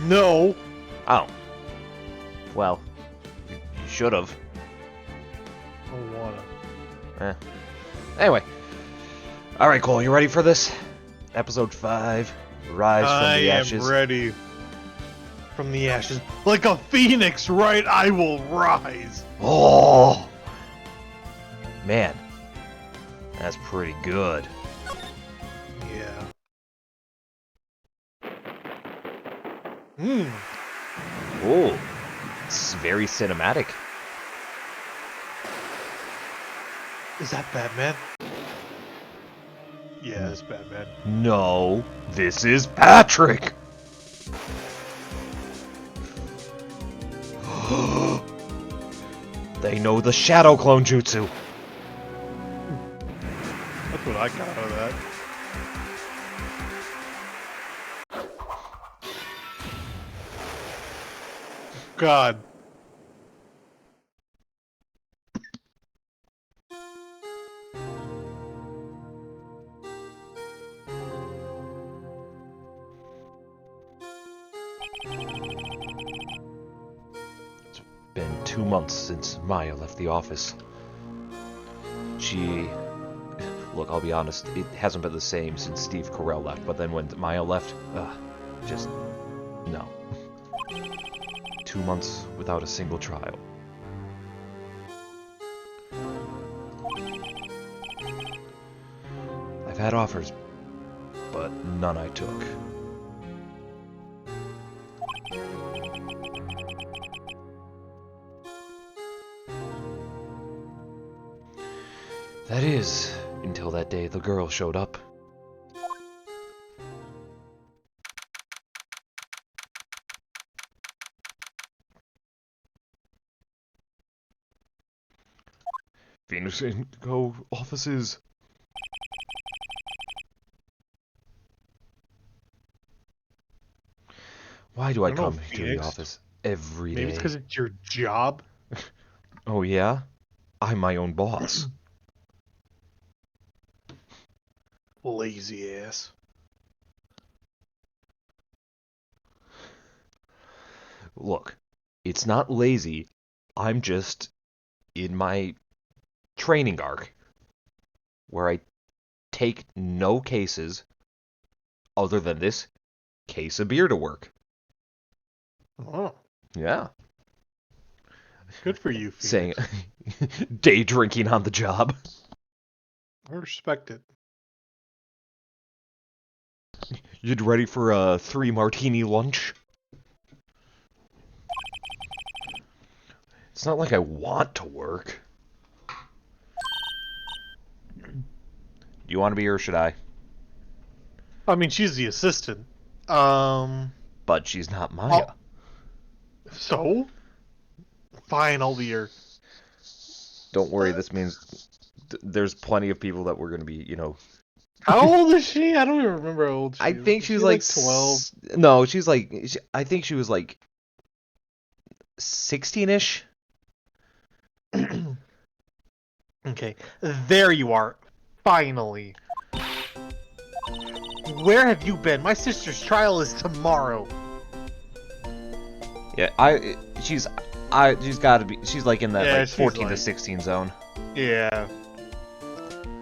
No. Oh. Well, you should have. I don't wanna. Anyway. Alright, Cole, you ready for this? Episode 5, Rise from the Ashes. I am ready. From the ashes. Like a phoenix, right? I will rise. Oh! Man. That's pretty good. Yeah. Oh. It's very cinematic. Is that Batman? Yeah, it's Batman. No, this is Patrick! They know the Shadow Clone Jutsu. That's what I got out of that. God. It's been 2 months since Maya left the office. Look, I'll be honest, it hasn't been the same since Steve Carell left, but then when Maya left, just, no. 2 months without a single trial. I've had offers, but none I took. That is, until that day the girl showed up. Phoenix & Co. offices. Why do I don't know, come to the Phoenix. office every day? Maybe it's because it's your job. Oh yeah? I'm my own boss. Lazy ass. Look, it's not lazy. I'm just in my training arc where I take no cases other than this case of beer to work. Oh, Yeah. good for you, Saying Phoenix. day drinking on the job. I respect it. You ready for a 3 martini lunch? It's not like I want to work. Do you want to be here or should I? I mean, she's the assistant. But she's not Maya. So? Fine, I'll be here. Don't worry, this means there's plenty of people that we're going to be, you know... How old is she? I don't even remember how old she is. I think she was like 12. No, she's like... I think she was like 16-ish. Okay, there you are. Finally. Where have you been? My sister's trial is tomorrow. Yeah, she's got to be... She's like in that Yeah, like 14 to like- 16 zone. Yeah.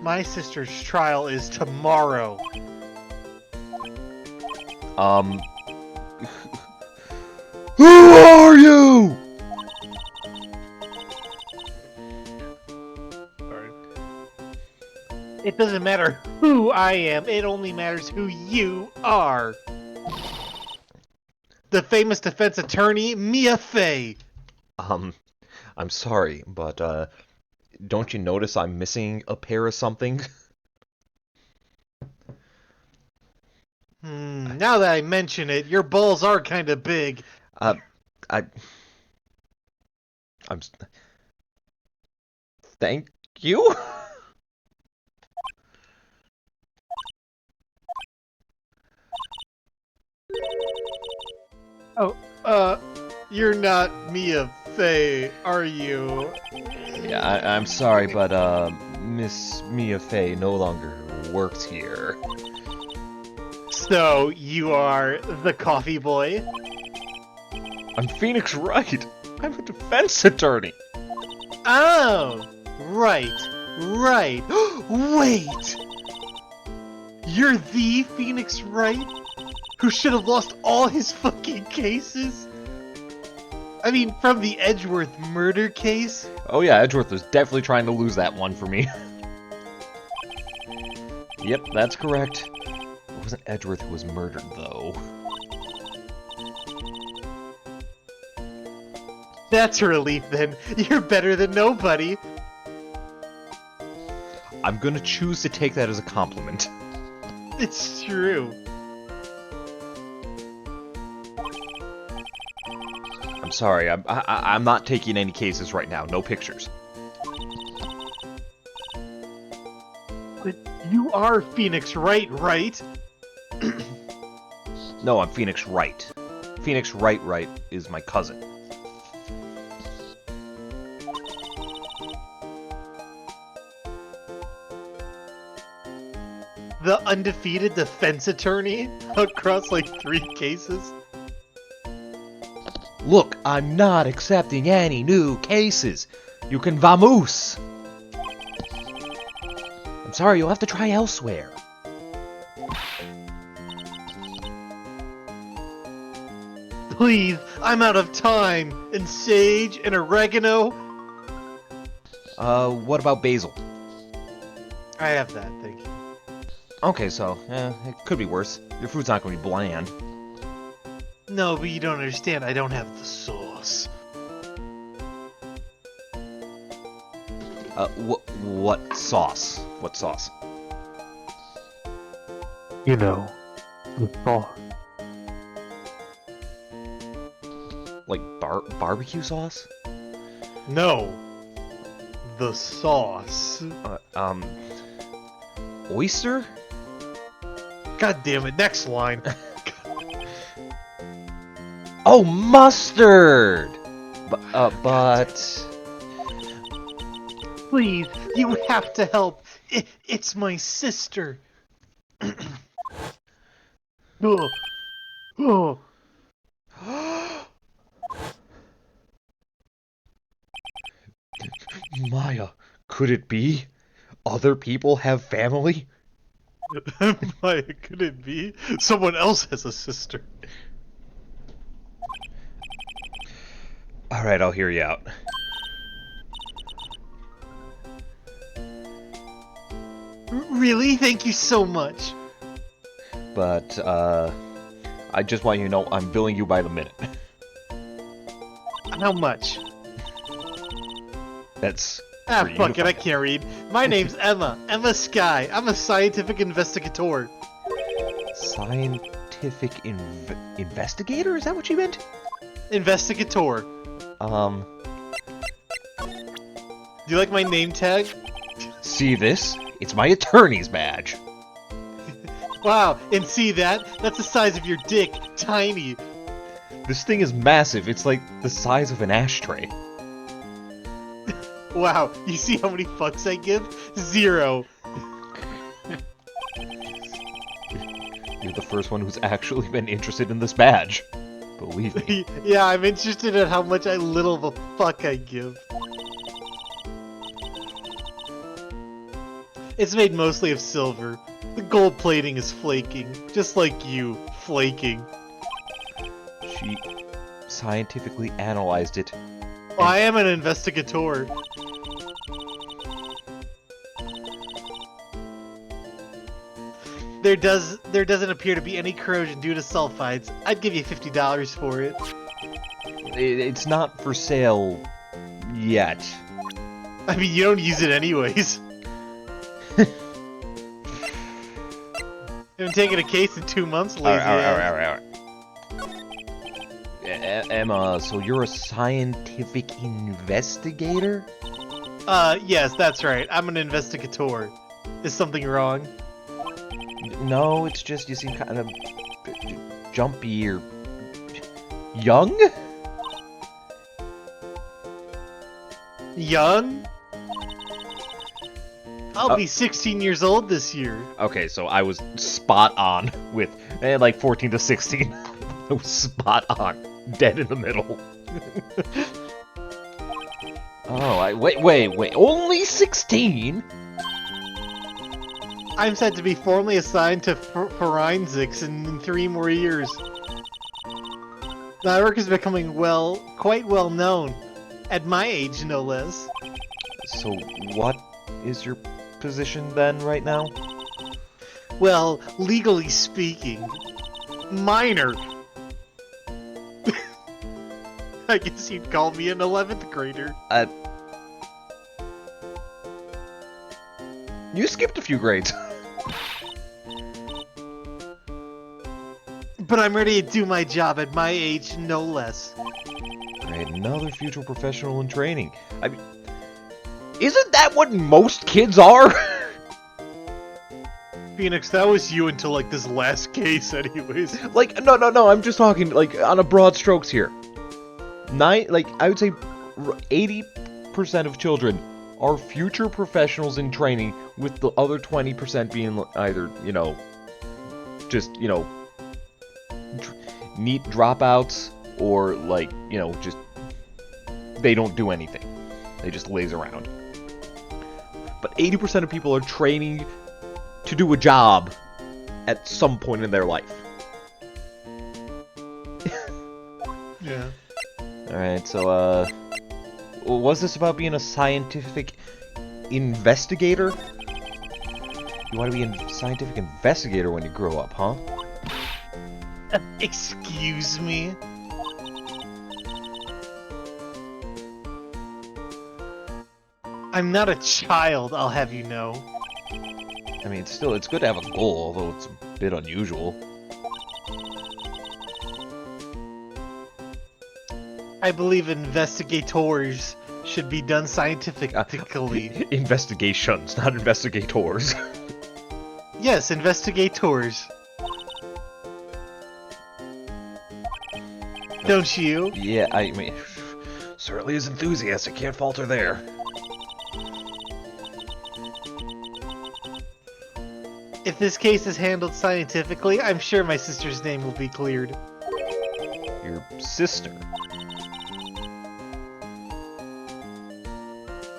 My sister's trial is tomorrow. Who are you? Sorry. It doesn't matter who I am, it only matters who you are. The famous defense attorney, Mia Fey. I'm sorry, but don't you notice I'm missing a pair of something? Now that I mention it, your balls are kind of big. I'm... Thank you? You're not Mia Fey, are you? Yeah, I'm sorry, but Miss Mia Fey no longer works here. So, you are the coffee boy? I'm Phoenix Wright. I'm a defense attorney. Oh, right. Wait! You're the Phoenix Wright? Who should have lost all his fucking cases? I mean, from the Edgeworth murder case? Oh yeah, Edgeworth was definitely trying to lose that one for me. Yep, that's correct. It wasn't Edgeworth who was murdered, though. That's a relief, then. You're better than nobody. I'm gonna choose to take that as a compliment. It's true. I'm sorry, I'm not taking any cases right now. No pictures. But you are Phoenix Wright, right? No, I'm Phoenix Wright. Phoenix Wright is my cousin. The undefeated defense attorney across like 3 cases? Look, I'm not accepting any new cases. You can vamoose. I'm sorry, you'll have to try elsewhere. Please, I'm out of time. And sage and oregano? What about basil? I have that, thank you. Okay, so, it could be worse. Your food's not gonna be bland. No, but you don't understand. I don't have the sauce. What sauce? What sauce? You know, the sauce. Like barbecue sauce? No. The sauce. Oyster? God damn it, next line. Oh, mustard! But... Please, you have to help. It's my sister. Oh. Oh. Maya, could it be? Other people have family? Maya, could it be? Someone else has a sister. Alright, I'll hear you out. Really? Thank you so much. But, I just want you to know I'm billing you by the minute. How much? That's... Ah, for you fuck to it, I find out. can't read. My name's Emma. Emma Sky. I'm a scientific investigator. Scientific investigator? Is that what you meant? Investigator. Do you like my name tag? See this? It's my attorney's badge. Wow, and see that? That's the size of your dick. Tiny. This thing is massive. It's like the size of an ashtray. Wow, you see how many fucks I give? 0. You're the first one who's actually been interested in this badge. Believe me. Yeah, I'm interested in how much little of a fuck I give. It's made mostly of silver. The gold plating is flaking, just like you, flaking. She scientifically analyzed it. Well, I am an investigator. There doesn't appear to be any corrosion due to sulfides. I'd give you $50 for it. It's not for sale yet. I mean, you don't use it anyways. Haven't taken a case in 2 months, lazy ass. Emma, so you're a scientific investigator? Yes, that's right. I'm an investigator. Is something wrong? No, it's just you seem kind of jumpy or young? Young? I'll be 16 years old this year. Okay, so I was spot on with like 14 to 16. I was spot on. dead in the middle. Oh, wait. Only 16? I'm set to be formally assigned to forensics in 3 more years. My work is becoming, quite well known. At my age, no less. So, what is your position then, right now? Well, legally speaking, minor. I guess you'd call me an 11th grader. You skipped a few grades. But I'm ready to do my job at my age, no less. Right, another future professional in training. I mean, isn't that what most kids are? Phoenix, that was you until, like, this last case, anyways. Like, no, I'm just talking, like, on a broad strokes here. I would say 80% of children are future professionals in training, with the other 20% being either, just, neat dropouts, or, like, just, they don't do anything. They just laze around. But 80% of people are training to do a job at some point in their life. Yeah. Alright, so, was this about being a scientific investigator? You want to be a scientific investigator when you grow up, huh? Excuse me? I'm not a child, I'll have you know. I mean, it's good to have a goal, although it's a bit unusual. I believe investigators should be done scientifically. Investigations, not investigators. Yes, investigators. Don't you? Yeah, I mean, certainly is enthusiastic, can't falter there. If this case is handled scientifically, I'm sure my sister's name will be cleared. Your sister?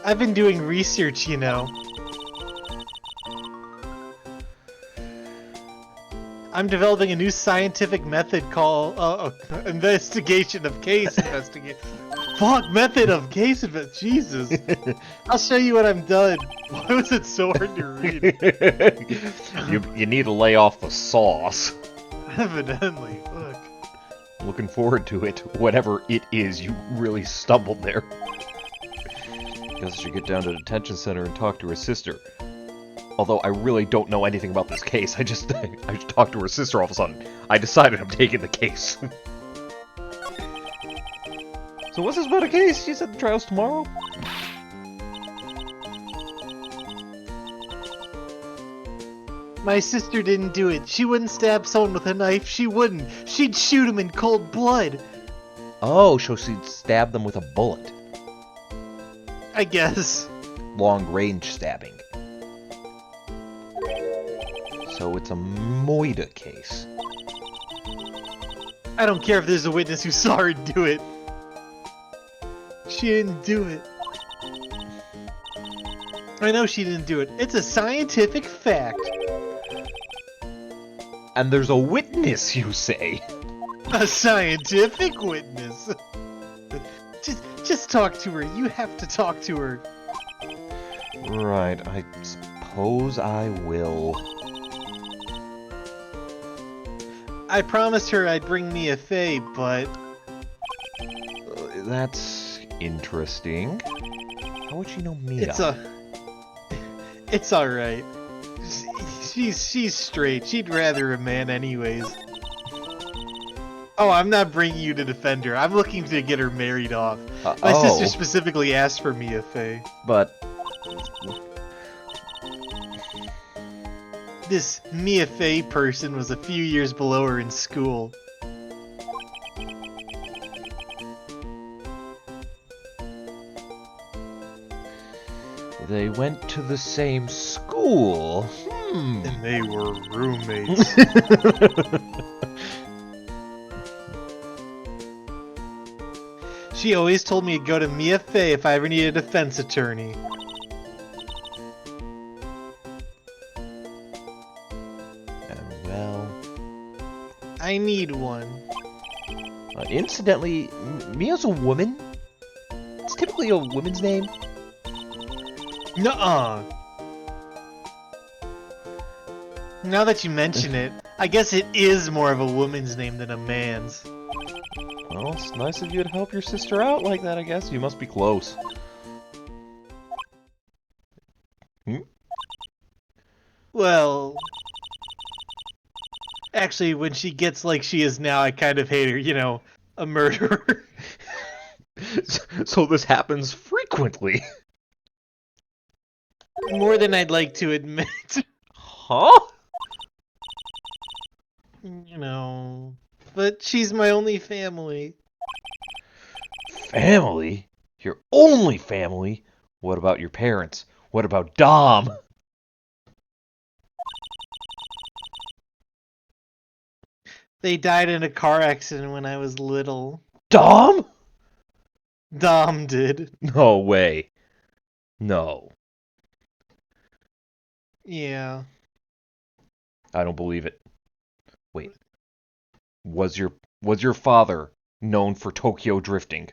I've been doing research, you know. I'm developing a new scientific method called investigation of case investigation. Fuck, method of case Jesus. I'll show you when I'm done. Why was it so hard to read? You need to lay off the sauce. Evidently, fuck. Looking forward to it, whatever it is. You really stumbled there. Guess I should get down to the detention center and talk to her sister. Although I really don't know anything about this case, I just talked to her sister all of a sudden. I decided I'm taking the case. So what's this about a case? She said the trial's tomorrow? My sister didn't do it. She wouldn't stab someone with a knife. She wouldn't. She'd shoot him in cold blood. Oh, so she'd stab them with a bullet. I guess. Long-range stabbing. So it's a Moida case. I don't care if there's a witness who saw her do it. She didn't do it. I know she didn't do it. It's a scientific fact. And there's a witness, you say? A scientific witness. Just talk to her. You have to talk to her. Right, I suppose I will. I promised her I'd bring Mia Fey, but... That's interesting. How would she know Mia? It's alright. She's straight. She'd rather a man anyways. Oh, I'm not bringing you to defend her. I'm looking to get her married off. My sister specifically asked for Mia Fey. But... This Mia Fey person was a few years below her in school. They went to the same school. And they were roommates. She always told me to go to Mia Fey if I ever needed a defense attorney. Well... I need one. Incidentally, Mia's a woman? It's typically a woman's name. Nuh-uh. Now that you mention it, I guess it is more of a woman's name than a man's. Well, it's nice of you to help your sister out like that, I guess. You must be close. Hmm? Well... Actually, when she gets like she is now, I kind of hate her, you know, a murderer. So this happens frequently. More than I'd like to admit. Huh? You know... But she's my only family. Family? Your only family? What about your parents? What about Dom? They died in a car accident when I was little. Dom? Dom did. No way. No. Yeah. I don't believe it. Wait. Was your father known for Tokyo drifting?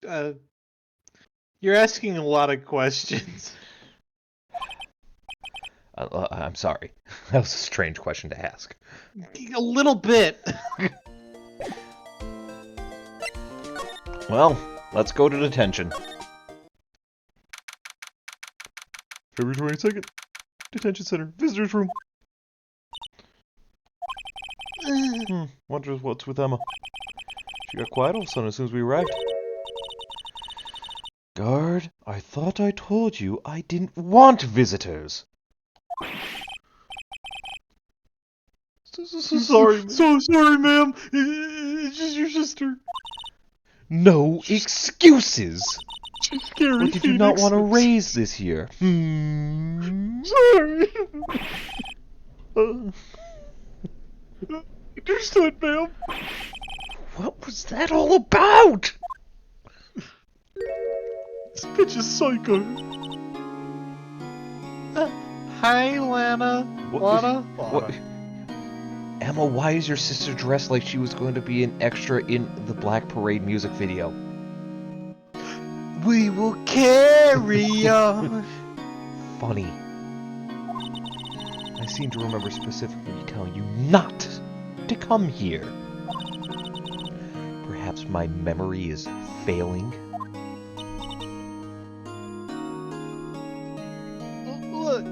You're asking a lot of questions. I'm sorry. That was a strange question to ask. A little bit. Well, let's go to detention. February 22nd. Detention center. Visitors room. Wonder what's with Emma. She got quiet all of a sudden as soon as we arrived. Guard, I thought I told you I didn't want visitors. Sorry. So sorry, ma'am. It's just your sister. No excuses. She's scary. What did you not want to raise this year? Sorry. Understood, ma'am. What was that all about? This bitch is psycho. Hi, Lana. Lana? What? Emma, why is your sister dressed like she was going to be an extra in the Black Parade music video? We will carry on. Funny. I seem to remember specifically telling you not to come here. Perhaps my memory is failing. Look.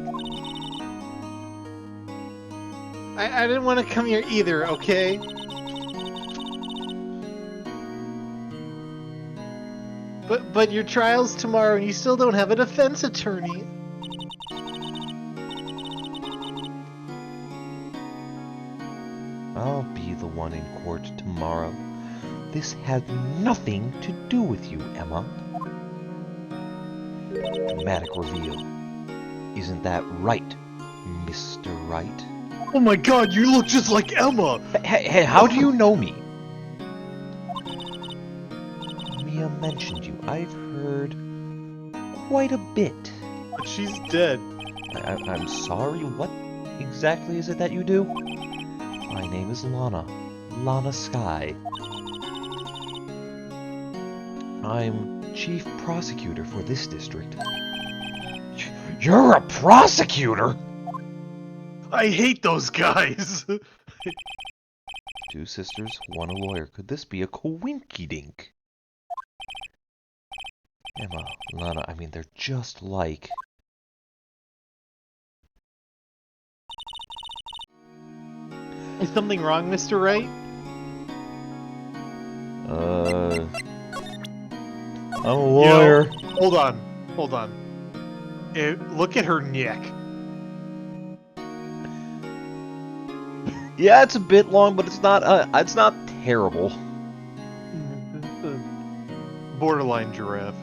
I didn't want to come here either, okay? But your trial's tomorrow and you still don't have a defense attorney. I'll be the one in court tomorrow. This has nothing to do with you, Emma. Dramatic reveal. Isn't that right, Mr. Wright? Oh my god, you look just like Emma! Hey, how do you know me? Mia mentioned you. I've heard quite a bit. But she's dead. I'm sorry, what exactly is it that you do? My name is Lana. Lana Sky. I'm chief prosecutor for this district. You're a prosecutor?! I hate those guys! Two sisters, one a lawyer. Could this be a coinkydink? Emma, Lana, I mean, they're just like... Is something wrong, Mr. Wright? I'm a lawyer. You know, hold on. Look at her neck. Yeah, it's a bit long, but it's not terrible. Borderline giraffe.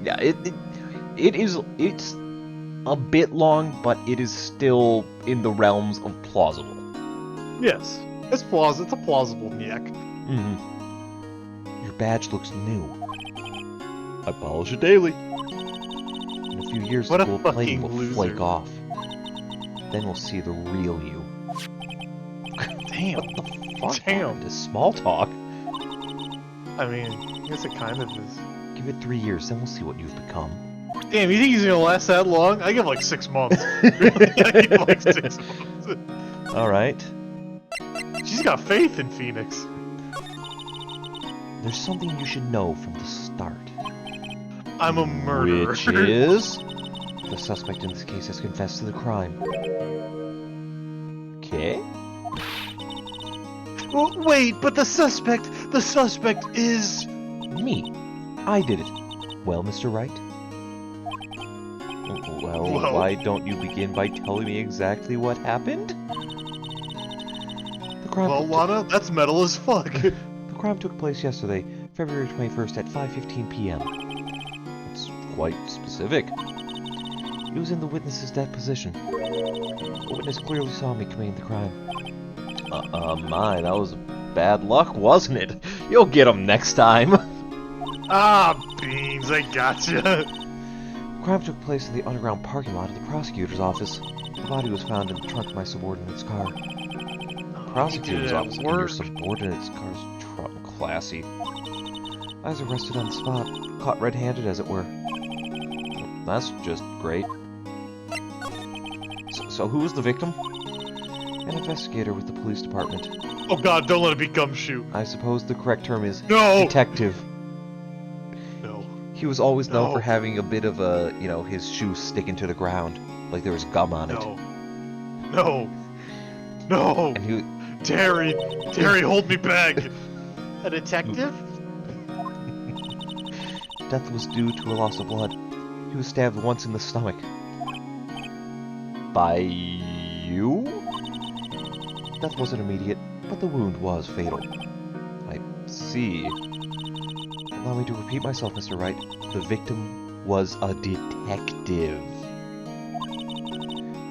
Yeah, it's a bit long, but it is still in the realms of plausible. Yes. It's plausible. It's a plausible neck. Your badge looks new. I polish it daily. In a few years, What the a gold plating fucking will flake loser. off. Then we'll see the real you. Damn. What the fuck Damn. happened to small talk? I mean, I guess it kind of is. Give it 3 years, then we'll see what you've become. Damn, you think he's gonna last that long? I give like 6 months. Really? I give like 6 months. Alright. She's got faith in Phoenix. There's something you should know from the start. I'm a murderer. Which is... the suspect in this case has confessed to the crime. Okay? Well, wait, but the suspect is... Me. I did it. Well, Mr. Wright? Well, why don't you begin by telling me exactly what happened? The crime Well, Lana, that's metal as fuck. The crime took place yesterday, February 21st at 5:15 p.m. It's quite specific. It was in the witness's deposition. A witness clearly saw me committing the crime. My, that was bad luck, wasn't it? You'll get him next time. Ah, beans, I gotcha. The crime took place in the underground parking lot of the prosecutor's office. The body was found in the trunk of my subordinate's car. Prosecutor's office in your subordinate's car's trunk. Classy. I was arrested on the spot, caught red-handed as it were. That's just great. So who was the victim? An investigator with the police department. Oh god, don't let it be gumshoe. I suppose the correct term is No! detective. No. He was always known No. for having a bit of a, his shoe sticking to the ground, like there was gum on it. No. No. No. And he... Terry, hold me back. A detective? Death was due to a loss of blood. He was stabbed once in the stomach. By you? Death wasn't immediate, but the wound was fatal. I see. Allow me to repeat myself, Mr. Wright. The victim was a detective.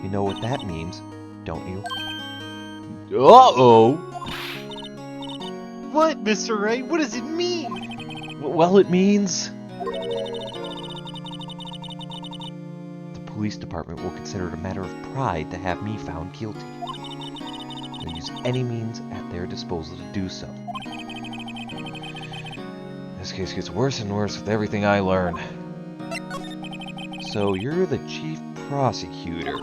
You know what that means, don't you? Uh-oh! What, Mr. Wright? What does it mean? Well, it means... the police department will consider it a matter of pride to have me found guilty. They'll use any means at their disposal to do so. This case gets worse and worse with everything I learn. So, you're the chief prosecutor.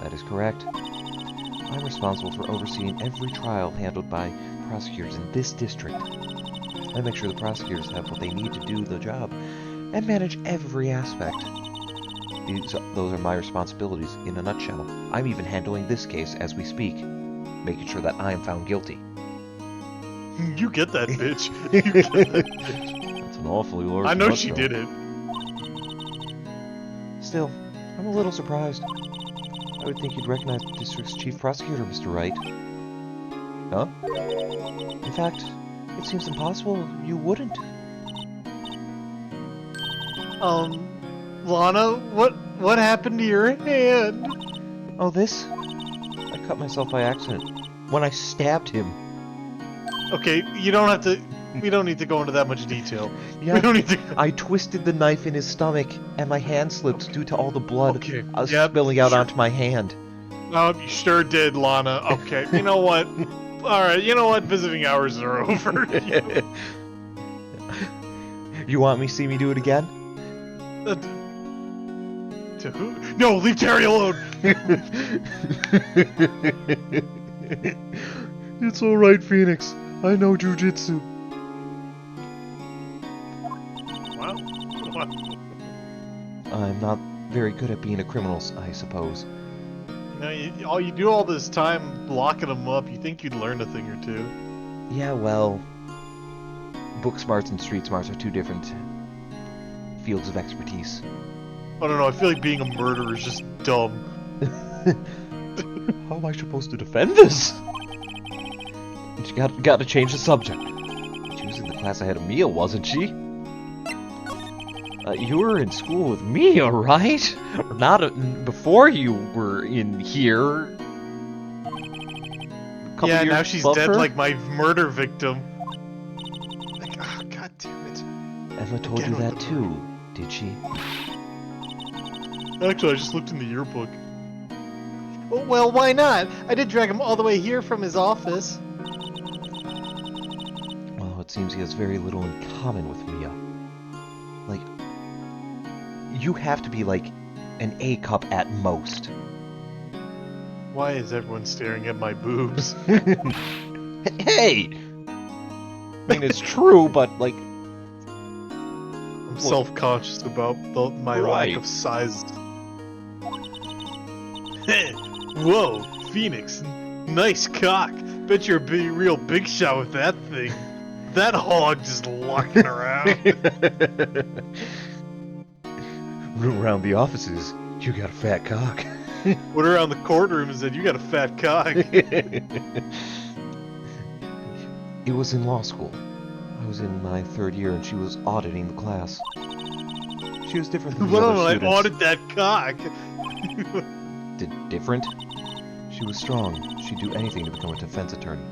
That is correct. I'm responsible for overseeing every trial handled by prosecutors in this district. I make sure the prosecutors have what they need to do the job, and manage every aspect. Those are my responsibilities in a nutshell. I'm even handling this case as we speak, making sure that I am found guilty. You get that, bitch. You get that, bitch. That's an awfully large I know nut, she though. did it. Still, I'm a little surprised. I would think you'd recognize the district's chief prosecutor, Mr. Wright. Huh? In fact, it seems impossible you wouldn't. Lana, what happened to your hand? Oh, this? I cut myself by accident. When I stabbed him. Okay, you don't have to... We don't need to go into that much detail. Yeah, We don't need to... I twisted the knife in his stomach, and my hand slipped due to all the blood spilling out onto my hand. No, you sure did, Lana. Okay, you know what? Alright, you know what? Visiting hours are over. You want me to see me do it again? To who? No, leave Terry alone! It's alright, Phoenix. I know jujitsu. Wow. I'm not very good at being a criminal, I suppose. You do all this time locking them up, you think you'd learn a thing or two. Yeah, well... book smarts and street smarts are two different fields of expertise. I don't know, I feel like being a murderer is just dumb. How am I supposed to defend this? She got to change the subject. She was in the class ahead of Mia, wasn't she? You were in school with Mia, right? Not before you were in here. couple Yeah, years now she's above dead her? like my murder victim. Like, oh, god damn it. Emma told Again you with that the too, did she? Actually, I just looked in the yearbook. Well, why not? I did drag him all the way here from his office. Well, it seems he has very little in common with Mia. Like, you have to be like an A cup at most. Why is everyone staring at my boobs? Hey! I mean, it's true, but like, I'm self-conscious about my lack Right. of size. Whoa, Phoenix, nice cock. Bet you're a real big shot with that thing. That hog just locking around. Around the offices, you got a fat cock. Went around the courtroom and said, "You got a fat cock." It was in law school. I was in my 3rd year and she was auditing the class. She was different than the Why other don't I students. audit that cock? Different? She was strong. She'd do anything to become a defense attorney.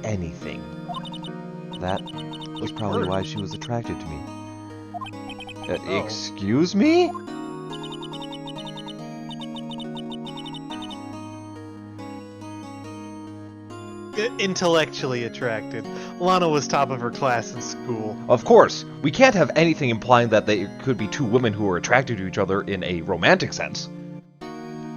Anything. That was probably why she was attracted to me. Oh. Excuse me? Intellectually attracted. Lana was top of her class in school. Of course, we can't have anything implying that they could be two women who are attracted to each other in a romantic sense.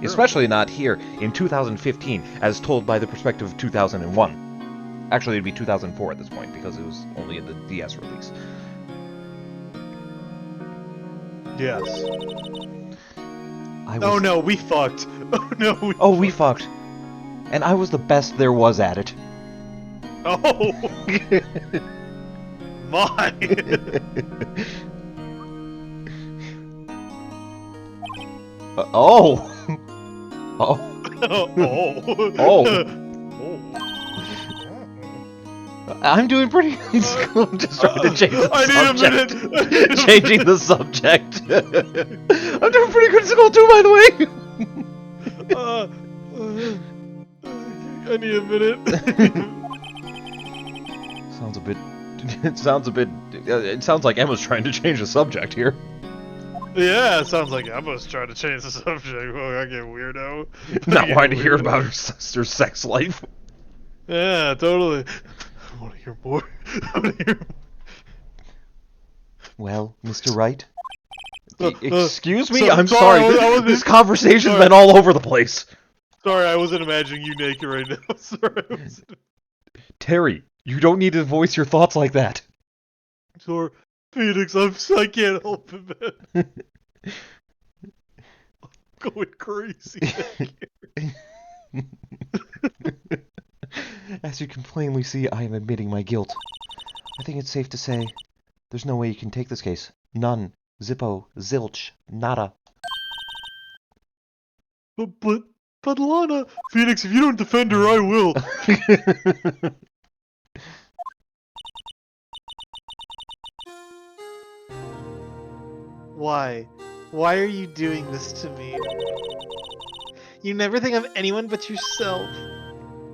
Especially not here in 2015, as told by the perspective of 2001. Actually, it'd be 2004 at this point, because it was only in the DS release. Yes. I was... Oh no, we fucked. Oh no, we fucked. And I was the best there was at it. Oh! My! Oh! Oh! Oh! Oh! Oh. I'm doing pretty good in school. I'm just trying to change the I need subject. a minute! Changing the subject. I'm doing pretty good in school too, by the way. I need a minute. Sounds a bit. It sounds a bit. It sounds like Emma's trying to change the subject here. Yeah, it sounds like Emma's trying to change the subject. Oh, I get weirdo. Not wanting to hear about her sister's sex life. Yeah, totally. I want to hear more. I want to hear more. Well, Mr. Wright? Excuse me? So- I'm sorry, sorry. I wasn't- This conversation's sorry. been all over the place. Sorry, I wasn't imagining you naked right now. Sorry. Terry, you don't need to voice your thoughts like that. Sorry. Phoenix, I can't help it, man. I'm going crazy. As you can plainly see, I am admitting my guilt. I think it's safe to say there's no way you can take this case. None. Zippo. Zilch. Nada. But Lana, Phoenix, if you don't defend her, I will. Why? Why are you doing this to me? You never think of anyone but yourself.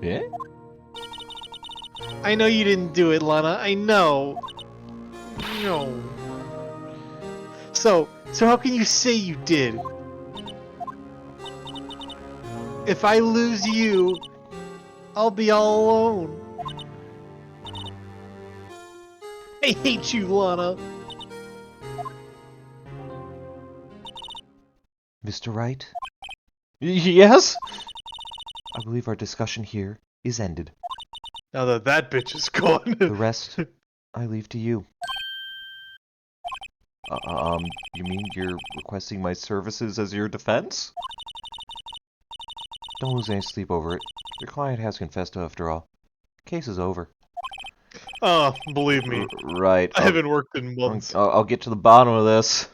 Yeah? I know you didn't do it, Lana. I know. No. So how can you say you did? If I lose you, I'll be all alone. I hate you, Lana. Mr. Wright? Yes? I believe our discussion here is ended. Now that that bitch is gone. The rest, I leave to you. You mean you're requesting my services as your defense? Don't lose any sleep over it. Your client has confessed after all. Case is over. Oh, believe me, Right. I haven't worked in months. I'll get to the bottom of this.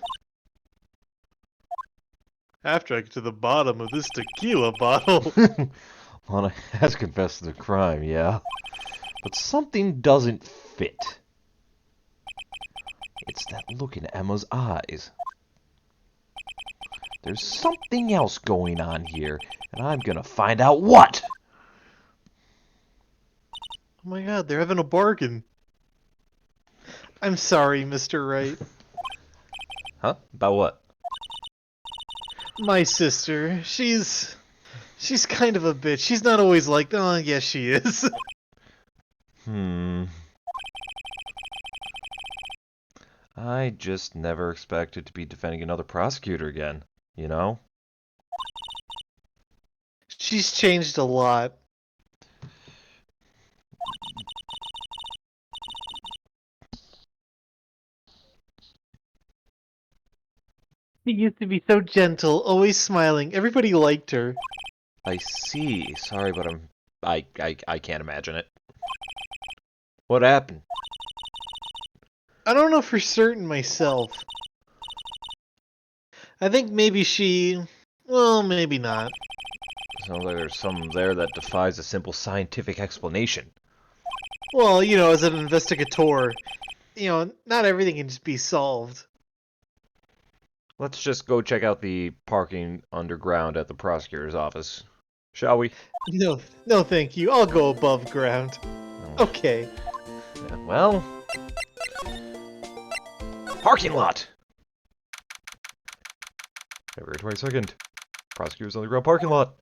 After I get to the bottom of this tequila bottle. Lana has confessed to the crime, yeah. But something doesn't fit. It's that look in Emma's eyes. There's something else going on here, and I'm gonna find out what! Oh my god, they're having a bargain. I'm sorry, Mr. Wright. Huh? About what? My sister, she's kind of a bitch. She's not always like, oh, yes, she is. I just never expected to be defending another prosecutor again, you know? She's changed a lot. She used to be so gentle, always smiling. Everybody liked her. I see. Sorry, but I can't imagine it. What happened? I don't know for certain myself. I think maybe well, maybe not. Sounds like there's something there that defies a simple scientific explanation. Well, as an investigator, not everything can just be solved. Let's just go check out the parking underground at the prosecutor's office, shall we? No, no, thank you. I'll go above ground. Oh, Okay. yeah, well... Parking lot! February 22nd. Prosecutor's underground parking lot.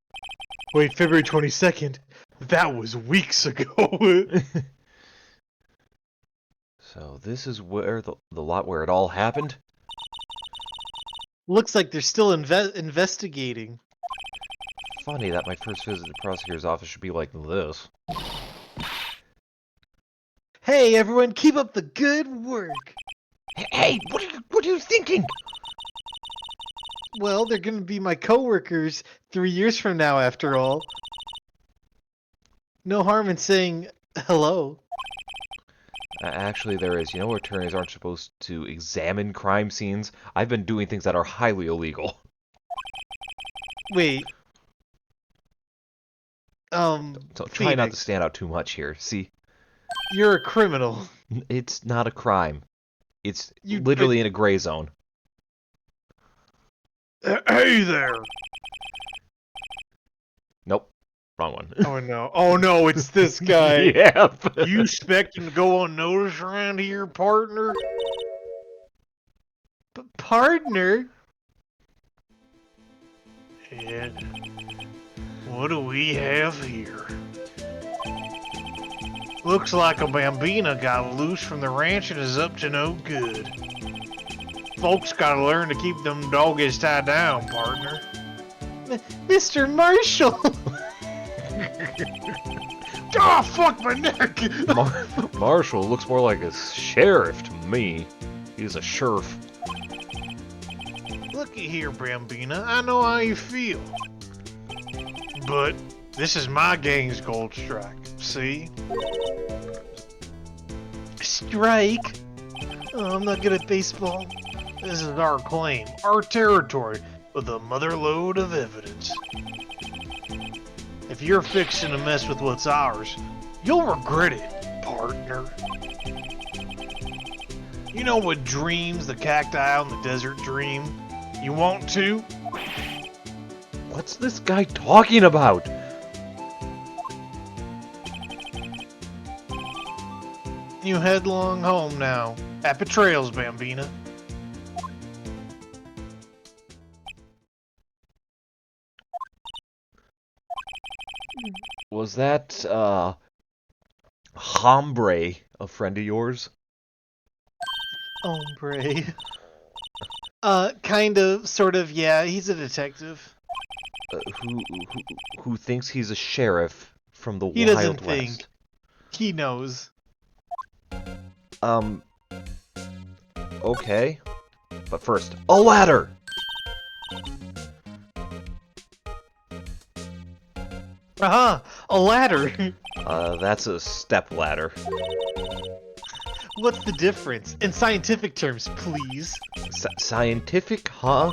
Wait, February 22nd? That was weeks ago. So this is where the lot where it all happened? Looks like they're still investigating. Funny that my first visit to the prosecutor's office should be like this. Hey, everyone, keep up the good work. Hey, what are you thinking? Well, they're gonna be my coworkers 3 years from now, after all. No harm in saying hello. Actually, there is. You know, attorneys aren't supposed to examine crime scenes. I've been doing things that are highly illegal. Wait. So try not to Phoenix, stand out too much here. See, you're a criminal. it's not a crime. It's You- literally in a gray zone. Hey there. Nope, wrong one. Oh no, it's this guy. Yep. You expecting to go unnoticed around here, partner? Partner? And what do we have here? Looks like a bambina got loose from the ranch and is up to no good. Folks gotta learn to keep them doggies tied down, partner. Mr. Marshall! Ah, fuck my neck! Marshall looks more like a sheriff to me. He's a sheriff. Looky here, Bambina. I know how you feel. But this is my gang's gold strike. See? Strike? Oh, I'm not good at baseball. This is our claim, our territory, with a motherload of evidence. If you're fixing to mess with what's ours, you'll regret it, partner. You know what dreams the cacti out in the desert dream? You want to? What's this guy talking about? You headlong home now. Happy trails, Bambina. Was that, Hombre a friend of yours? Hombre. Kind of, sort of, yeah, he's a detective. Who thinks he's a sheriff from the He Wild doesn't West? think. He knows. Okay. But first, a ladder! Aha! A ladder! That's a step ladder. What's the difference? In scientific terms, please. Scientific, huh?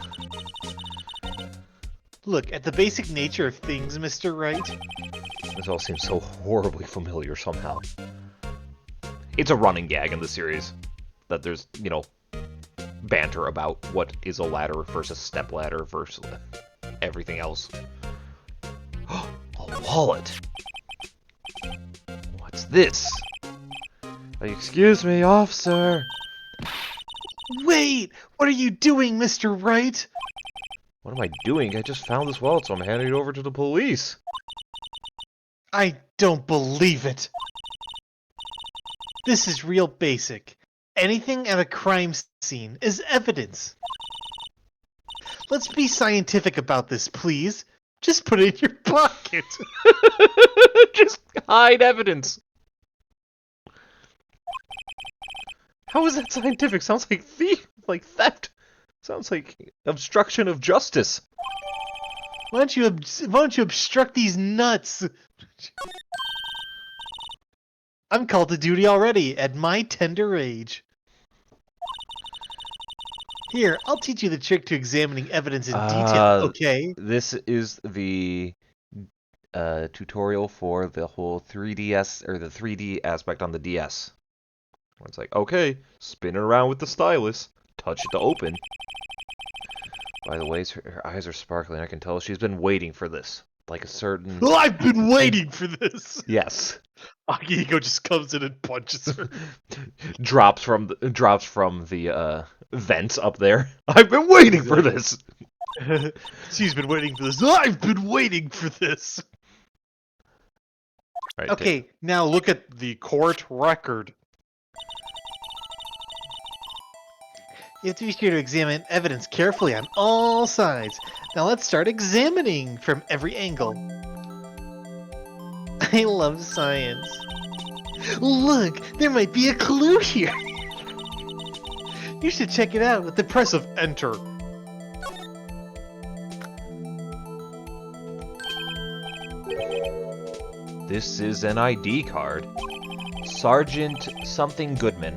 Look, at the basic nature of things, Mr. Wright. This all seems so horribly familiar somehow. It's a running gag in the series that there's, banter about what is a ladder versus step ladder versus everything else. A wallet! What's this? Excuse me, officer. Wait! What are you doing, Mr. Wright? What am I doing? I just found this wallet, so I'm handing it over to the police. I don't believe it. This is real basic. Anything at a crime scene is evidence. Let's be scientific about this, please. Just put it in your pocket. Just hide evidence. How is that scientific? Sounds like like theft. Sounds like obstruction of justice. Why don't you obstruct these nuts? I'm called to duty already at my tender age. Here, I'll teach you the trick to examining evidence in detail, okay? This is the tutorial for the whole 3DS, or the 3D aspect on the DS. It's like, okay, spin it around with the stylus, touch it to open. By the way, her eyes are sparkling. I can tell she's been waiting for this. Like a certain... Well, I've been waiting for this! Yes. Akihiko just comes in and punches her. drops from the vents up there. I've been waiting for this! She's been waiting for this. I've been waiting for this! Right, okay, now look at the court record. You have to be sure to examine evidence carefully on all sides. Now let's start examining from every angle. I love science. Look, there might be a clue here. You should check it out with the press of enter. This is an ID card. Sergeant something Goodman.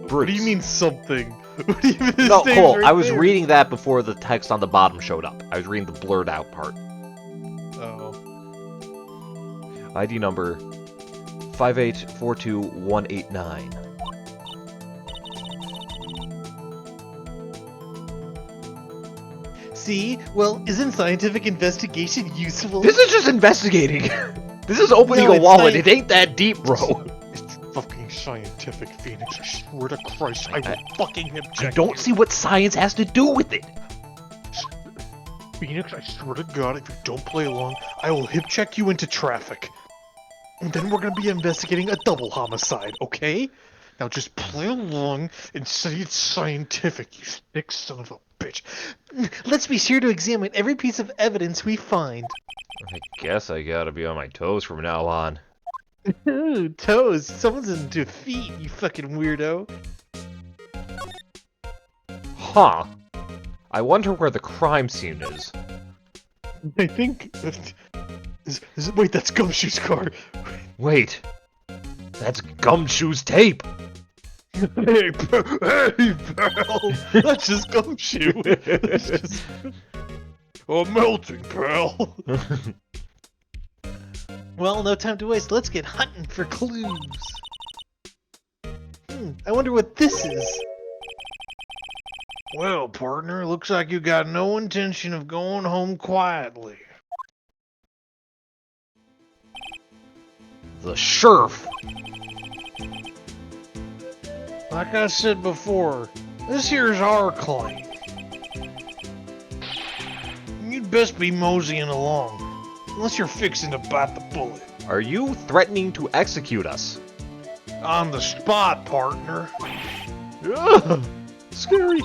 Bruce. What do you mean something? What do you mean his No, name's Cole, right I was there? reading that before the text on the bottom showed up. I was reading the blurred out part. Oh. ID number 5842189. See? Well, isn't scientific investigation useful? This is just investigating. This is opening No, a it's wallet. sci- It ain't that deep, bro. It's fucking scientific, Phoenix. I swear to Christ, I will fucking hip check I don't you. see what science has to do with it. Phoenix, I swear to God, if you don't play along, I will hip check you into traffic. And then we're gonna be investigating a double homicide, okay? Now just play along and say it's scientific, you sick son of a bitch. Let's be sure to examine every piece of evidence we find. I guess I gotta be on my toes from now on. Ooh, toes. Someone's into feet, you fucking weirdo. Huh. I wonder where the crime scene is. I think... wait, that's Gumshoe's car. Wait. That's Gumshoe's tape. Hey, pal! That's just Gumshoe. That's just... Oh, melting, pal. Well, no time to waste. Let's get hunting for clues. I wonder what this is. Well, partner, looks like you got no intention of going home quietly. The sheriff. Like I said before, this here's our claim. You'd best be moseying along, unless you're fixing to bite the bullet. Are you threatening to execute us? On the spot, partner. Ugh, scary.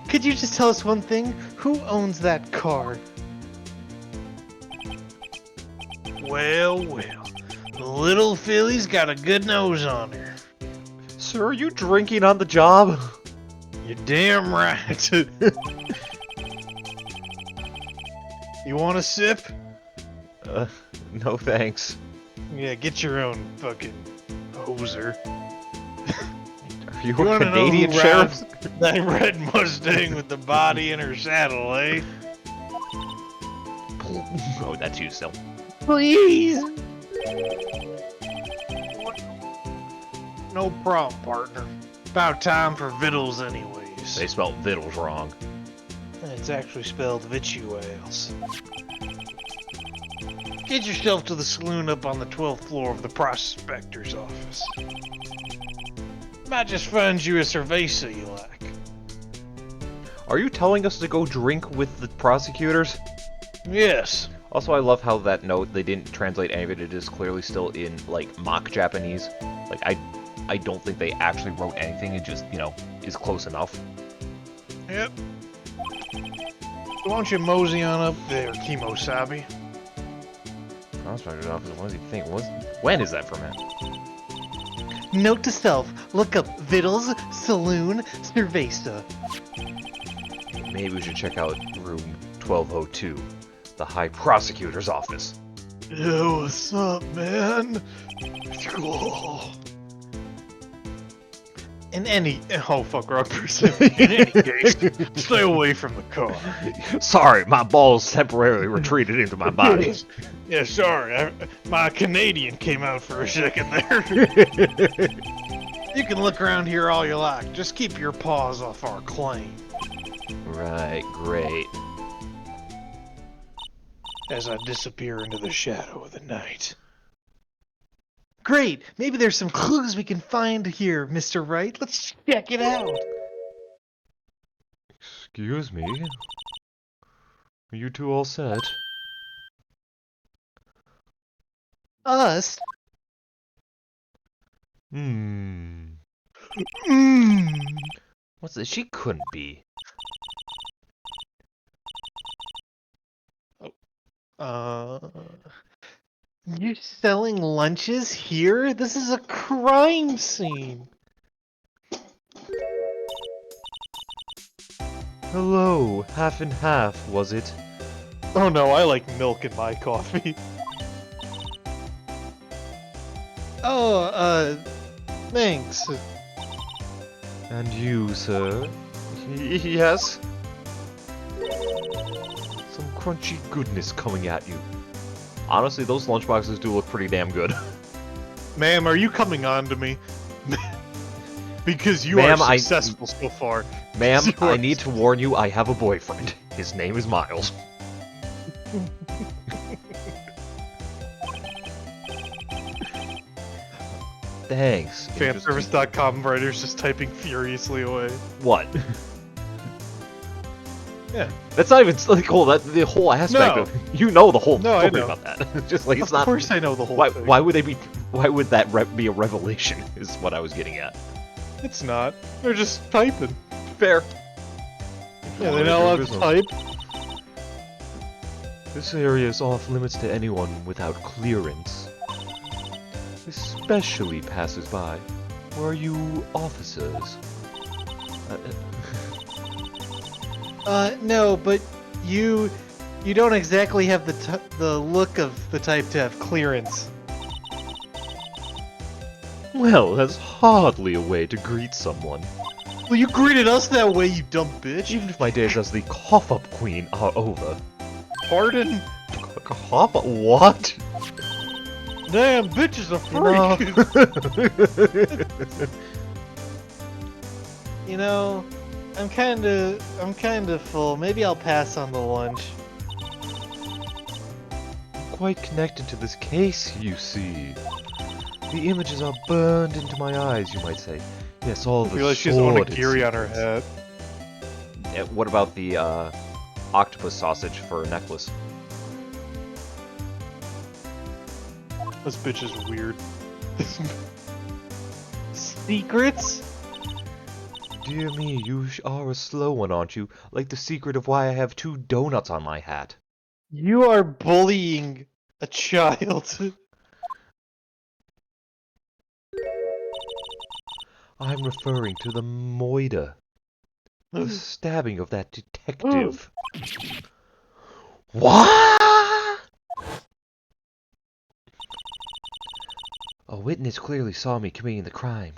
Could you just tell us one thing? Who owns that car? Well, well. The little filly's got a good nose on her. Sir, are you drinking on the job? You're damn right. You want a sip? No thanks. Yeah, get your own fucking hoser. Are you You a wanna know Canadian who sheriff? rides that red Mustang with the body in her saddle, eh? Oh, that's you still. Please! No problem, partner. About time for vittles anyways. They spelled vittles wrong. It's actually spelled vituals. Get yourself to the saloon up on the 12th floor of the prospector's office. Might just find you a cerveza you like. Are you telling us to go drink with the prosecutors? Yes. Also, I love how that note, they didn't translate any of it. It is clearly still in, like, mock Japanese. Like, I don't think they actually wrote anything. It just, you know, is close enough. Yep. Why don't you mosey on up there, Kimo-sabi? Prospector's office, what does he think? When is that from him? Note to self, look up Vittles, Saloon, Cerveza. Maybe we should check out room 1202, the High Prosecutor's office. Yo, what's up, man? In any... Oh, fuck, wrong person. In any case, stay away from the car. Sorry, my balls temporarily retreated into my body. Yeah, sorry. My Canadian came out for a second there. You can look around here all you like. Just keep your paws off our claim. Right, great. As I disappear into the shadow of the night. Great! Maybe there's some clues we can find here, Mr. Wright. Let's check it out. Excuse me? Are you two all set? Us? What's this? She couldn't be. You're selling lunches here? This is a crime scene. Hello, half and half, was it? Oh no, I like milk in my coffee. Oh, thanks. And you, sir? Yes? Some crunchy goodness coming at you. Honestly, those lunchboxes do look pretty damn good. Ma'am, are you coming on to me? Because you Ma'am, are successful so far. Ma'am, You are- I need to warn you, I have a boyfriend. His name is Miles. Thanks. Fanservice.com writers just typing furiously away. What? Yeah. That's not even like whole. That the whole aspect No. of you know the whole No, I story know. about that. It's just like it's Of not. course I know the whole Why? thing. Why would they be? Why would that be a revelation? Is what I was getting at. It's not. They're just typing. Fair. Yeah, they're not allowed to type. This area is off limits to anyone without clearance, especially passers-by. Or are you officers? No, but you don't exactly have the look of the type to have clearance. Well, that's hardly a way to greet someone. Well, you greeted us that way, you dumb bitch. Even if my days as the cough-up queen are over. Pardon? Cough-up? What? Damn, bitch is a freak. You know, I'm kinda full. Maybe I'll pass on the lunch. I'm quite connected to this case, you see. The images are burned into my eyes, you might say. Yes, all I the feel like she has sordid onigiri on her head. What about the octopus sausage for a necklace? This bitch is weird. Secrets? Dear me, you are a slow one, aren't you? Like the secret of why I have 2 donuts on my hat. You are bullying a child. I'm referring to the moida. The stabbing of that detective. What? A witness clearly saw me committing the crime.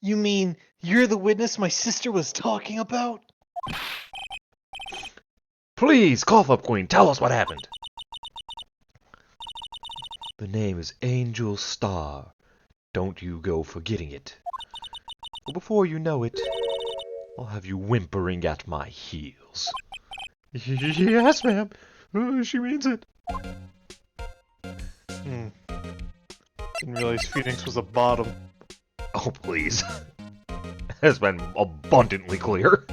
You mean you're the witness my sister was talking about? Please, cough up, Queen, tell us what happened. The name is Angel Star. Don't you go forgetting it. But before you know it, I'll have you whimpering at my heels. Yes, ma'am. She means it. Didn't realize Phoenix was a bottom. Oh, please. Has been abundantly clear.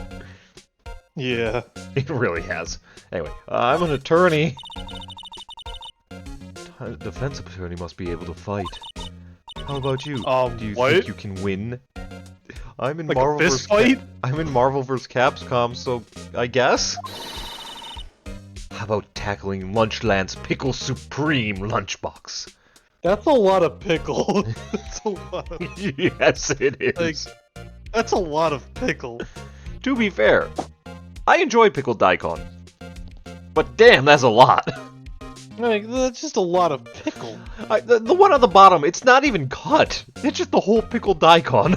Yeah. It really has. Anyway, I'm an attorney. A defense attorney must be able to fight. How about you? Do you what? think you can win? I'm in Like Marvel a fist fight? I'm in Marvel vs. Capcom, so I guess. How about tackling Lunchland's Pickle Supreme lunchbox? That's a lot of pickle. That's a lot of... Yes, it is. Like, that's a lot of pickle. To be fair, I enjoy pickled daikon. But damn, that's a lot. Like, that's just a lot of pickle. The one on the bottom, it's not even cut. It's just the whole pickled daikon.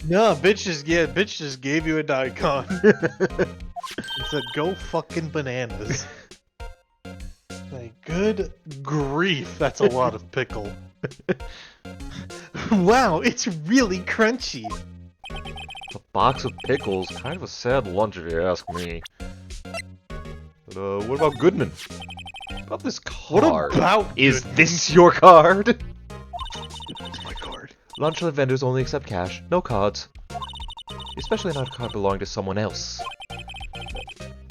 No, bitch just gave you a daikon. It said, go fucking bananas. Like, good grief, that's a lot of pickle. Wow, it's really crunchy. A box of pickles, kind of a sad lunch if you ask me. But, what about Goodman? What about this card? What about Is Goodman? this your card? It's my card. Lunchland vendors only accept cash, no cards. Especially not a card belonging to someone else.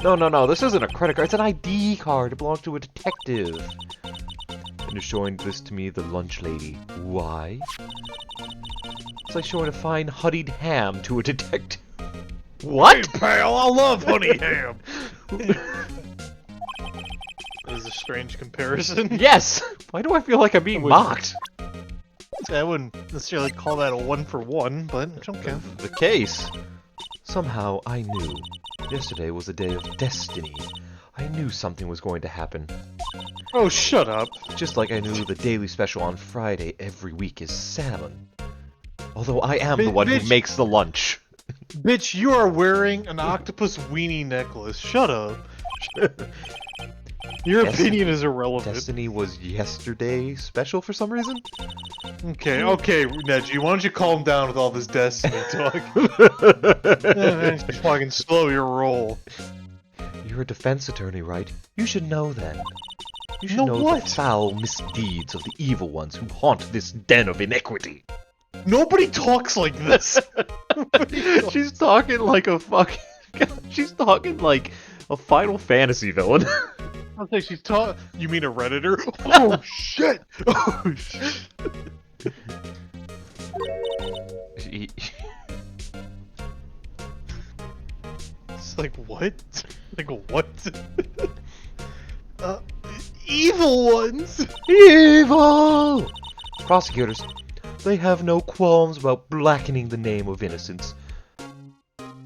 No, this isn't a credit card, it's an ID card. It belongs to a detective. And you're showing this to me, the lunch lady. Why? It's like showing a fine honeyed ham to a detective. What? Hey, pal, I love honey ham. That is a strange comparison. Yes! Why do I feel like I'm being mocked? I wouldn't necessarily call that a 1-for-1, but it's okay. The case. Somehow I knew. Yesterday was a day of destiny. I knew something was going to happen. Oh, shut up. Just like I knew the daily special on Friday every week is salmon. Although I am the one who makes the lunch. Bitch, you are wearing an octopus weenie necklace. Shut up. Your opinion is irrelevant. Destiny was yesterday special for some reason? Okay, Neji, why don't you calm down with all this Destiny talk? Just fucking slow your roll. You're a defense attorney, right? You should know then. You should Know know what? the foul misdeeds of the evil ones who haunt this den of iniquity. Nobody talks like this. She's talking like a fucking... She's talking like a Final Fantasy villain. I'll say she's talking. You mean a Redditor? Oh shit! Oh shit! It's like what? Like what? Evil ones! Evil! Prosecutors, they have no qualms about blackening the name of innocence.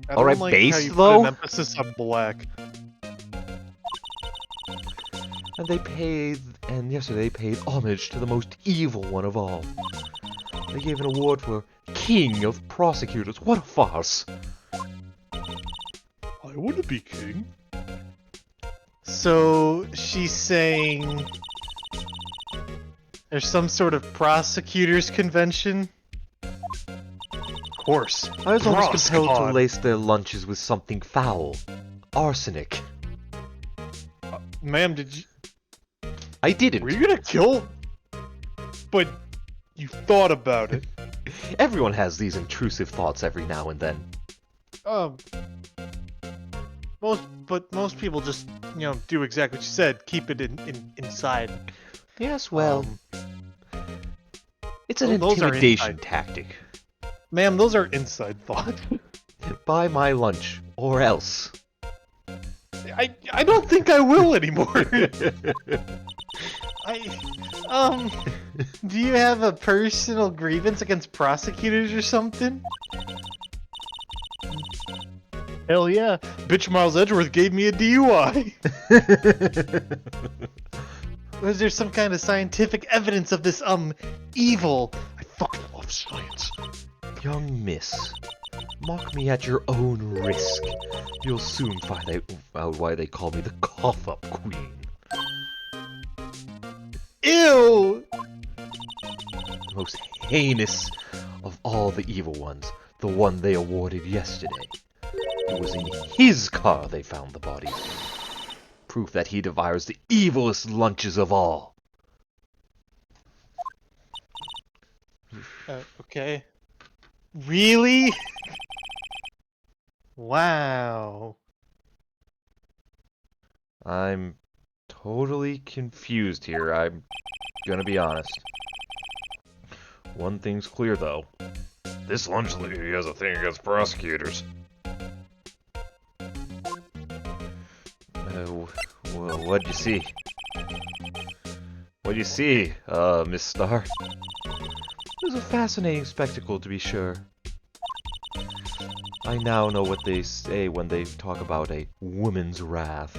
Alright, base, though? Put an emphasis on black. And yesterday they paid homage to the most evil one of all. They gave an award for King of Prosecutors. What a farce! I want to be king. So she's saying there's some sort of prosecutors convention? Of course. I was almost compelled to God. lace their lunches with something foul. Arsenic. Ma'am, did you... I didn't. Were you gonna kill... But you thought about it. Everyone has these intrusive thoughts every now and then. Most people just, do exactly what you said. Keep it inside. Yes, well... it's an those are intimidation inside. tactic. Ma'am, those are inside thoughts. Buy my lunch, or else. I don't think I will anymore. Do you have a personal grievance against prosecutors or something? Hell yeah. Bitch Miles Edgeworth gave me a DUI. Was there some kind of scientific evidence of this, evil? I fucking love science. Young miss, mock me at your own risk. You'll soon find out why they call me the cough-up queen. Ew! The most heinous of all the evil ones. The one they awarded yesterday. It was in his car they found the body. Proof that he devours the evilest lunches of all. Okay. Really? Wow. I'm totally confused here, I'm gonna be honest. One thing's clear, though. This lunch lady has a thing against prosecutors. Well, what'd you see? What'd you see, Miss Star? It was a fascinating spectacle, to be sure. I now know what they say when they talk about a woman's wrath.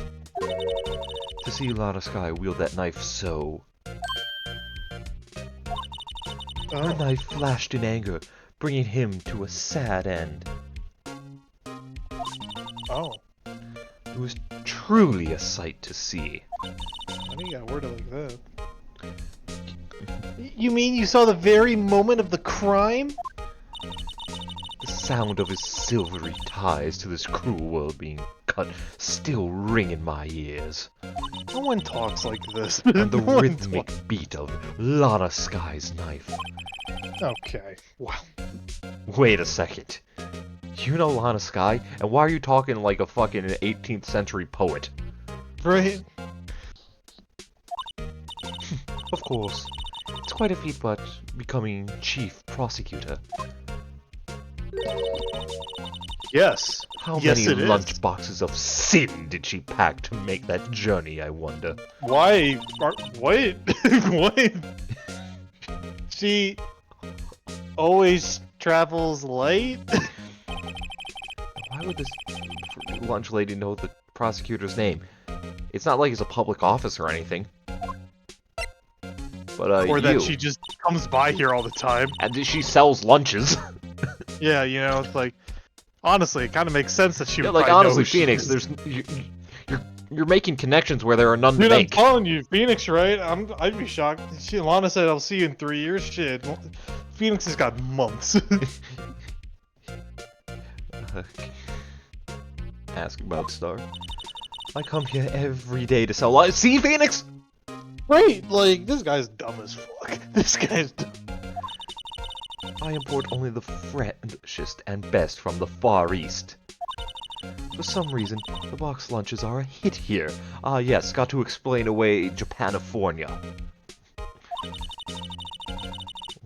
To see Lana Sky wield that knife so... Her knife flashed in anger, bringing him to a sad end. Oh. It was truly a sight to see. I think you got worded like that. You mean you saw the very moment of the crime? The sound of his silvery ties to this cruel world being cut still ring in my ears. No one talks like this. And the No one rhythmic beat of Lana Sky's knife. Okay. Wow. Wait a second. You know Lana Sky? And why are you talking like a fucking 18th century poet? Right? Of course. It's quite a feat, but becoming chief prosecutor. Yes. How Yes, many it is. lunch boxes of sin did she pack to make that journey, I wonder? Why? What? What? She always travels late? Why would this lunch lady know the prosecutor's name? It's not like it's a public office or anything. But, Or that she just comes by here all the time. And she sells lunches. Yeah, you know, it's like... Honestly, it kind of makes sense that she Yeah, would like, probably know honestly, who she Phoenix, is. there's... You're making connections where there are none to Dude, I'm make. telling you, Phoenix, right? I'd be shocked. Lana said, I'll see you in 3 years. Shit. Phoenix has got months. Ask about Star. I come here every day to sell lunch. See, Phoenix? Right, like, this guy's dumb as fuck. This guy's dumb. I import only the freshest and best from the Far East. For some reason, the box lunches are a hit here. Ah yes, got to explain away Japanifornia.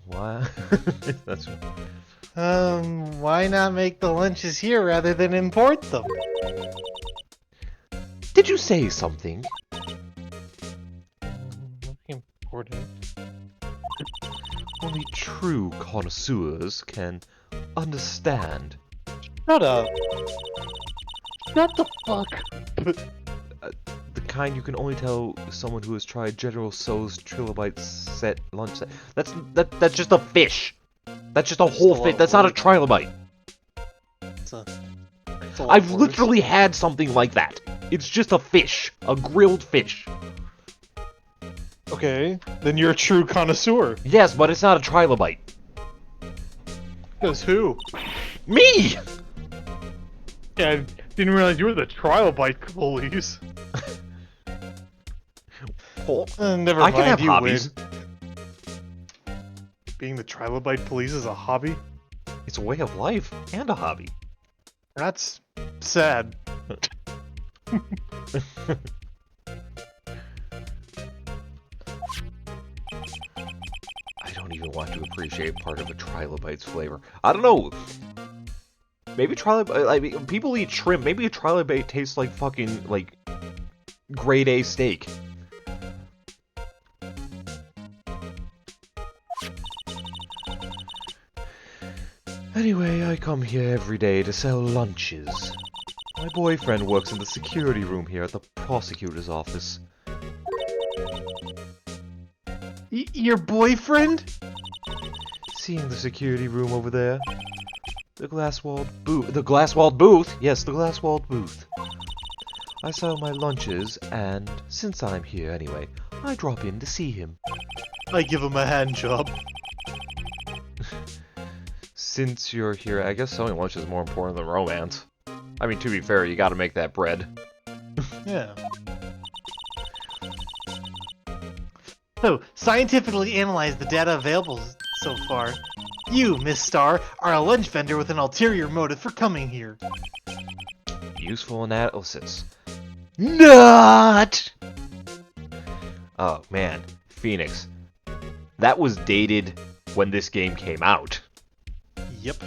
What? That's... Why not make the lunches here rather than import them? Did you say something? Important. Only true connoisseurs can understand. Shut up. Shut the fuck. The kind you can only tell someone who has tried General Tso's trilobite set lunch set. That's just a fish. That's just a whole fish. That's not a trilobite. It's a lot I've worse. literally had something like that. It's just a fish, a grilled fish. Okay, then you're a true connoisseur. Yes, but it's not a trilobite. Because who? Me. Yeah, I didn't realize you were the trilobite police. Oh, Never I mind, can have you hobbies. win. Being the trilobite police is a hobby? It's a way of life and a hobby. That's sad. I don't even want to appreciate part of a trilobite's flavor. I don't know. Maybe trilobite. I mean, people eat shrimp. Maybe a trilobite tastes like fucking like grade A steak. Anyway, I come here every day to sell lunches. My boyfriend works in the security room here at the prosecutor's office. Your boyfriend? Seeing the security room over there? The glass-walled booth. The glass-walled booth? Yes, the glass-walled booth. I sell my lunches, and since I'm here anyway, I drop in to see him. I give him a hand job. Since you're here, I guess selling lunch is more important than romance. I mean, to be fair, you gotta make that bread. Yeah. So, scientifically analyze the data available so far. You, Miss Star, are a lunch vendor with an ulterior motive for coming here. Useful analysis. Not! Oh, man. Phoenix. That was dated when this game came out. Yep.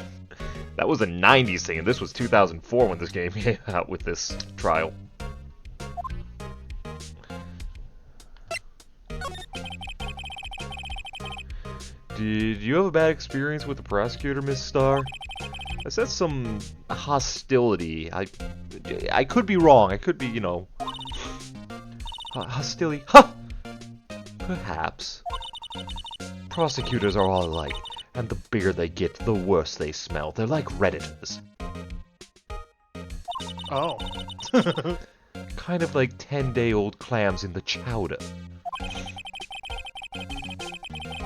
That was a 90s thing, and this was 2004 when this game came out with this trial. Did you have a bad experience with the prosecutor, Miss Starr? I said some hostility. I could be wrong. I could be, you know... hostility? Huh! Perhaps. Prosecutors are all alike, and the bigger they get, the worse they smell. They're like Redditors. Oh. Kind of like 10-day-old clams in the chowder.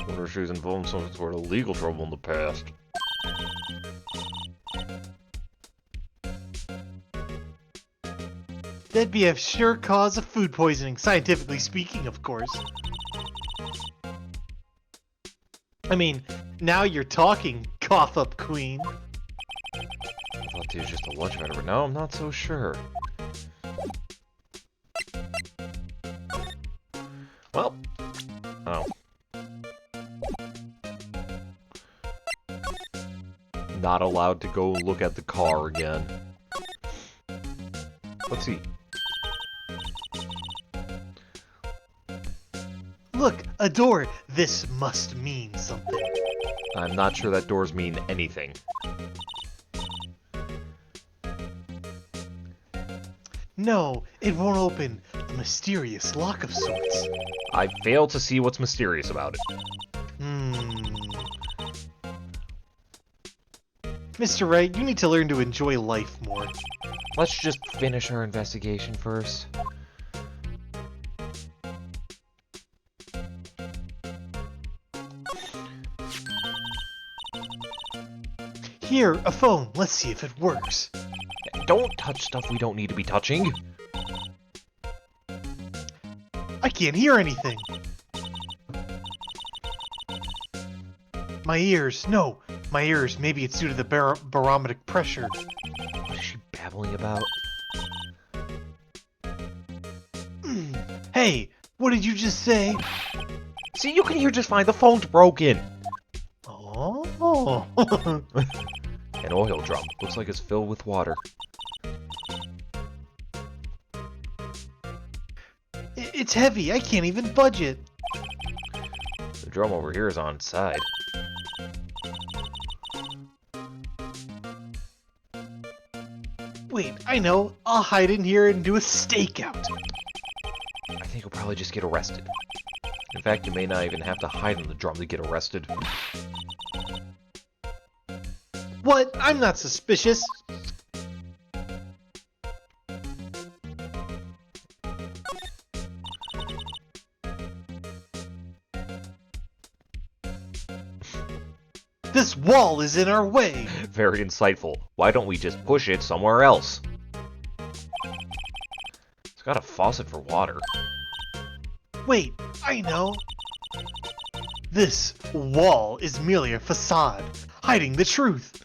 Wonder if she's involved in some sort of legal trouble in the past. That'd be a sure cause of food poisoning, scientifically speaking, of course. I mean, now you're talking, cough up queen. I thought he was just a lunch vendor, but now I'm not so sure. Well, oh. Not allowed to go look at the car again. Let's see. Look, a door. This must mean something. I'm not sure that doors mean anything. No, it won't open. A mysterious lock of sorts. I fail to see what's mysterious about it. Mr. Wright, you need to learn to enjoy life more. Let's just finish our investigation first. Here, a phone. Let's see if it works. Don't touch stuff we don't need to be touching. I can't hear anything. My ears. No, my ears. Maybe it's due to the barometric pressure. What is she babbling about? Hey, what did you just say? See, you can hear just fine. The phone's broken. Oh. An oil drum. Looks like it's filled with water. It's heavy. I can't even budge it. The drum over here is on its side. Wait, I know. I'll hide in here and do a stakeout. I think you'll probably just get arrested. In fact, you may not even have to hide in the drum to get arrested. What? I'm not suspicious. This wall is in our way. Very insightful. Why don't we just push it somewhere else? It's got a faucet for water. Wait, I know. This wall is merely a facade, hiding the truth.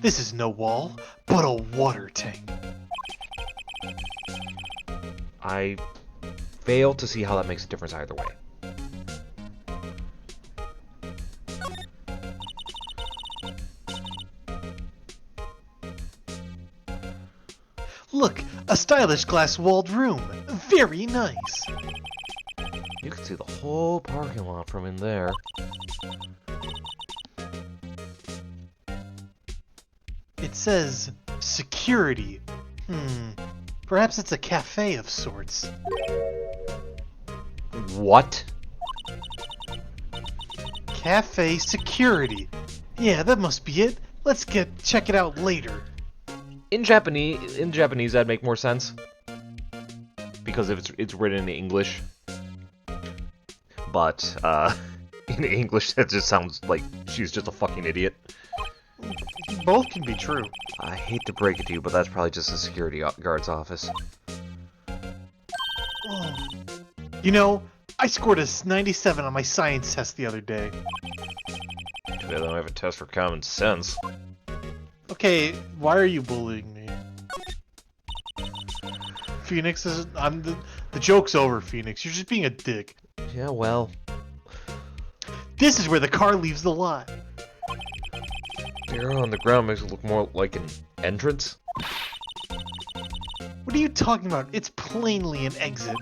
This is no wall, but a water tank. I fail to see how that makes a difference either way. Look, a stylish glass-walled room. Very nice. You can see the whole parking lot from in there. It says security. Perhaps it's a cafe of sorts. What? Cafe security. Yeah, that must be it. Let's check it out later. In Japanese, that'd make more sense. Because if it's written in English. But, in English, that just sounds like she's just a fucking idiot. Both can be true. I hate to break it to you, but that's probably just a security guard's office. Oh. You know, I scored a 97 on my science test the other day. Too bad I don't have a test for common sense. Okay, why are you bullying me? Phoenix is. The joke's over, Phoenix. You're just being a dick. Yeah, well, This is where the car leaves the lot. the arrow on the ground makes it look more like an entrance. What are you talking about? It's plainly an exit.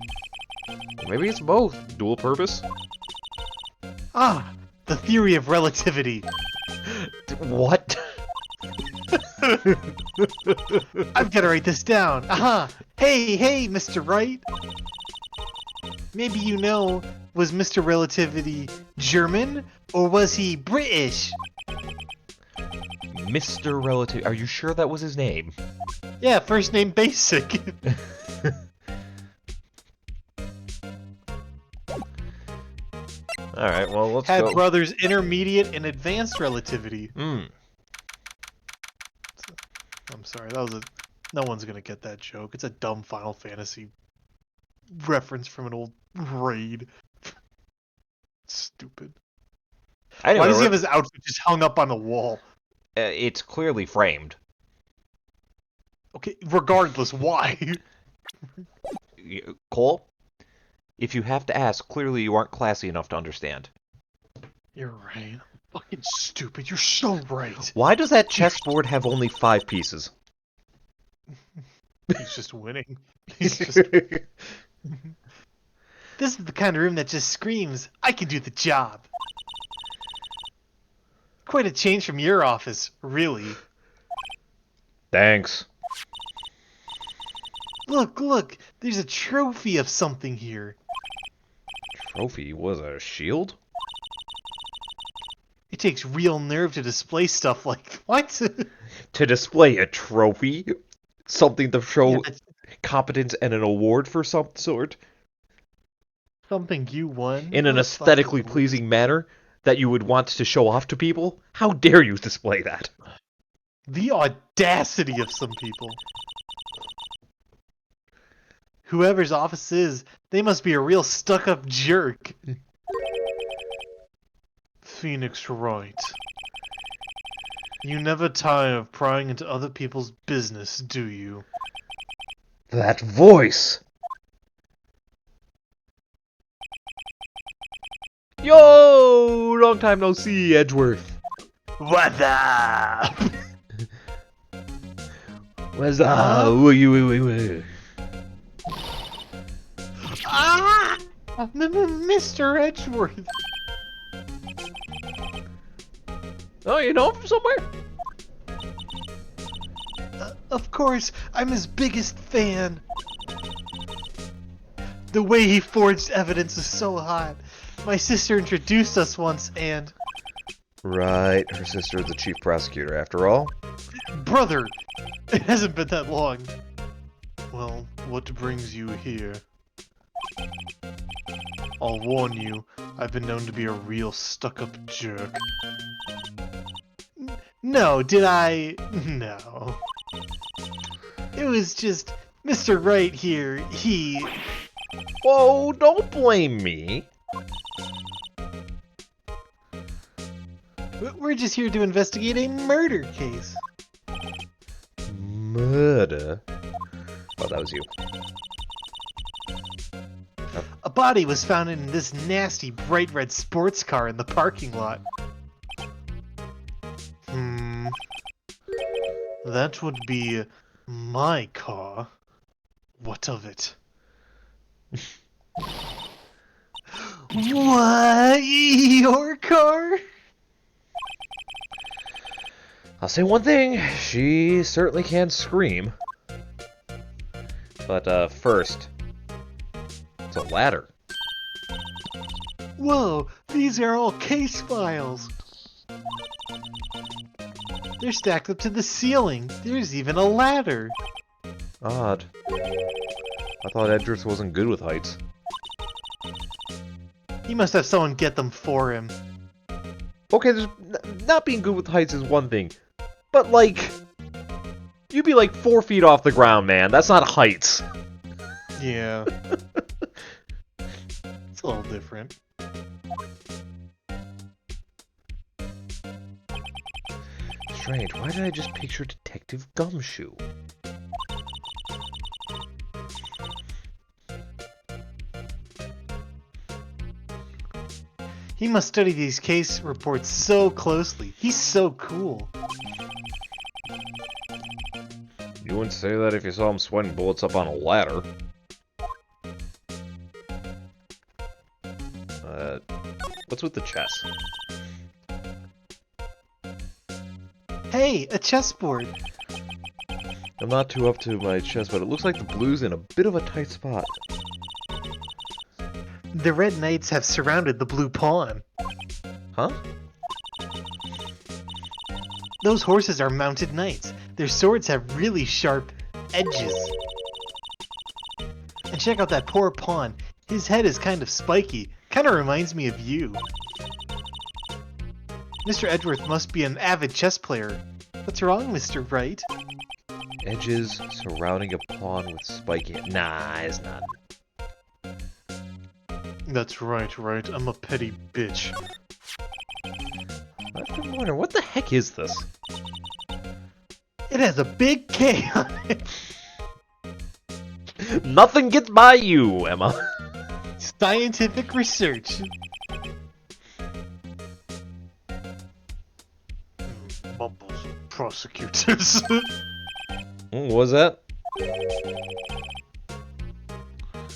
Maybe it's both. Dual purpose? Ah, the theory of relativity. What? I've got to write this down. Aha! Hey, Mr. Wright. Maybe you know, was Mr. Relativity German or was he British? Mr. Relative. Are you sure that was his name? Yeah, first name basic. Alright, well, let's Had go. brothers intermediate and advanced relativity. Hmm. I'm sorry, that was a. No one's gonna get that joke. It's a dumb Final Fantasy reference from an old raid. Stupid. Anyway, Why does he have his outfit just hung up on the wall? it's clearly framed. Okay, regardless, why? Cole? If you have to ask, clearly you aren't classy enough to understand. You're right. I'm fucking stupid. You're so right. Why does that chessboard have only 5 pieces? He's just winning. He's just. This is the kind of room that just screams, I can do the job. Quite a change from your office, really. Thanks. Look, there's a trophy of something here. Trophy was a shield? It takes real nerve to display stuff like what? To display a trophy? Something to show Yeah, that's competence and an award for some sort? something you won. In an What a aesthetically fucking pleasing manner that you would want to show off to people? How dare you display that? The audacity of some people. Whoever's office is, they must be a real stuck-up jerk. Phoenix Wright. You never tire of prying into other people's business, do you? That voice! Yo! Long time no see, Edgeworth. What up? What's up? Woo. Ah! Mr. Edgeworth. Oh, you know him from somewhere? Of course, I'm his biggest fan. The way he forged evidence is so hot. My sister introduced us once and... Right, her sister is the chief prosecutor after all. Brother, it hasn't been that long. Well, what brings you here? I'll warn you, I've been known to be a real stuck-up jerk. No, did I? No. It was just Mr. Wright here, he... Whoa, don't blame me. We're just here to investigate a murder case. Murder? Oh, that was you. A body was found in this nasty bright red sports car in the parking lot. That would be my car. What of it? What? Your car? I'll say one thing, she certainly can scream. But, first, it's a ladder. Whoa, these are all case files. They're stacked up to the ceiling. There's even a ladder. Odd. I thought Edgeworth wasn't good with heights. He must have someone get them for him. Okay, not being good with heights is one thing, But, like, you'd be like 4 feet off the ground, man. That's not heights. Yeah. It's a little different. Strange, why did I just picture Detective Gumshoe? He must study these case reports so closely. He's so cool. You wouldn't say that if you saw him sweating bullets up on a ladder. What's with the chess? Hey, a chessboard. I'm not too up to my chess, but it looks like the blue's in a bit of a tight spot. The red knights have surrounded the blue pawn. Huh? Those horses are mounted knights. Their swords have really sharp edges. And check out that poor pawn. His head is kind of spiky. Kind of reminds me of you. Mr. Edgeworth must be an avid chess player. What's wrong, Mr. Wright? Edges surrounding a pawn with spiky... Nah, it's not. That's right, Wright. I'm a petty bitch. I've been wondering, what the heck is this? It has a big K on it. Nothing gets by you, Emma. Scientific research. Bubbles prosecutors. What was that?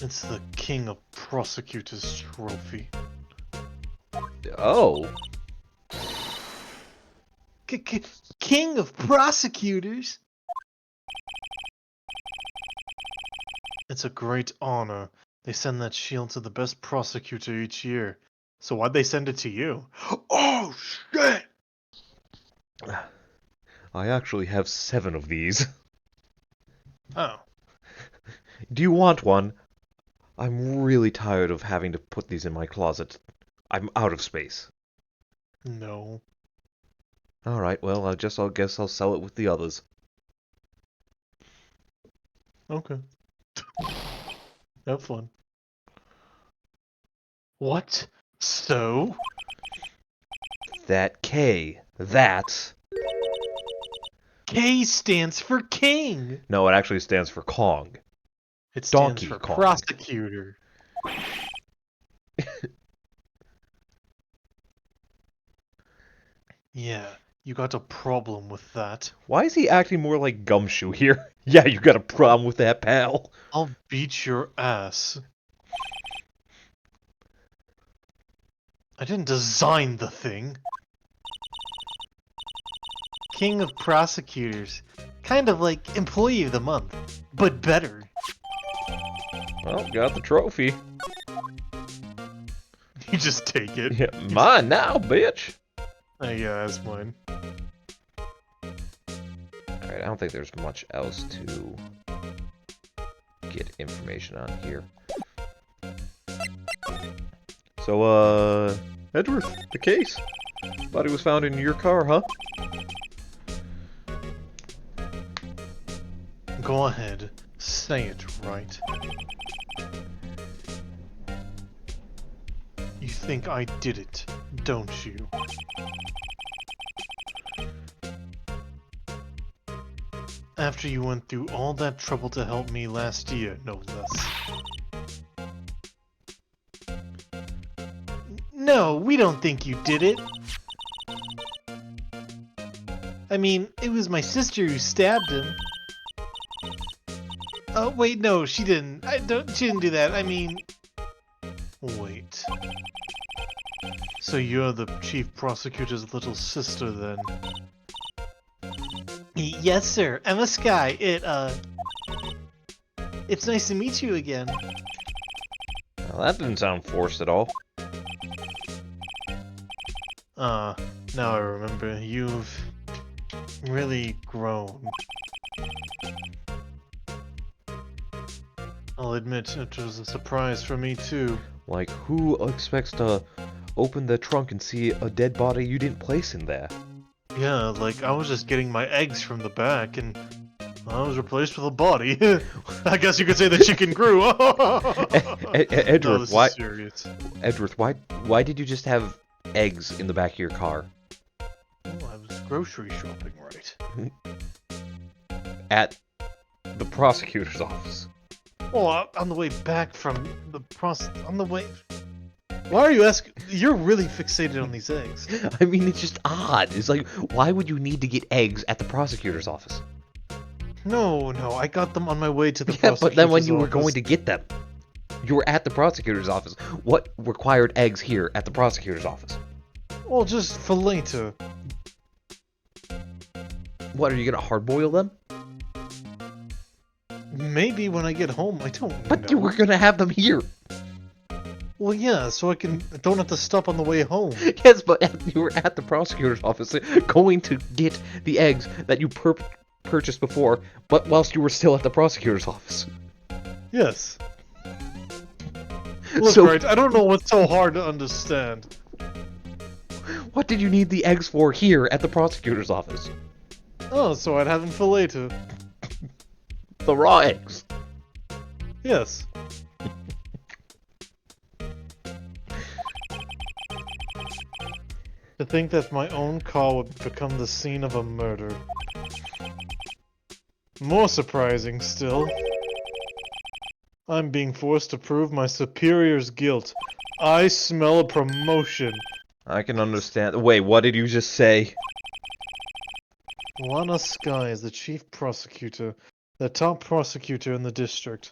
It's the King of Prosecutors trophy. Oh. King of Prosecutors? It's a great honor. They send that shield to the best prosecutor each year. So why'd they send it to you? Oh, shit! I actually have 7 of these. Oh. Do you want one? I'm really tired of having to put these in my closet. I'm out of space. No. Alright, well, I guess I'll sell it with the others. Okay. Have fun. What? So? That K, that's... K stands for king! No, it actually stands for Kong. It stands Donkey for Kong. prosecutor. Yeah, you got a problem with that. Why is he acting more like Gumshoe here? Yeah, you got a problem with that, pal. I'll beat your ass. I didn't design the thing. King of Prosecutors. Kind of like Employee of the Month, but better. Well, got the trophy. You just take it. Yeah, mine now, bitch. Yeah, that's mine. Alright, I don't think there's much else to get information on here. So, Edgeworth, the case. Body was found in your car, huh? Go ahead. Say it right. You think I did it, don't you? After you went through all that trouble to help me last year, no less. No, we don't think you did it. I mean, it was my sister who stabbed him. Oh, wait, no, she didn't. She didn't do that. I mean... Wait. So you're the chief prosecutor's little sister, then? Yes, sir. Emma Sky. It's nice to meet you again. Well, that didn't sound forced at all. Now I remember. You've really grown. I'll admit, it was a surprise for me, too. Like, who expects to open the trunk and see a dead body you didn't place in there? Yeah, like, I was just getting my eggs from the back, and I was replaced with a body. I guess you could say the chicken grew. No, Edgeworth, this is why? serious. Edgeworth, why did you just have eggs in the back of your car? Oh, I was grocery shopping, right? At the prosecutor's office. Well, on the way back from the on the way... Why are you asking? You're really fixated on these eggs. I mean, it's just odd. It's like, why would you need to get eggs at the prosecutor's office? No, I got them on my way to the Yeah, but then when prosecutor's you were office. going to get them, you were at the prosecutor's office. What required eggs here at the prosecutor's office? Well, just for later. What, are you gonna hard boil them? Maybe when I get home, I don't But know. you were gonna have them here. Well, yeah, so I don't have to stop on the way home. Yes, but you were at the prosecutor's office going to get the eggs that you purchased before, but whilst you were still at the prosecutor's office. Yes. Look, So- right, I don't know what's so hard to understand. What did you need the eggs for here at the prosecutor's office? Oh, so I'd have them for later. The raw eggs. Yes. To think that my own car would become the scene of a murder. More surprising still, I'm being forced to prove my superior's guilt. I smell a promotion. I can understand. Wait, what did you just say? Lana Sky is the chief prosecutor, the top prosecutor in the district.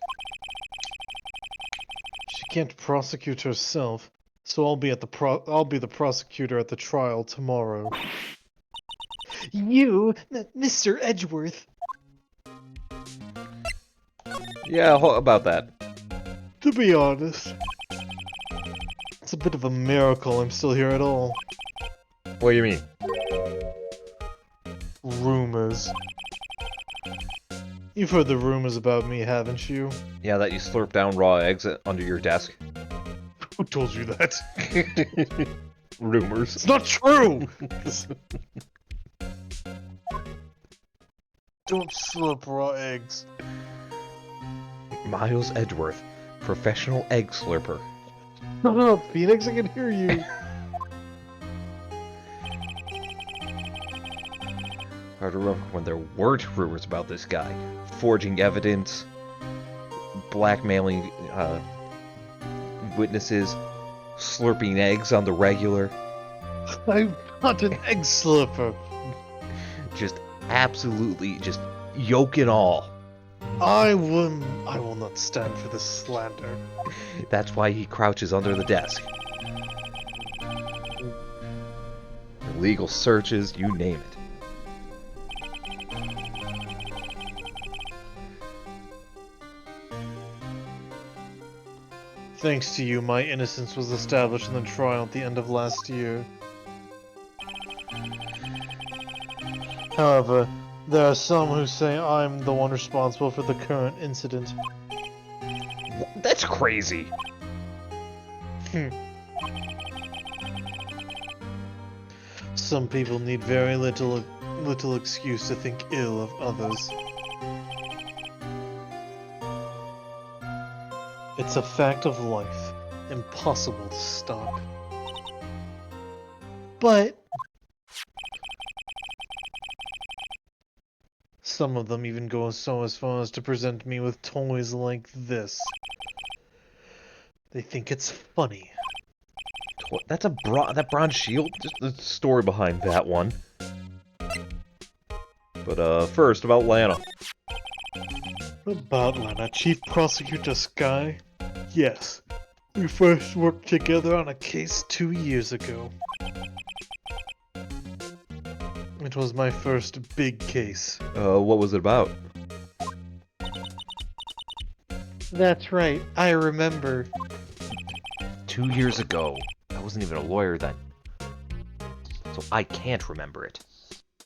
She can't prosecute herself, so I'll be the prosecutor at the trial tomorrow. You, Mr. Edgeworth. Yeah, about that. To be honest, it's a bit of a miracle I'm still here at all. What do you mean? Rumors. You've heard the rumors about me, haven't you? Yeah, that you slurp down raw eggs under your desk. Who told you that? Rumors. It's not true! Don't slurp raw eggs. Miles Edgeworth, professional egg slurper. Shut up, Phoenix, I can hear you. I remember when there weren't rumors about this guy. Forging evidence, blackmailing witnesses, slurping eggs on the regular. I'm not an egg slurper. Just absolutely, just yoke and all. I will not stand for this slander. That's why he crouches under the desk. Illegal searches, you name it. Thanks to you, my innocence was established in the trial at the end of last year. However, there are some who say I'm the one responsible for the current incident. That's crazy. Some people need very little excuse to think ill of others. It's a fact of life, impossible to stop. But some of them even go as far as to present me with toys like this. They think it's funny. That's that bronze shield? Just the story behind that one. But first about Lana. About Lana, Chief Prosecutor Sky? Yes. We first worked together on a case 2 years ago. It was my first big case. What was it about? That's right, I remember. 2 years ago. I wasn't even a lawyer then. So I can't remember it.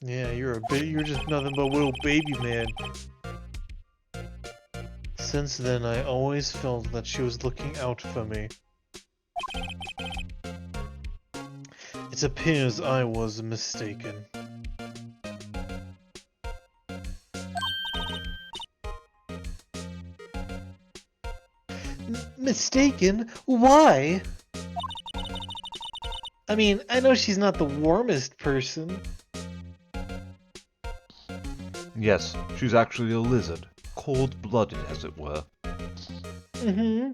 Yeah, you're just nothing but a little baby man. Since then, I always felt that she was looking out for me. It appears I was mistaken. Mistaken? Why? I mean, I know she's not the warmest person. Yes, she's actually a lizard. Cold-blooded, as it were. Mm-hmm.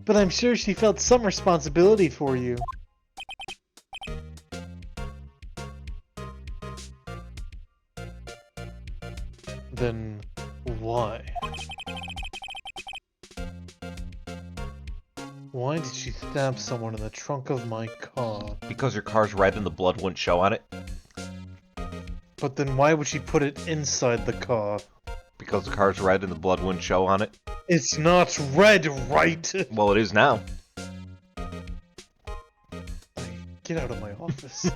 But I'm sure she felt some responsibility for you. Then why? Why did she stab someone in the trunk of my car? Because your car's red and the blood wouldn't show on it? But then why would she put it inside the car? Because the car's red and the blood wouldn't show on it? It's not red, right? Well, it is now. Get out of my office.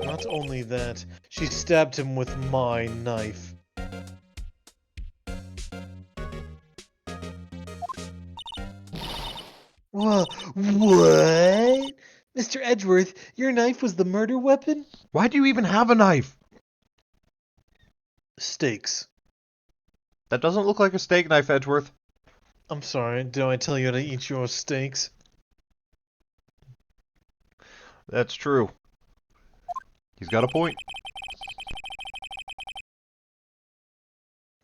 Not only that, she stabbed him with my knife. What? Mr. Edgeworth, your knife was the murder weapon? Why do you even have a knife? Steaks. That doesn't look like a steak knife, Edgeworth. I'm sorry, did I tell you to eat your steaks? That's true. He's got a point.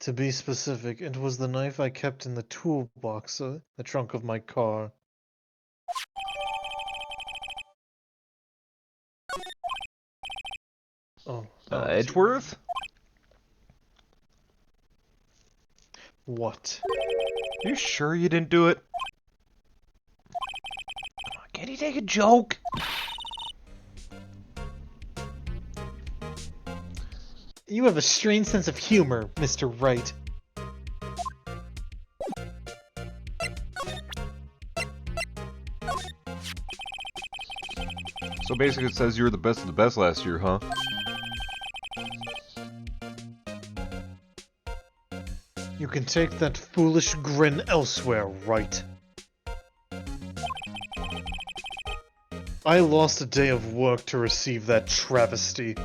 To be specific, it was the knife I kept in the toolbox, the trunk of my car. Oh, Edgeworth? What? You sure you didn't do it? Come on, can't he take a joke? You have a strange sense of humor, Mr. Wright. So basically it says you were the best of the best last year, huh? You can take that foolish grin elsewhere, Wright. I lost a day of work to receive that travesty.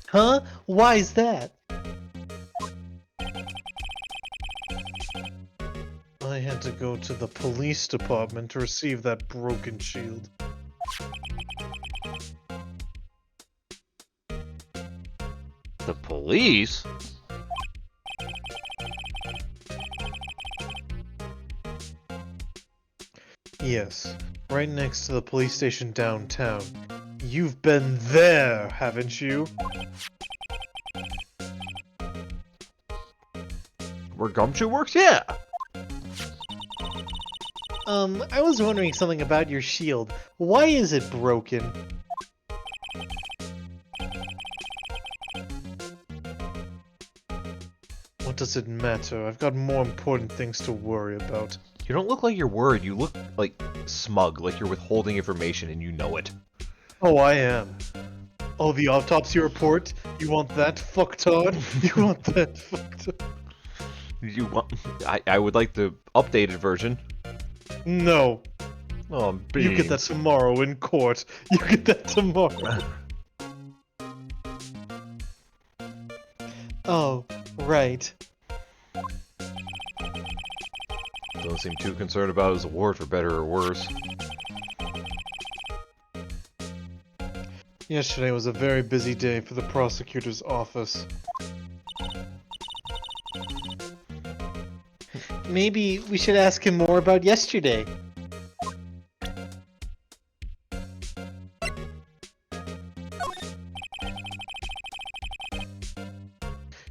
Huh? Why is that? I had to go to the police department to receive that broken shield. The police? Yes, right next to the police station downtown. You've been there, haven't you? Where Gumshoe works? Yeah! I was wondering something about your shield. Why is it broken? What does it matter? I've got more important things to worry about. You don't look like you're worried, you look, like, smug, like you're withholding information and you know it. Oh, I am. Oh, the autopsy report? You want that, fucktard? You want that, fucktard? You want... I would like the updated version. No. Oh, beans. You get that tomorrow in court. You get that tomorrow. Oh, right. Don't seem too concerned about his award for better or worse. Yesterday was a very busy day for the prosecutor's office. Maybe we should ask him more about yesterday.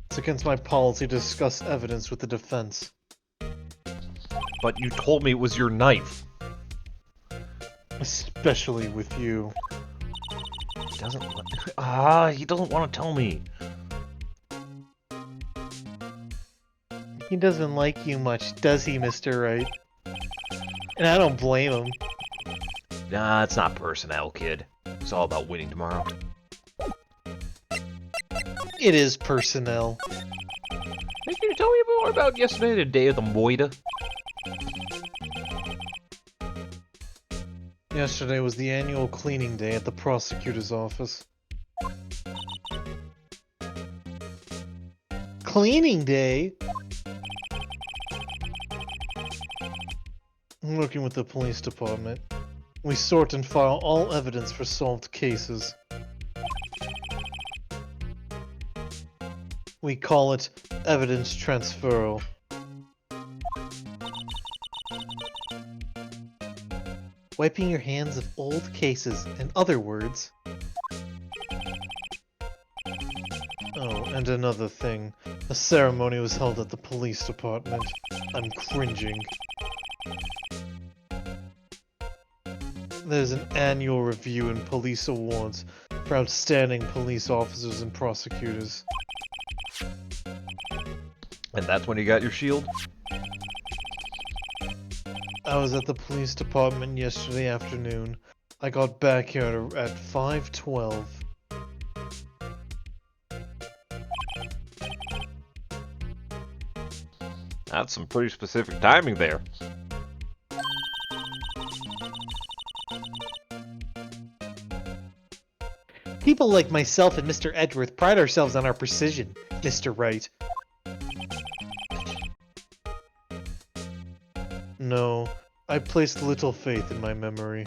It's against my policy to discuss evidence with the defense. But you told me it was your knife. Especially with you. He doesn't... he doesn't want to tell me. He doesn't like you much, does he, Mr. Wright? And I don't blame him. Nah, it's not personnel, kid. It's all about winning tomorrow. It is personnel. Hey, can you tell me more about yesterday, the day of the Moida? Yesterday was the annual cleaning day at the prosecutor's office. Cleaning day? I'm working with the police department. We sort and file all evidence for solved cases. We call it evidence transferal. Wiping your hands of old cases, in other words. Oh, and another thing. A ceremony was held at the police department. I'm cringing. There's an annual review and police awards for outstanding police officers and prosecutors. And that's when you got your shield? I was at the police department yesterday afternoon. I got back here at 5:12. That's some pretty specific timing there. People like myself and Mr. Edgeworth pride ourselves on our precision, Mr. Wright. No, I placed little faith in my memory.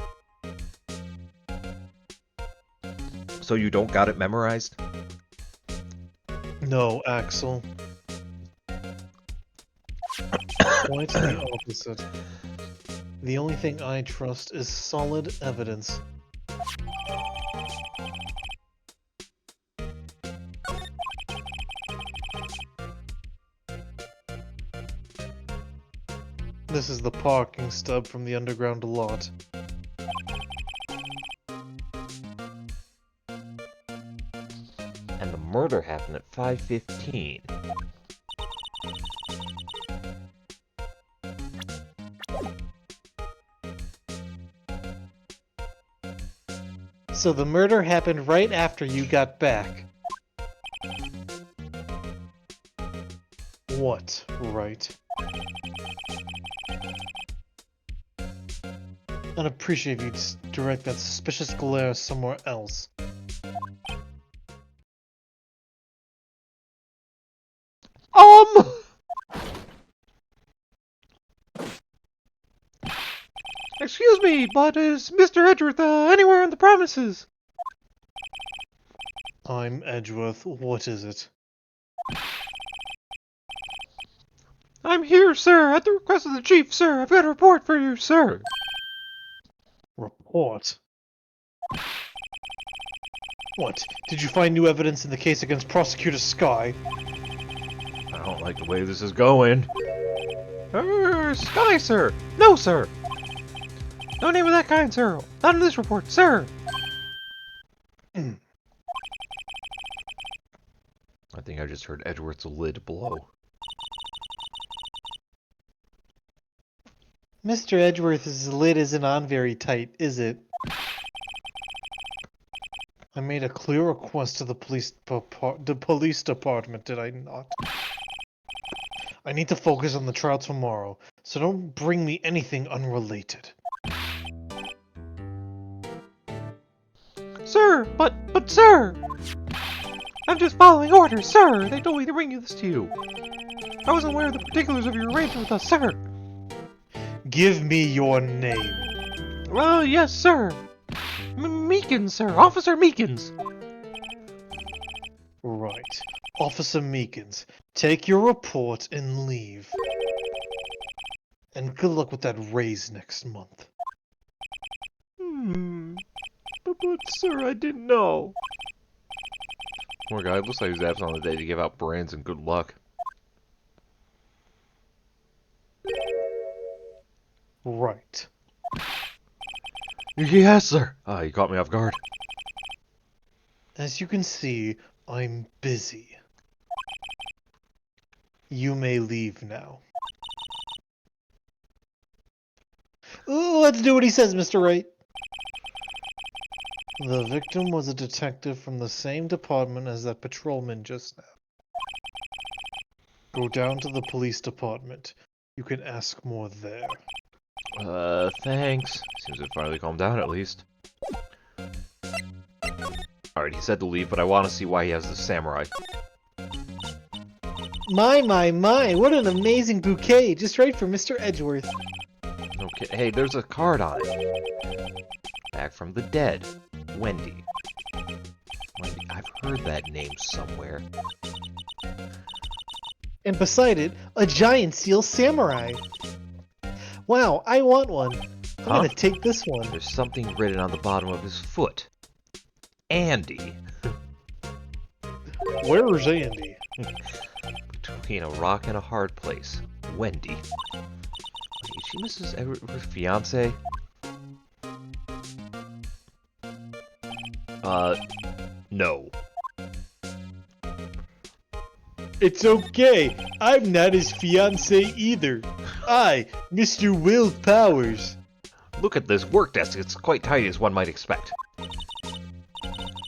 So you don't got it memorized? No, Axel. Quite the opposite. The only thing I trust is solid evidence. This is the parking stub from the underground lot. And the murder happened at 5:15. So the murder happened right after you got back. What, right? I'd appreciate if you'd direct that suspicious glare somewhere else. Excuse me, but is Mr. Edgeworth anywhere on the premises? I'm Edgeworth. What is it? I'm here, sir, at the request of the chief, sir. I've got a report for you, sir. Report? What? Did you find new evidence in the case against Prosecutor Sky? I don't like the way this is going. Sky, sir! No, sir! No name of that kind, sir! Not in this report, sir! I think I just heard Edgeworth's lid blow. Mr. Edgeworth's lid isn't on very tight, is it? I made a clear request to the police department, did I not? I need to focus on the trial tomorrow, so don't bring me anything unrelated. Sir, but sir! I'm just following orders, sir! They told me to bring this to you. I wasn't aware of the particulars of your arrangement with us, sir! Give me your name. Well, yes, sir. Meekins, sir. Officer Meekins. Right. Officer Meekins, take your report and leave. And good luck with that raise next month. But sir, I didn't know. Poor guy, it looks like he's absent on the day to give out brands and good luck. Right. Yes, sir. You caught me off guard. As you can see, I'm busy. You may leave now. Let's do what he says, Mr. Wright. The victim was a detective from the same department as that patrolman just now. Go down to the police department. You can ask more there. Thanks. Seems to have finally calmed down at least. Alright, he said to leave, but I want to see why he has the samurai. My, what an amazing bouquet, just right for Mr. Edgeworth. Okay, hey, there's a card on it. Back from the dead. Wendy. Wendy, I've heard that name somewhere. And beside it, a giant steel samurai. Wow, I want one. I'm gonna take this one. There's something written on the bottom of his foot. Andy. Where's Andy? Between a rock and a hard place. Wendy. Wait, is she Mrs. Edward's fiance? No. It's okay. I'm not his fiance either. Mr. Will Powers. Look at this work desk. It's quite tidy as one might expect.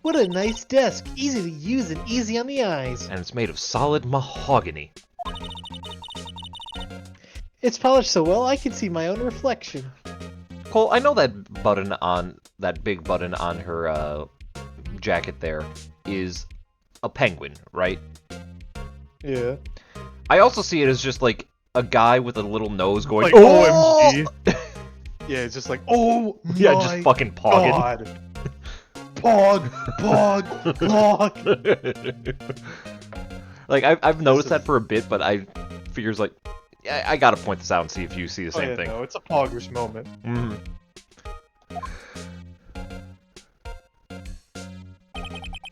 What a nice desk. Easy to use and easy on the eyes. And it's made of solid mahogany. It's polished so well I can see my own reflection. Cole, I know that button on that big button on her jacket there is a penguin, right? Yeah. I also see it as just like a guy with a little nose going, Like, oh! OMG. Yeah, it's just like, oh Yeah, my just fucking pogging. God. Pog. Like, I've noticed that for a bit, but I figures like, yeah, I gotta point this out and see if you see the same thing. No, it's a poggers moment. Mm-hmm.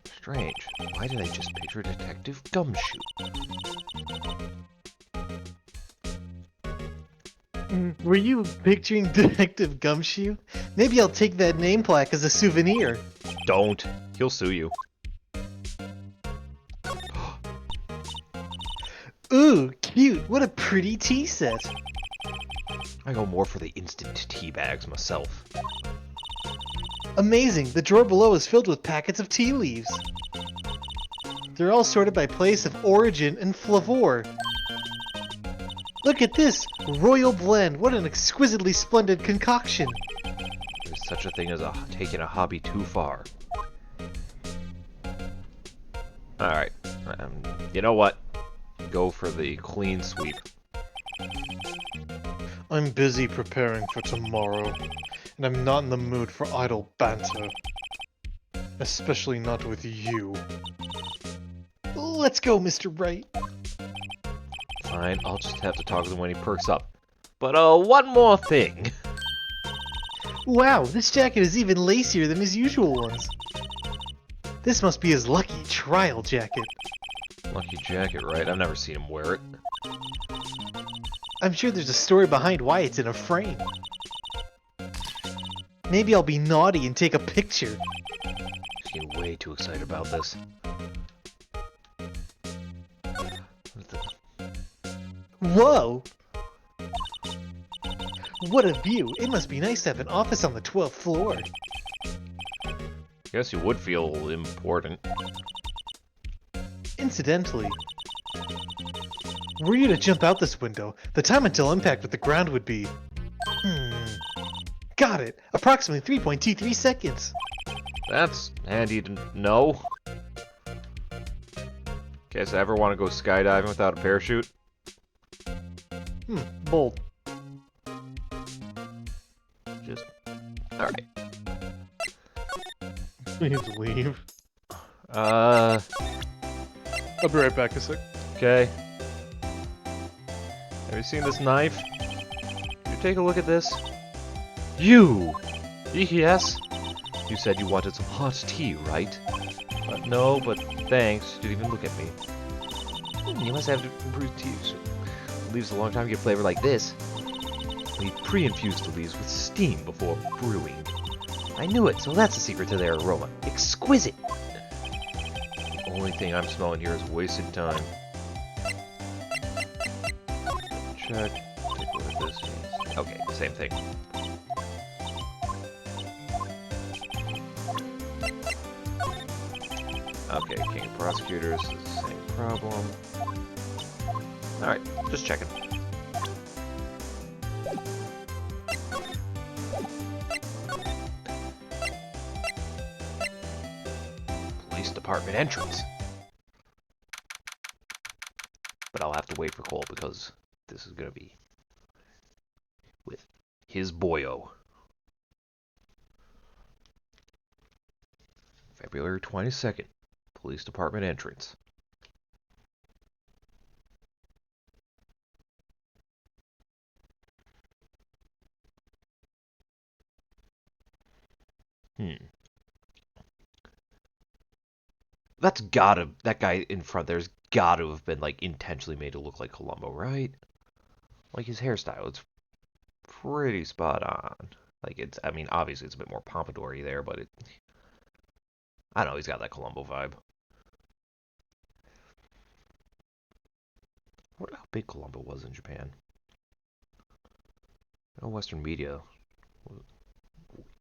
Strange. Why did I just picture Detective Gumshoe? Were you picturing Detective Gumshoe? Maybe I'll take that name plaque as a souvenir. Don't. He'll sue you. Ooh, cute. What a pretty tea set. I go more for the instant tea bags myself. Amazing. The drawer below is filled with packets of tea leaves. They're all sorted by place of origin and flavor. Look at this! Royal blend! What an exquisitely splendid concoction! There's such a thing as taking a hobby too far. Alright. You know what? Go for the clean sweep. I'm busy preparing for tomorrow, and I'm not in the mood for idle banter. Especially not with you. Let's go, Mr. Wright. Fine, I'll just have to talk to him when he perks up. But, one more thing. Wow, this jacket is even lacier than his usual ones. This must be his lucky trial jacket. Lucky jacket, right? I've never seen him wear it. I'm sure there's a story behind why it's in a frame. Maybe I'll be naughty and take a picture. He's getting way too excited about this. Whoa! What a view! It must be nice to have an office on the 12th floor. Guess you would feel important. Incidentally, were you to jump out this window, the time until impact with the ground would be... Got it! Approximately 3.23 seconds! That's handy to know. Guess I ever want to go skydiving without a parachute? Bold. Just... Alright. Please leave. I'll I'll be right back a sec. Okay. Have you seen this knife? You take a look at this. You! Yes? You said you wanted some hot tea, right? No, but thanks. You didn't even look at me. You must have brewed tea. It leaves a long time to get flavor like this. We pre-infused the leaves with steam before brewing. I knew it, so that's the secret to their aroma. Exquisite! The only thing I'm smelling here is wasted time. Check. Take a look at this. Okay, same thing. Okay, King of Prosecutors is the same problem. Alright, just checking. department entrance. But I'll have to wait for Cole because this is gonna be with his boyo. February 22nd, police department entrance. That guy in front there's gotta have been like intentionally made to look like Columbo, right? Like his hairstyle, it's pretty spot on. Like I mean, obviously it's a bit more pompadour-y there, but I don't know, he's got that Columbo vibe. I wonder how big Columbo was in Japan. I know Western media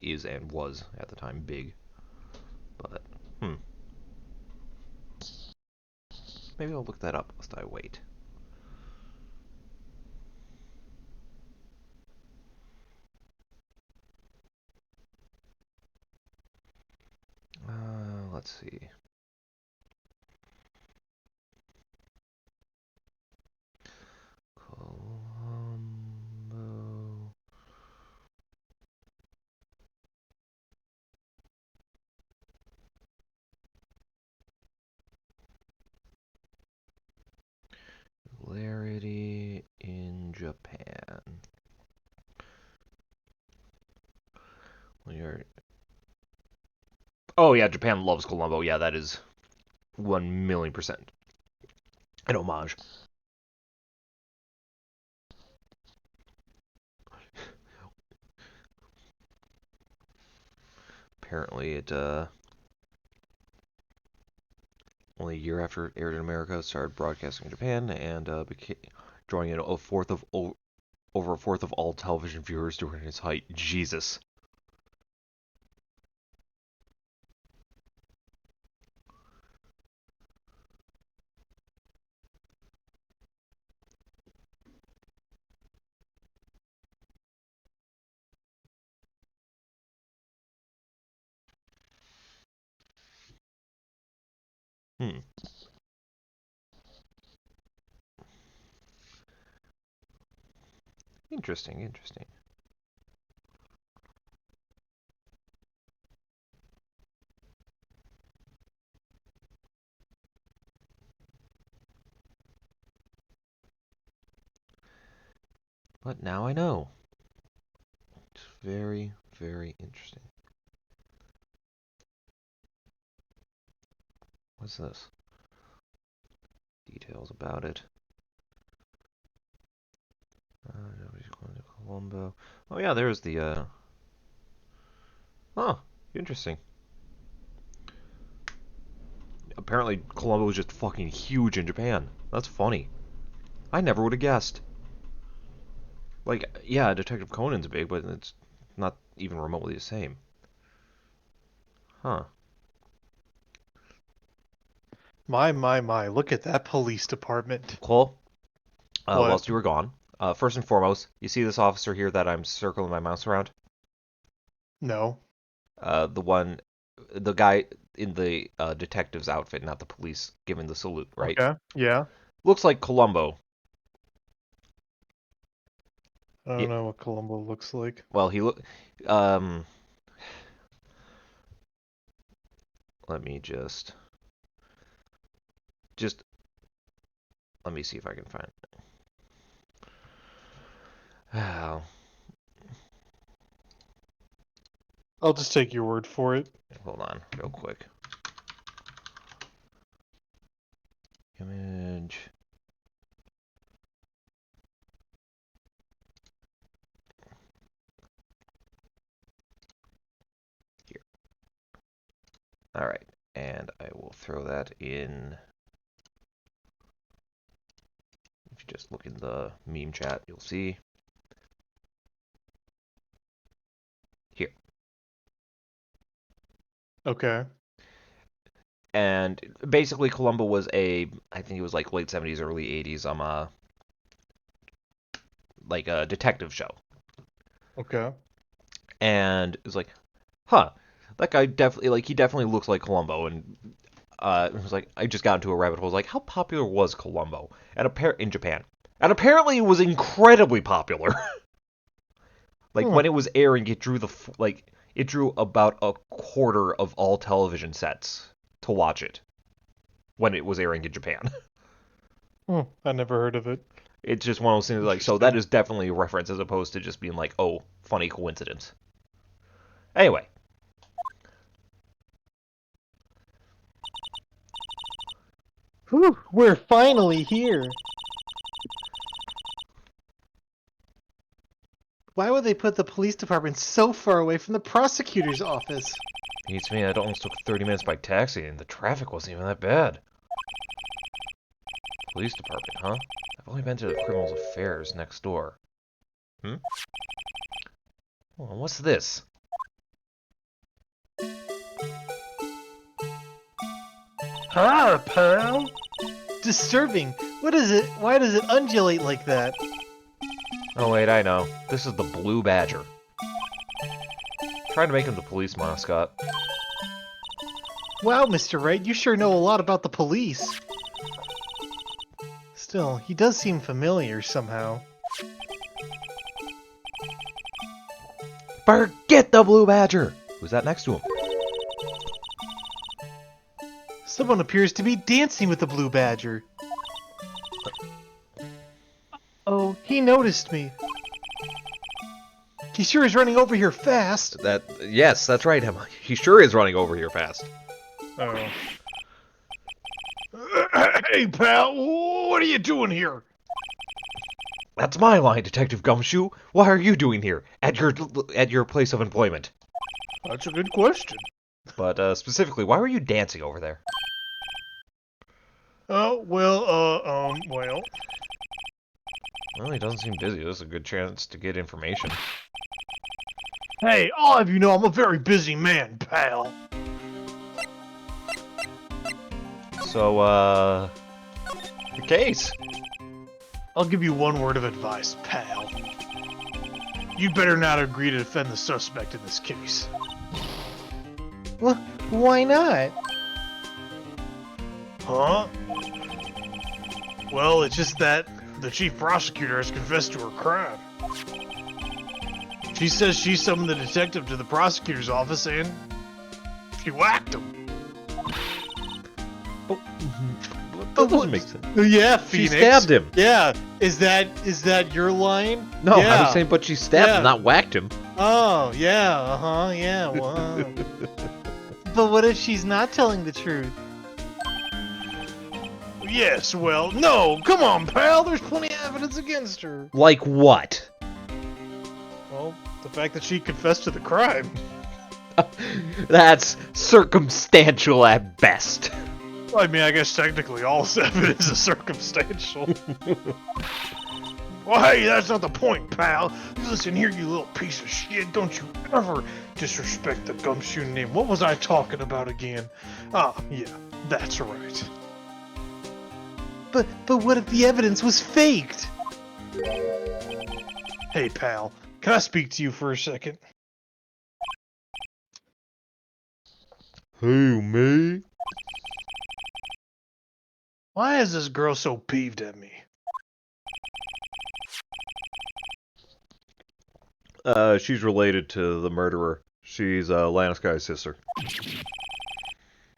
is and was at the time big, but maybe I'll look that up whilst I wait. Let's see. Columbo. Popularity in Japan. Oh yeah, Japan loves Columbo. Yeah, that is 1,000,000% an homage. Apparently, it only a year after it aired in America, started broadcasting in Japan and drawing in over a fourth of all television viewers during its height. Jesus. Hmm. Interesting. Interesting. But now I know. It's very, very interesting. What's this? Details about it. Nobody's going to Colombo. Oh yeah, there's the Oh, interesting. Apparently Colombo was just fucking huge in Japan. That's funny. I never would have guessed. Like, yeah, Detective Conan's big, but it's not even remotely the same. Huh. My, look at that police department. Cole, What? whilst you were gone, first and foremost, you see this officer here that I'm circling my mouse around? No. The guy in the detective's outfit, not the police, giving the salute, right? Okay. Yeah. Looks like Columbo. I Yeah, don't know what Columbo looks like. well, um, let me just, let me see if I can find Oh, I'll just take your word for it. hold on, real quick. Image. Here. Alright, and I will throw that in. If you just look in the meme chat, you'll see. Here. Okay. And basically, Columbo was I think it was like late 70s, early 80s, like a detective show. Okay. And it was like, huh, that guy definitely, like, he definitely looks like Columbo. And it was like I just got into a rabbit hole. It was like, how popular was Columbo in Japan? And apparently, it was incredibly popular. Like when it was airing, it drew it drew about a quarter of all television sets to watch it when it was airing in Japan. I never heard of it. It's just one of those things like, so that is definitely a reference as opposed to just being like, oh, funny coincidence. Anyway. Whew, we're finally here. Why would they put the police department so far away from the prosecutor's office? Beats me, it almost took 30 minutes by taxi, and the traffic wasn't even that bad. Police department, huh? I've only been to the criminals affairs next door. Oh, what's this? Hi, pal. Disturbing. What is it? Why does it undulate like that? Oh wait, I know. This is the Blue Badger. Trying to make him the police mascot. Wow, Mr. Wright, you sure know a lot about the police. Still, he does seem familiar somehow. Forget the Blue Badger! Who's that next to him? Someone appears to be dancing with the Blue Badger. Oh, he noticed me. He sure is running over here fast. Yes, that's right, Emma. He sure is running over here fast. Oh. Hey, pal, what are you doing here? That's my line, Detective Gumshoe. What are you doing here at your place of employment? That's a good question. But specifically, why were you dancing over there? Oh, well. Well, he doesn't seem busy. This is a good chance to get information. Hey, I'll have you know I'm a very busy man, pal. So, the case. I'll give you one word of advice, pal. You'd better not agree to defend the suspect in this case. Well, why not? Huh? Well, it's just that the chief prosecutor has confessed to her crime. She says she summoned the detective to the prosecutor's office and she whacked him. That doesn't make sense. Yeah, She Phoenix. stabbed him. Yeah. Is that your line? No, yeah. I was saying, but she stabbed him, not whacked him. Oh, yeah, yeah, well. But what if she's not telling the truth? Yes, well, no, come on, pal, there's plenty of evidence against her. Like what? Well, the fact that she confessed to the crime. That's circumstantial at best. I mean, I guess technically all evidence is circumstantial. Well, hey, that's not the point, pal. Listen here, you little piece of shit. Don't you ever disrespect the Gumshoe name. What was I talking about again? Ah, yeah, that's right. But what if the evidence was faked? Hey, pal, can I speak to you for a second? Hey, me? Why is this girl so peeved at me? She's related to the murderer. She's Lanskai's sister.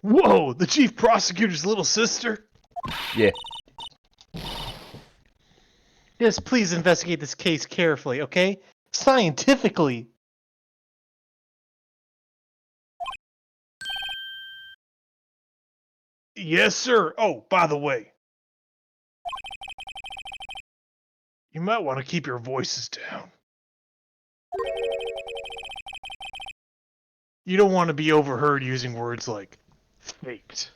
Whoa, the chief prosecutor's little sister? Yeah. Just please investigate this case carefully, okay? Scientifically. Yes, sir. Oh, by the way, you might want to keep your voices down. You don't want to be overheard using words like faked.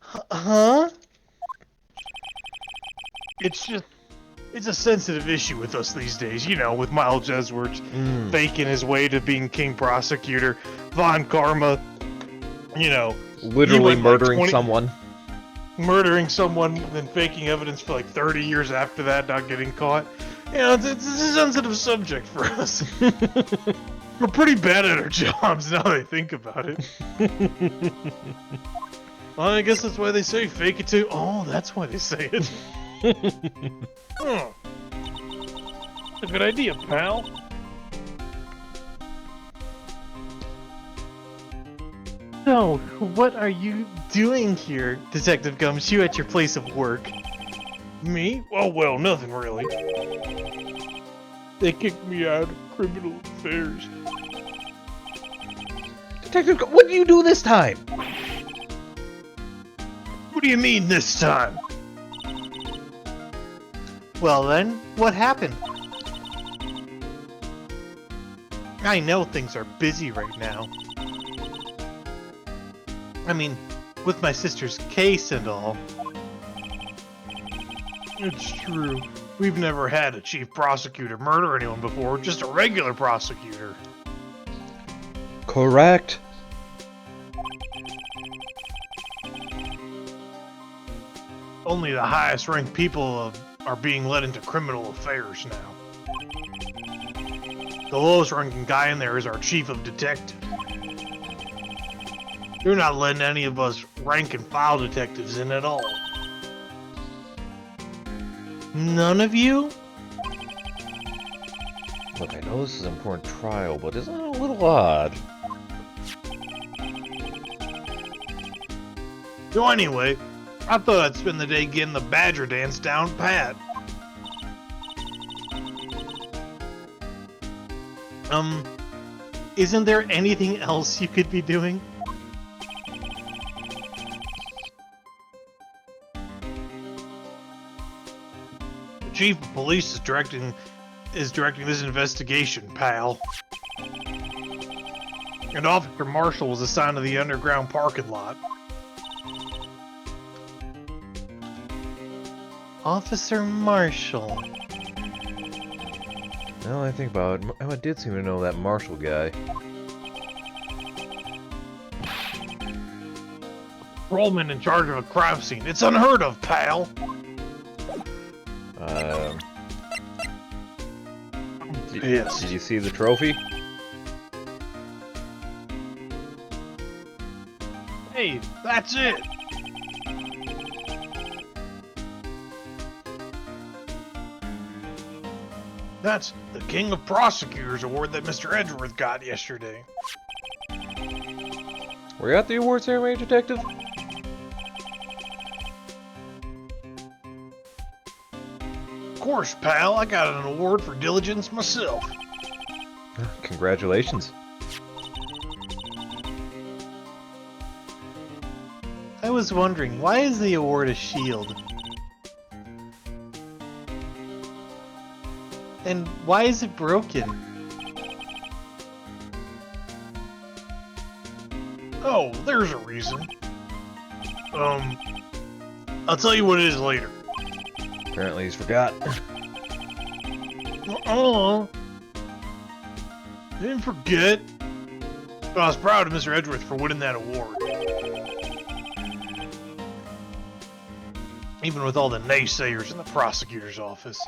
Huh? It's a sensitive issue with us these days, you know, with Miles Jesworth faking his way to being king prosecutor, Von Karma, you know, Literally murdering someone. Murdering someone, then faking evidence for like 30 years after that, not getting caught. You know, it's a sensitive subject for us. We're pretty bad at our jobs now that I think about it. Well, I guess that's why they say fake it till... Oh, that's why they say it. Huh. A good idea, pal. So, what are you doing here, Detective Gumshoe, at your place of work? Me? Oh, well, nothing really. They kicked me out of criminal affairs. Detective, what do you do this time? What do you mean this time? Well then, what happened? I know things are busy right now. I mean, with my sister's case and all. It's true. We've never had a chief prosecutor murder anyone before, just a regular prosecutor. Correct. Only the highest ranked people are being led into criminal affairs now. The lowest ranking guy in there is our chief of detectives. They're not letting any of us rank and file detectives in at all. None of you? Look, I know this is an important trial, but isn't it a little odd? So anyway, I thought I'd spend the day getting the badger dance down pat. Isn't there anything else you could be doing? The chief of police is directing this investigation, pal. And Officer Marshall was assigned to the underground parking lot. Officer Marshall. Now I think about it, Emma did seem to know that Marshall guy. Patrolman in charge of a crime scene. It's unheard of, pal. Did you see the trophy? Hey, that's it. That's the King of Prosecutors award that Mr. Edgeworth got yesterday. Were you at the award ceremony, Detective? Of course, pal, I got an award for diligence myself. Congratulations. I was wondering, why is the award a shield? And why is it broken? Oh, there's a reason. I'll tell you what it is later. Apparently he's forgot. Oh, didn't forget. But I was proud of Mr. Edgeworth for winning that award. Even with all the naysayers in the prosecutor's office.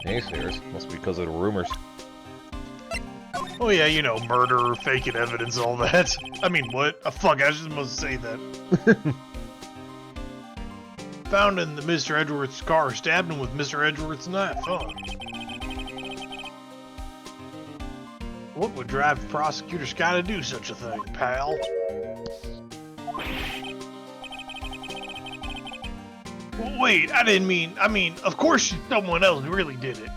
Naysayers? Must be because of the rumors. Oh yeah, you know, murder, faking evidence, all that. I mean, what? Fuck, I was just supposed to say that. Found in the Mr. Edgeworth's car, stabbed him with Mr. Edgeworth's knife, huh? What would drive the prosecutor Scott to do such a thing, pal? Well, wait, I mean, of course someone else really did it.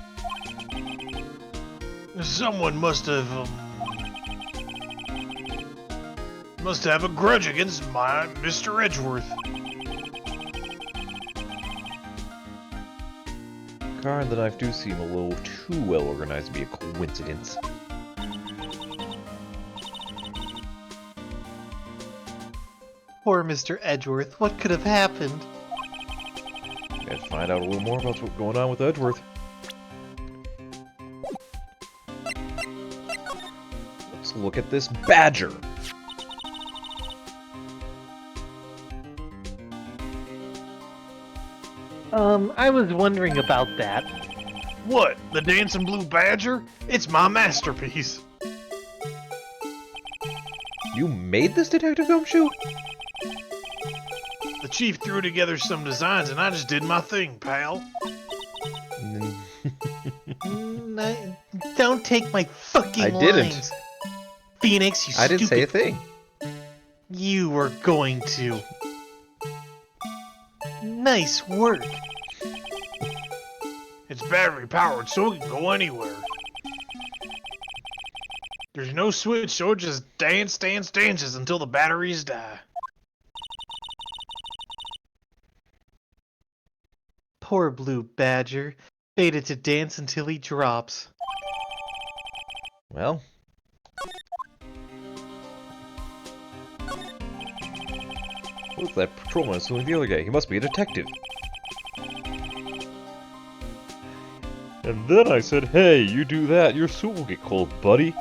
Someone must have a grudge against my Mr. Edgeworth. The car and the knife do seem a little too well organized to be a coincidence. Poor Mr. Edgeworth, what could have happened? Gotta find out a little more about what's going on with Edgeworth. Let's look at this badger. I was wondering about that. What? The dancing blue badger? It's my masterpiece. You made this Detective Gumshoe? The chief threw together some designs and I just did my thing, pal. Don't take my fucking I didn't. lines. Phoenix, you I didn't say a stupid... thing. You were going to. Nice work. It's battery powered, so it can go anywhere. There's no switch, so it just dances until the batteries die. Poor Blue Badger, fated to dance until he drops. Well. Who's that patrolman assuming the other guy? He must be a detective. And then I said, hey, you do that, your suit will get cold, buddy.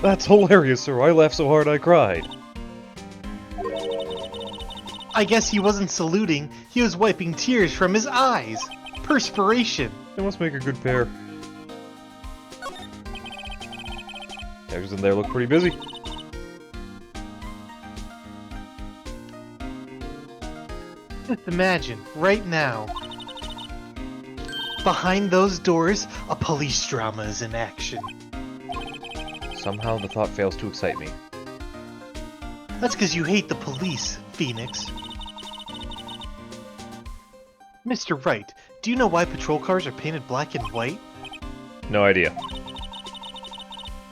That's hilarious, sir. I laughed so hard I cried. I guess he wasn't saluting, he was wiping tears from his eyes. Perspiration. They must make a good pair. Actors in there look pretty busy. Just imagine, right now, behind those doors, a police drama is in action. Somehow the thought fails to excite me. That's because you hate the police, Phoenix. Mr. Wright, do you know why patrol cars are painted black and white? No idea.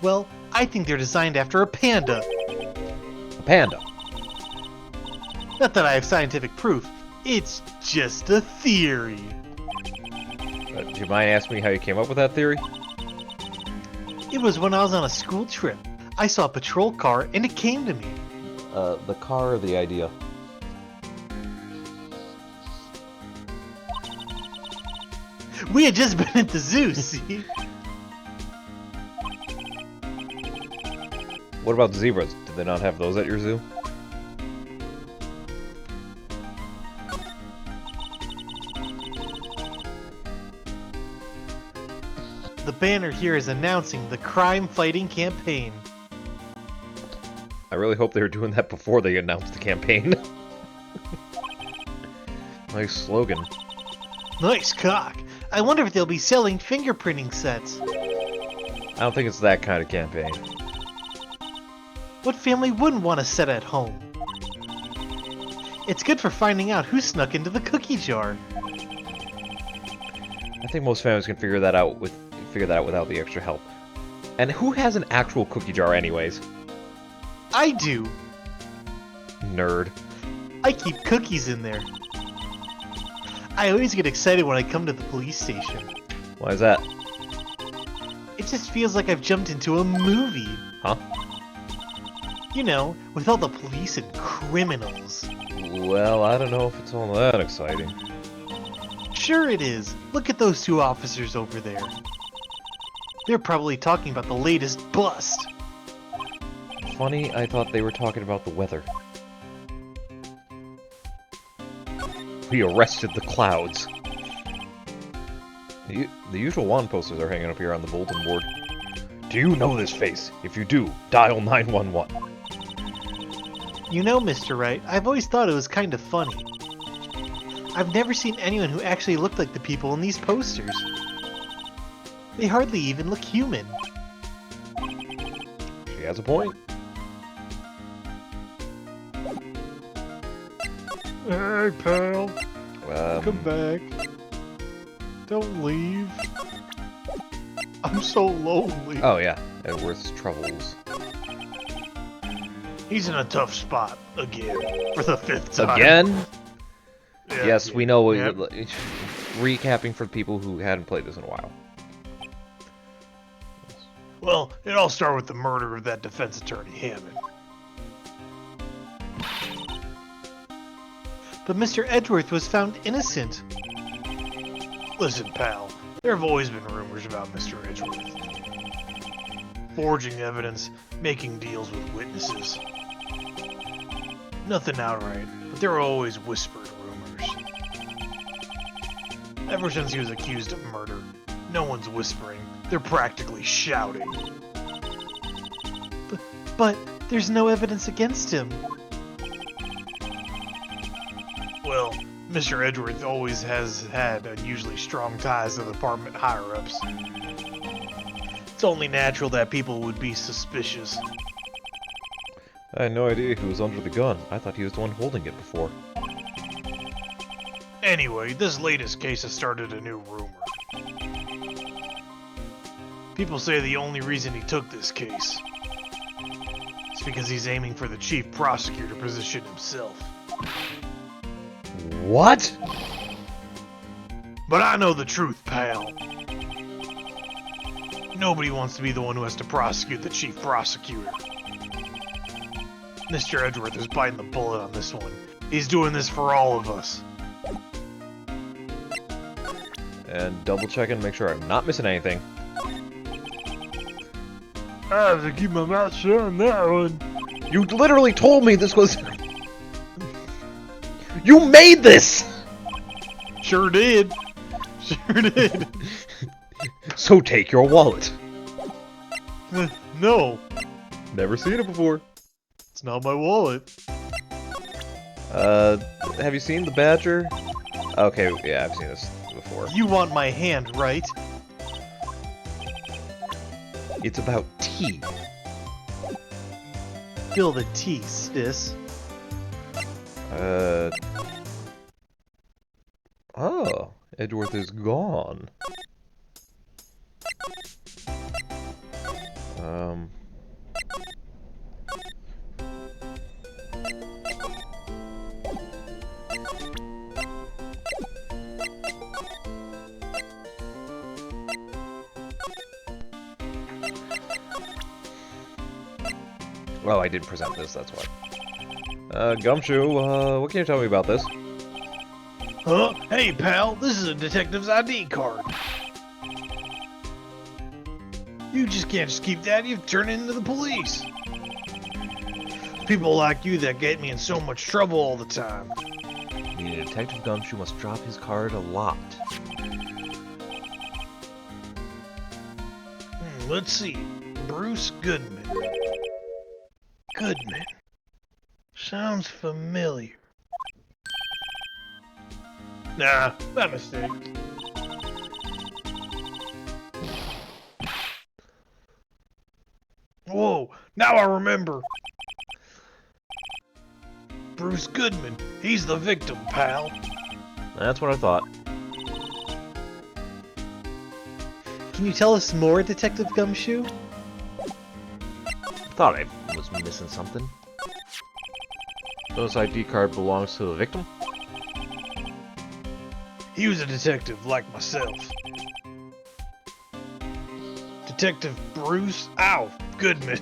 Well, I think they're designed after a panda. A panda. Not that I have scientific proof, it's just a theory. Do you mind asking me how you came up with that theory? It was when I was on a school trip. I saw a patrol car and it came to me. The car or the idea? We had just been at the zoo, see? What about the zebras? Did they not have those at your zoo? The banner here is announcing the crime-fighting campaign. I really hope they were doing that before they announced the campaign. Nice slogan. Nice cock. I wonder if they'll be selling fingerprinting sets. I don't think it's that kind of campaign. What family wouldn't want a set at home? It's good for finding out who snuck into the cookie jar. I think most families can figure that out without the extra help. And who has an actual cookie jar anyways? I do. Nerd. I keep cookies in there. I always get excited when I come to the police station. Why is that? It just feels like I've jumped into a movie. Huh? You know, with all the police and criminals. Well, I don't know if it's all that exciting. Sure it is. Look at those two officers over there. They're probably talking about the latest bust. Funny, I thought they were talking about the weather. We arrested the clouds. The usual wand posters are hanging up here on the bulletin board. Do you know this face? If you do, dial 911. You know, Mr. Wright, I've always thought it was kind of funny. I've never seen anyone who actually looked like the people in these posters. They hardly even look human. She has a point. Hey, pal. Come back. Don't leave. I'm so lonely. Oh yeah, Edward's troubles. He's in a tough spot again for the 5th time. Again? Yeah, Yes, we know. Yep. Recapping for people who hadn't played this in a while. Well, it all started with the murder of that defense attorney, Hammond. But Mr. Edgeworth was found innocent. Listen, pal, there have always been rumors about Mr. Edgeworth. Forging evidence, making deals with witnesses. Nothing outright, but there are always whispered rumors. Ever since he was accused of murder, no one's whispering, they're practically shouting. But there's no evidence against him. Well, Mr. Edgeworth always has had unusually strong ties to the department higher-ups. It's only natural that people would be suspicious. I had no idea who was under the gun. I thought he was the one holding it before. Anyway, this latest case has started a new rumor. People say the only reason he took this case is because he's aiming for the chief prosecutor position himself. What? But I know the truth, pal. Nobody wants to be the one who has to prosecute the chief prosecutor. Mr. Edgeworth is biting the bullet on this one. He's doing this for all of us. And double check and make sure I'm not missing anything. I have to keep my mouth shut on that one. You literally told me this was... You made this! Sure did. Sure did. So take your wallet. No, Never seen it before. it's not my wallet. Have you seen the badger? Okay, yeah, I've seen this before. You want my hand, right? It's about tea. Spill the tea, sis. Oh, Edgeworth is gone. Well, I didn't present this, that's why. Gumshoe, what can you tell me about this? Huh? Hey, pal, this is a detective's ID card. You just can't just keep that, you turn it into the police. People like you that get me in so much trouble all the time. The Detective Gumshoe must drop his card a lot. Let's see. Bruce Goodman. Goodman. Sounds familiar. Nah, my mistake. Whoa, now I remember. Bruce Goodman, he's the victim, pal. That's what I thought. Can you tell us more, Detective Gumshoe? Thought I was missing something. So this ID card belongs to the victim? He was a detective like myself. Detective Bruce Goodman.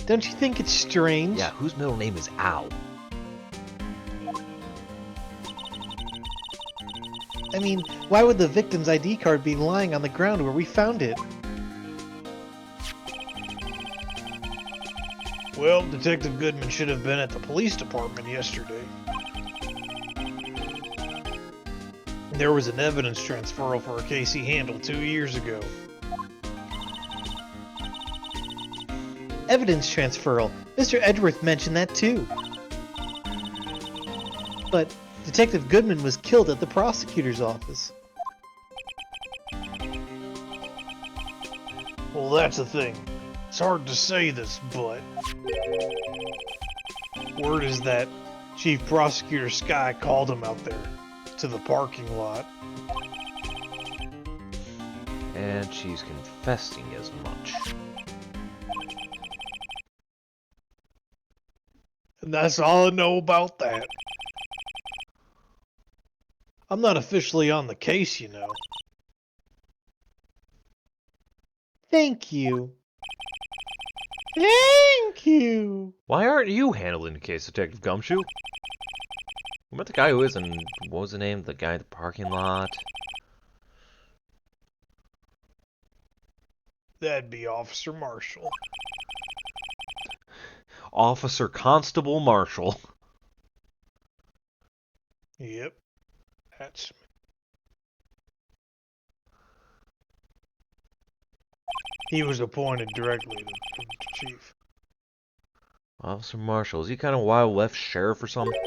Don't you think it's strange? Yeah, whose middle name is Al? I mean, why would the victim's ID card be lying on the ground where we found it? Well, Detective Goodman should have been at the police department yesterday. There was an evidence transferal for a case he handled 2 years ago. Evidence transferal? Mr. Edgeworth mentioned that too. But Detective Goodman was killed at the prosecutor's office. Well, that's the thing. It's hard to say this, but... word is that Chief Prosecutor Sky called him out there to the parking lot. And she's confessing as much. And that's all I know about that. I'm not officially on the case, you know. Thank you. Thank you. Why aren't you handling the case, Detective Gumshoe? What about the guy who is, and what was the name? The guy in the parking lot? That'd be Officer Marshall. Officer Constable Marshall. Yep, that's me. He was appointed directly to chief. Officer Marshall, is he kind of Wild West sheriff or something?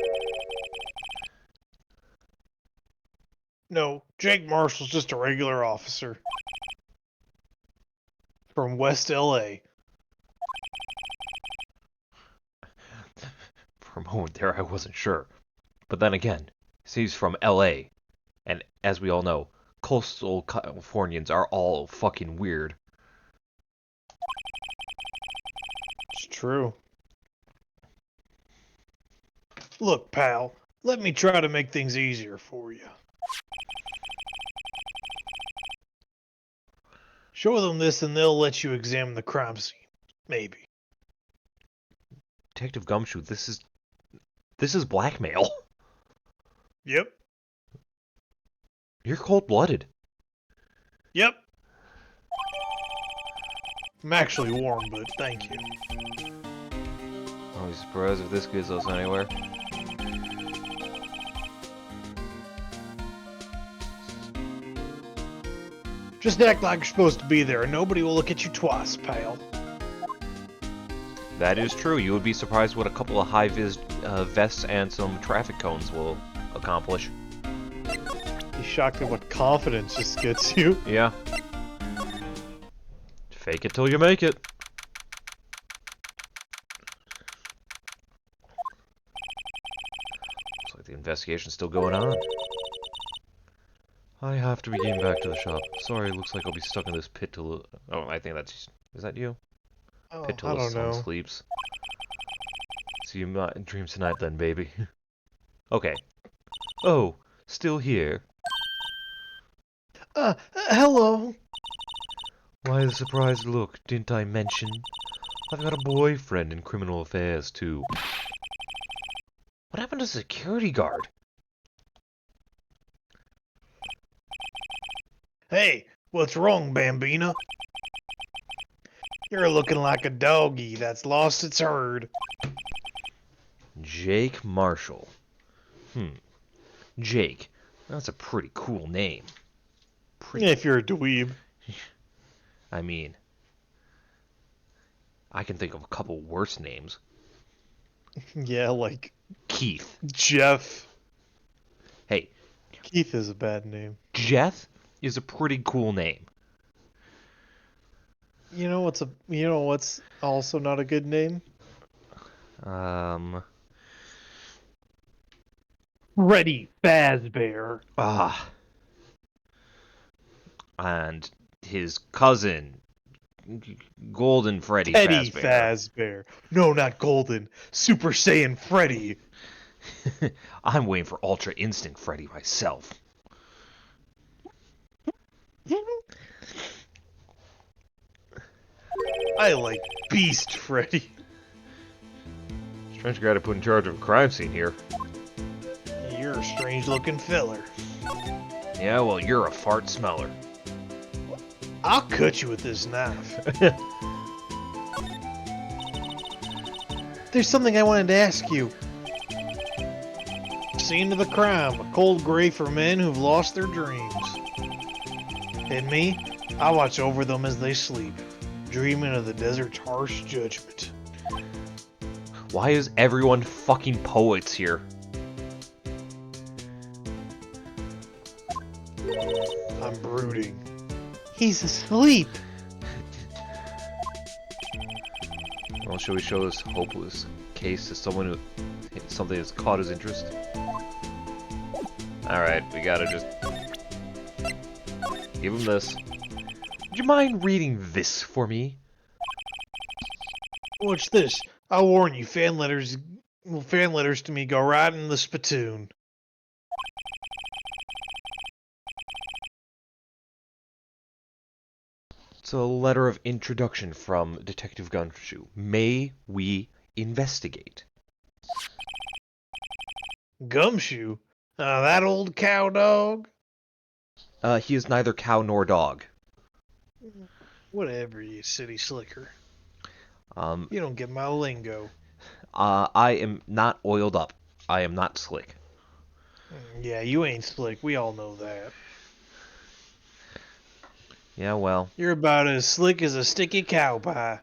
No, Jake Marshall's just a regular officer from West LA. For a moment there, I wasn't sure. But then again, he's from LA, and as we all know, coastal Californians are all fucking weird. It's true. Look, pal, let me try to make things easier for you. Show them this and they'll let you examine the crime scene. Maybe. Detective Gumshoe, this is blackmail. Yep. You're cold-blooded. Yep. I'm actually warm, but thank you. I'll be surprised if this gets us anywhere. Just act like you're supposed to be there and nobody will look at you twice, pal. That is true. You would be surprised what a couple of high-vis vests and some traffic cones will accomplish. Be shocked at what confidence just gets you. Yeah. Fake it till you make it. Looks like the investigation's still going on. I have to be getting back to the shop. Sorry, looks like I'll be stuck in this pit till... Oh, I think that's... Is that you? Oh, Pit till I the don't sun know. sleeps. See you in dreams tonight then, baby. Okay. Oh, still here. Hello. Why the surprised look? Didn't I mention? I've got a boyfriend in criminal affairs, too. What happened to the security guard? Hey, what's wrong, Bambina? You're looking like a doggy that's lost its herd. Jake Marshall. Jake. That's a pretty cool name. If you're a dweeb. I mean, I can think of a couple worse names. Yeah, like Keith. Jeff. Hey, Keith is a bad name. Jeff is a pretty cool name. You know what's also not a good name? Freddy Fazbear. Ah. And his cousin, Golden Freddy Teddy Fazbear. Fazbear. No, not Golden. Super Saiyan Freddy. I'm waiting for Ultra Instinct Freddy myself. I like Beast Freddy. Strange guy to put in charge of a crime scene here. You're a strange looking feller. Yeah, well, you're a fart smeller. I'll cut you with this knife. There's something I wanted to ask you. Scene of the crime, a cold grave for men who've lost their dreams. And me, I watch over them as they sleep, dreaming of the desert's harsh judgment. Why is everyone fucking poets here? I'm brooding. He's asleep. Well, shall we show this hopeless case to someone who something has caught his interest? Alright, we gotta just give him this. Would you mind reading this for me? Watch this. I'll warn you, fan letters to me go right in the spittoon. It's a letter of introduction from Detective Gumshoe. May we investigate? Gumshoe? That old cow dog? He is neither cow nor dog. Whatever, you city slicker. Um, You don't get my lingo. I am not oiled up. I am not slick. Yeah, you ain't slick. We all know that. Yeah, well, You're about as slick as a sticky cow pie.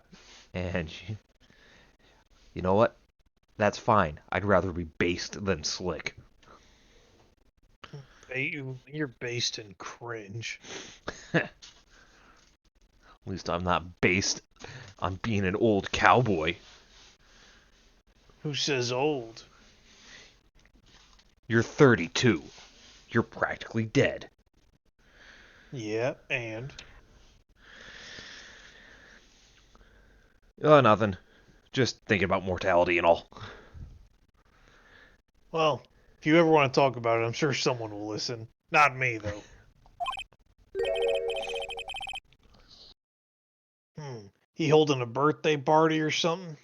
and you know what? That's fine. I'd rather be based than slick. You're based in cringe. At least I'm not based on being an old cowboy. Who says old? You're 32. You're practically dead. Yeah, and? Oh, nothing. Just thinking about mortality and all. Well, if you ever want to talk about it, I'm sure someone will listen. Not me, though. He holding a birthday party or something?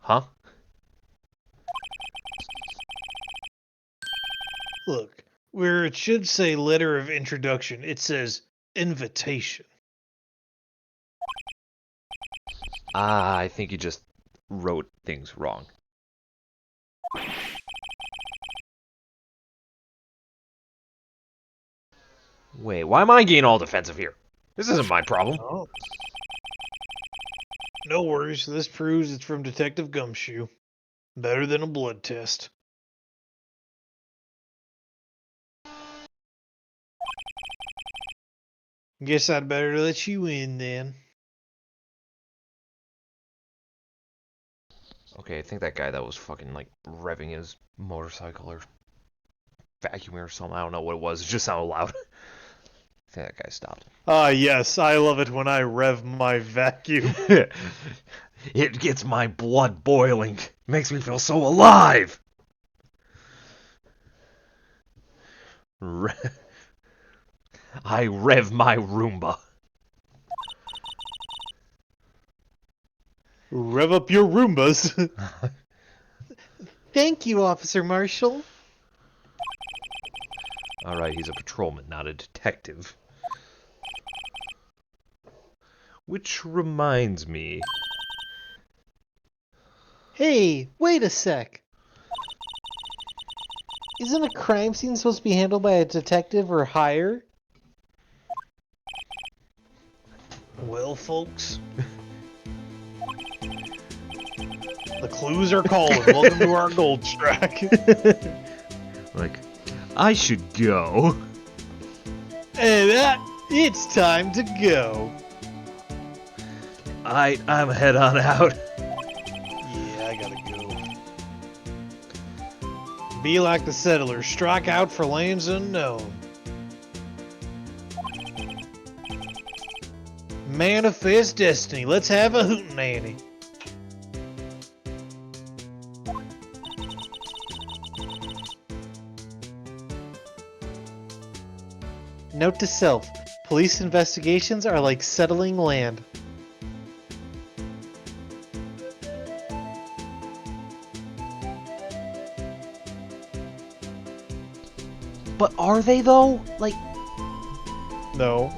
Huh? Look, where it should say letter of introduction, it says invitation. Ah, I think you just wrote things wrong. Wait, why am I getting all defensive here? This isn't my problem. Oh. No worries, this proves it's from Detective Gumshoe. Better than a blood test. Guess I'd better let you in then. Okay, I think that guy that was fucking like revving his motorcycle or vacuuming or something, I don't know what it was, it just sounded loud. I think that guy stopped. Ah, yes, I love it when I rev my vacuum. It gets my blood boiling. Makes me feel so alive. I rev my Roomba. Rev up your Roombas. Thank you, Officer Marshall. Alright, he's a patrolman, not a detective. Which reminds me... Hey, wait a sec. Isn't a crime scene supposed to be handled by a detective or higher? Well, folks, the clues are calling. Welcome to our gold strike. like, I should go. And it's time to go. I'm head on out. Yeah, I gotta go. Be like the settlers, strike out for lands unknown. Manifest destiny, let's have a hootenanny. Note to self, police investigations are like settling land. But are they though? Like, No.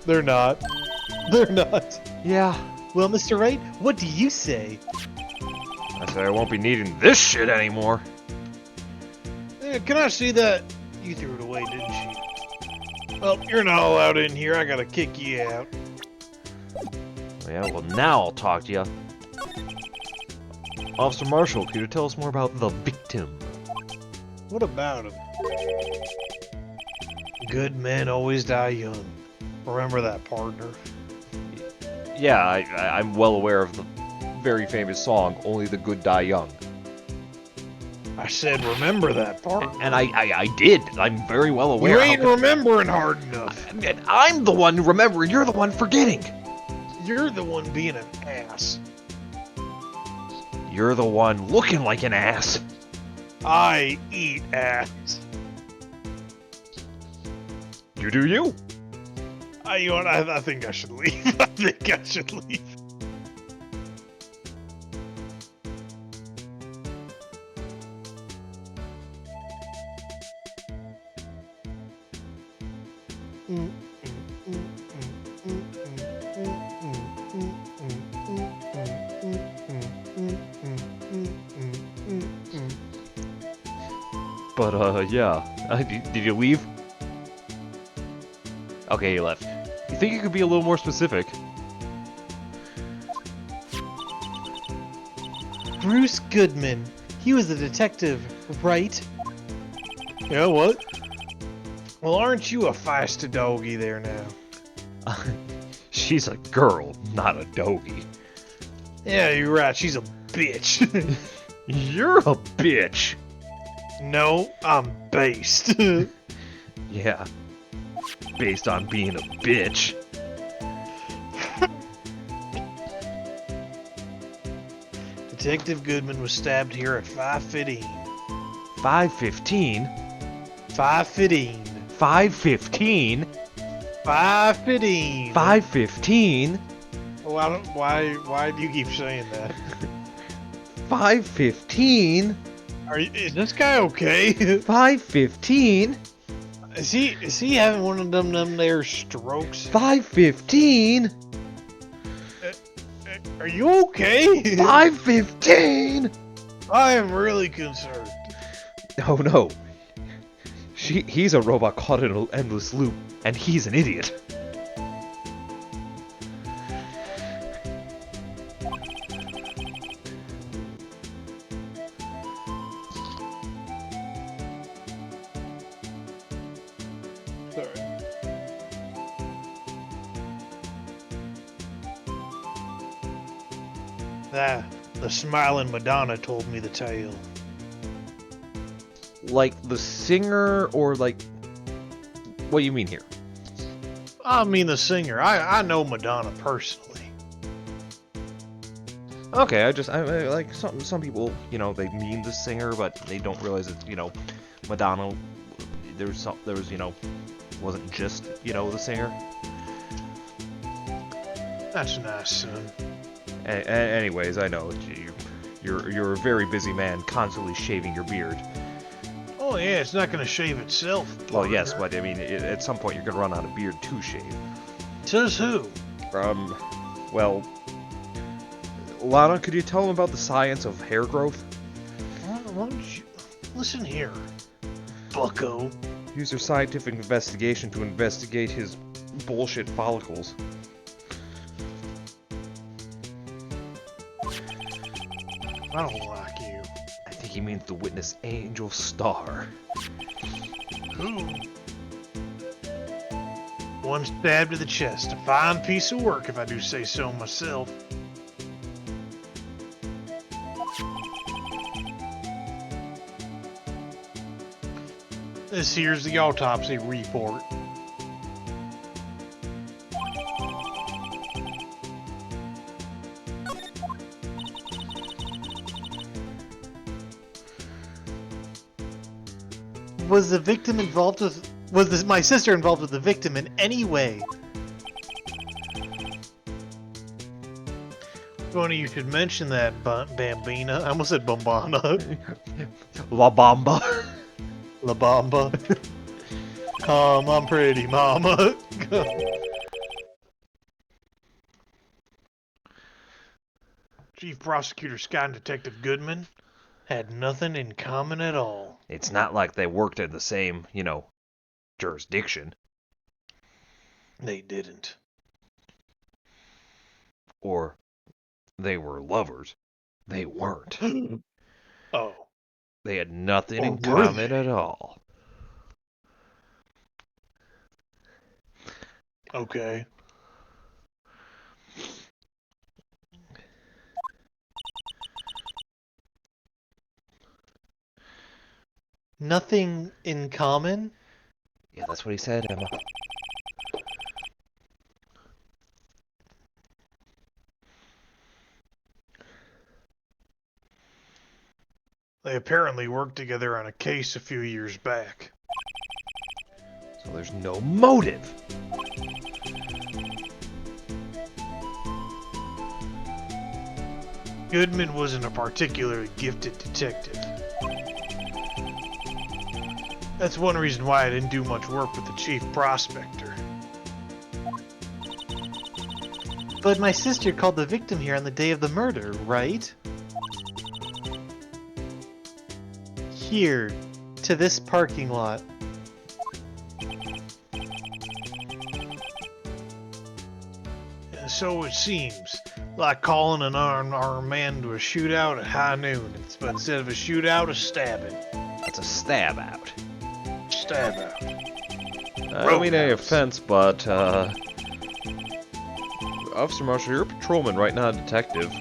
They're not. They're not. yeah. Well, Mr. Wright, what do you say? I say I won't be needing this shit anymore. Can I see that? You threw it away, didn't you? Well, you're not allowed in here. I gotta kick you out. Yeah, well now I'll talk to you. Officer Marshall, could you tell us more about the victim? What about him? Good men always die young. Remember that, partner. Yeah, I'm well aware of the very famous song, Only the Good Die Young. I said remember that, partner. And I did. I'm very well aware. You ain't remembering hard enough. I'm the one remembering, you're the one forgetting. You're the one being an ass. You're the one looking like an ass. I eat ass. You do you. You know what? I think I should leave. I think I should leave. But, yeah. Did you leave? Okay, he left. You think you could be a little more specific? Bruce Goodman. He was a detective, right? Yeah, what? Well, aren't you a feisty doggy there now? She's a girl, not a doggy. Yeah, you're right. She's a bitch. You're a bitch! No, I'm based. Yeah. Based on being a bitch. Detective Goodman was stabbed here at 5:15. 5:15? 5:15. 5:15? 5:15. 5:15? Oh, I don't. Why do you keep saying that? 5:15? Is this guy okay? 5:15? Is he having one of them there strokes? 5:15? Are you okay? 5:15? I am really concerned. Oh no. He's a robot caught in an endless loop, and he's an idiot. Sorry. The smiling Madonna told me the tale. Like the singer, or like... What do you mean here? I mean the singer. I know Madonna personally. Okay, I like some people, you know, they mean the singer, but they don't realize it's, you know, Madonna. There was, you know, wasn't just, you know, the singer. That's nice, son. Anyways, I know you're a very busy man, constantly shaving your beard. Oh yeah, it's not gonna shave itself. Well, yes, partner. but I mean, at some point you're gonna run out of beard to shave. Says who? Well, Lana, could you tell him about the science of hair growth? Why don't you listen here, bucko? Use your scientific investigation to investigate his bullshit follicles. I don't like you. I think he means the witness Angel Star. Who? One stab to the chest. A fine piece of work, if I do say so myself. This here's the autopsy report. Was the victim involved with... my sister involved with the victim in any way? Funny you should mention that, Bambina. I almost said Bombana. La Bamba. La Bamba. Come on, pretty mama. Chief Prosecutor Scott and Detective Goodman had nothing in common at all. It's not like they worked in the same, you know, jurisdiction. They didn't. Or they were lovers. They weren't. Oh. They had nothing Or in were common they? at all. Okay. Nothing in common? Yeah, that's what he said, Emma. They apparently worked together on a case a few years back. So there's no motive. Goodman wasn't a particularly gifted detective. That's one reason why I didn't do much work with the chief prospector. But my sister called the victim here on the day of the murder, right? Here, to this parking lot. So it seems. Like calling an unarmed man to a shootout at high noon. But instead of a shootout, a stabbing. That's a stab out. Stab out. I don't mean any offense, but, Officer Marshall, you're a patrolman, right? Not a detective.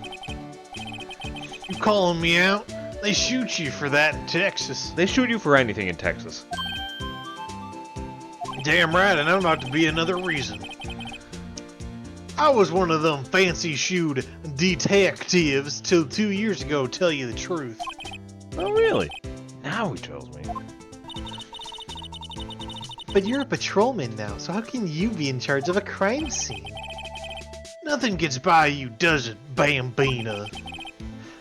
You calling me out? They shoot you for that in Texas. They shoot you for anything in Texas. Damn right, and I'm about to be another reason. I was one of them fancy-shoed detectives till 2 years ago, tell you the truth. Oh, really? Now he tells me. But you're a patrolman now, so how can you be in charge of a crime scene? Nothing gets by you, does it, Bambina?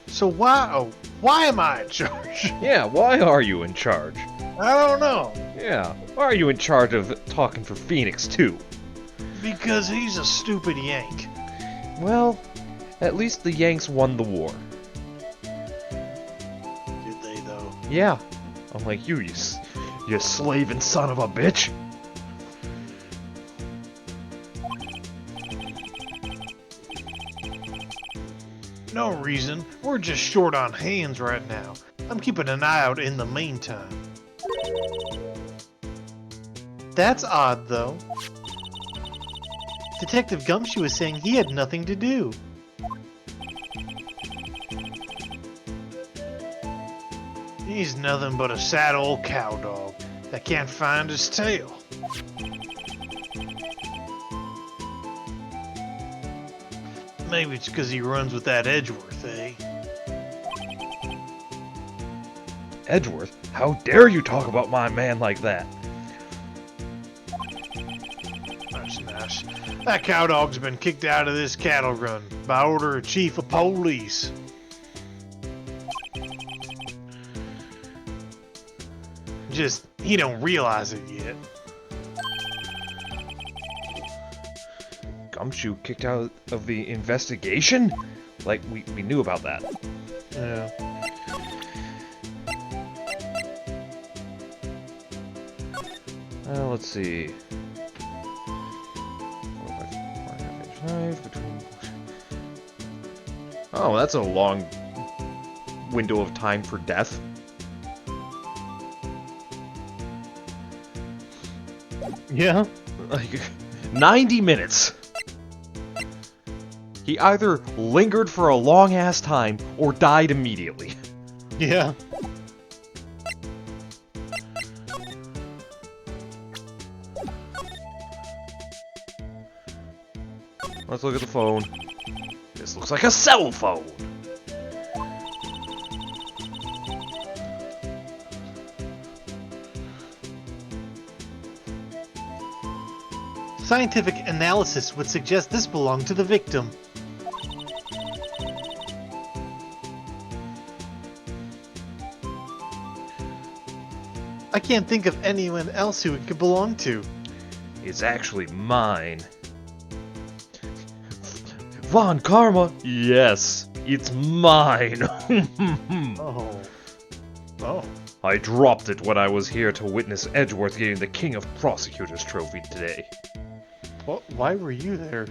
So why am I in charge? Yeah, why are you in charge? I don't know. Yeah, why are you in charge of talking for Phoenix, too? Because he's a stupid Yank. Well, at least the Yanks won the war. Did they, though? Yeah, unlike you, you slaving son of a bitch. No reason. We're just short on hands right now. I'm keeping an eye out in the meantime. That's odd, though. Detective Gumshoe was saying he had nothing to do. He's nothing but a sad old cowdog that can't find his tail. Maybe it's because he runs with that Edgeworth, eh? Edgeworth? How dare you talk about my man like that? That's nice. That cowdog's been kicked out of this cattle run by order of Chief of Police. Just, he don't realize it yet. Gumshoe kicked out of the investigation? Like, we knew about that. Yeah. Let's see. 4.5 knife between... Oh, that's a long window of time for death. Yeah? Like, 90 minutes. He either lingered for a long-ass time or died immediately. Yeah. Let's look at the phone. This looks like a cell phone. Scientific analysis would suggest this belonged to the victim. I can't think of anyone else who it could belong to. It's actually mine. Von Karma? Yes, it's mine. Oh. Oh. I dropped it when I was here to witness Edgeworth getting the King of Prosecutors trophy today. What? Why were you there?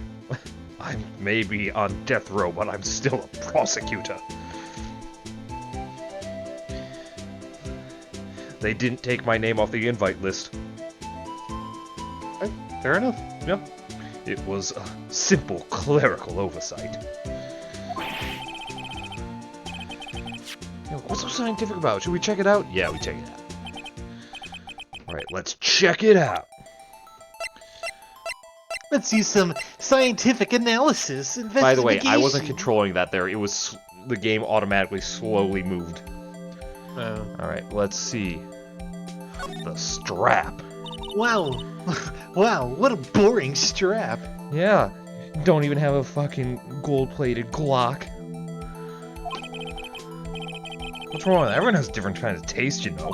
I'm maybe on death row, but I'm still a prosecutor. They didn't take my name off the invite list. Okay, fair enough. Yeah. It was a simple clerical oversight. What's so scientific about it? Should we check it out? Yeah, we check it out. Alright, let's check it out. Let's use some scientific analysis. By the way, I wasn't controlling that there. It was the game automatically slowly moved. Oh. Alright, let's see. The strap. Wow. Wow, what a boring strap. Yeah, don't even have a fucking gold-plated Glock. What's wrong with that? Everyone has different kinds of taste, you know.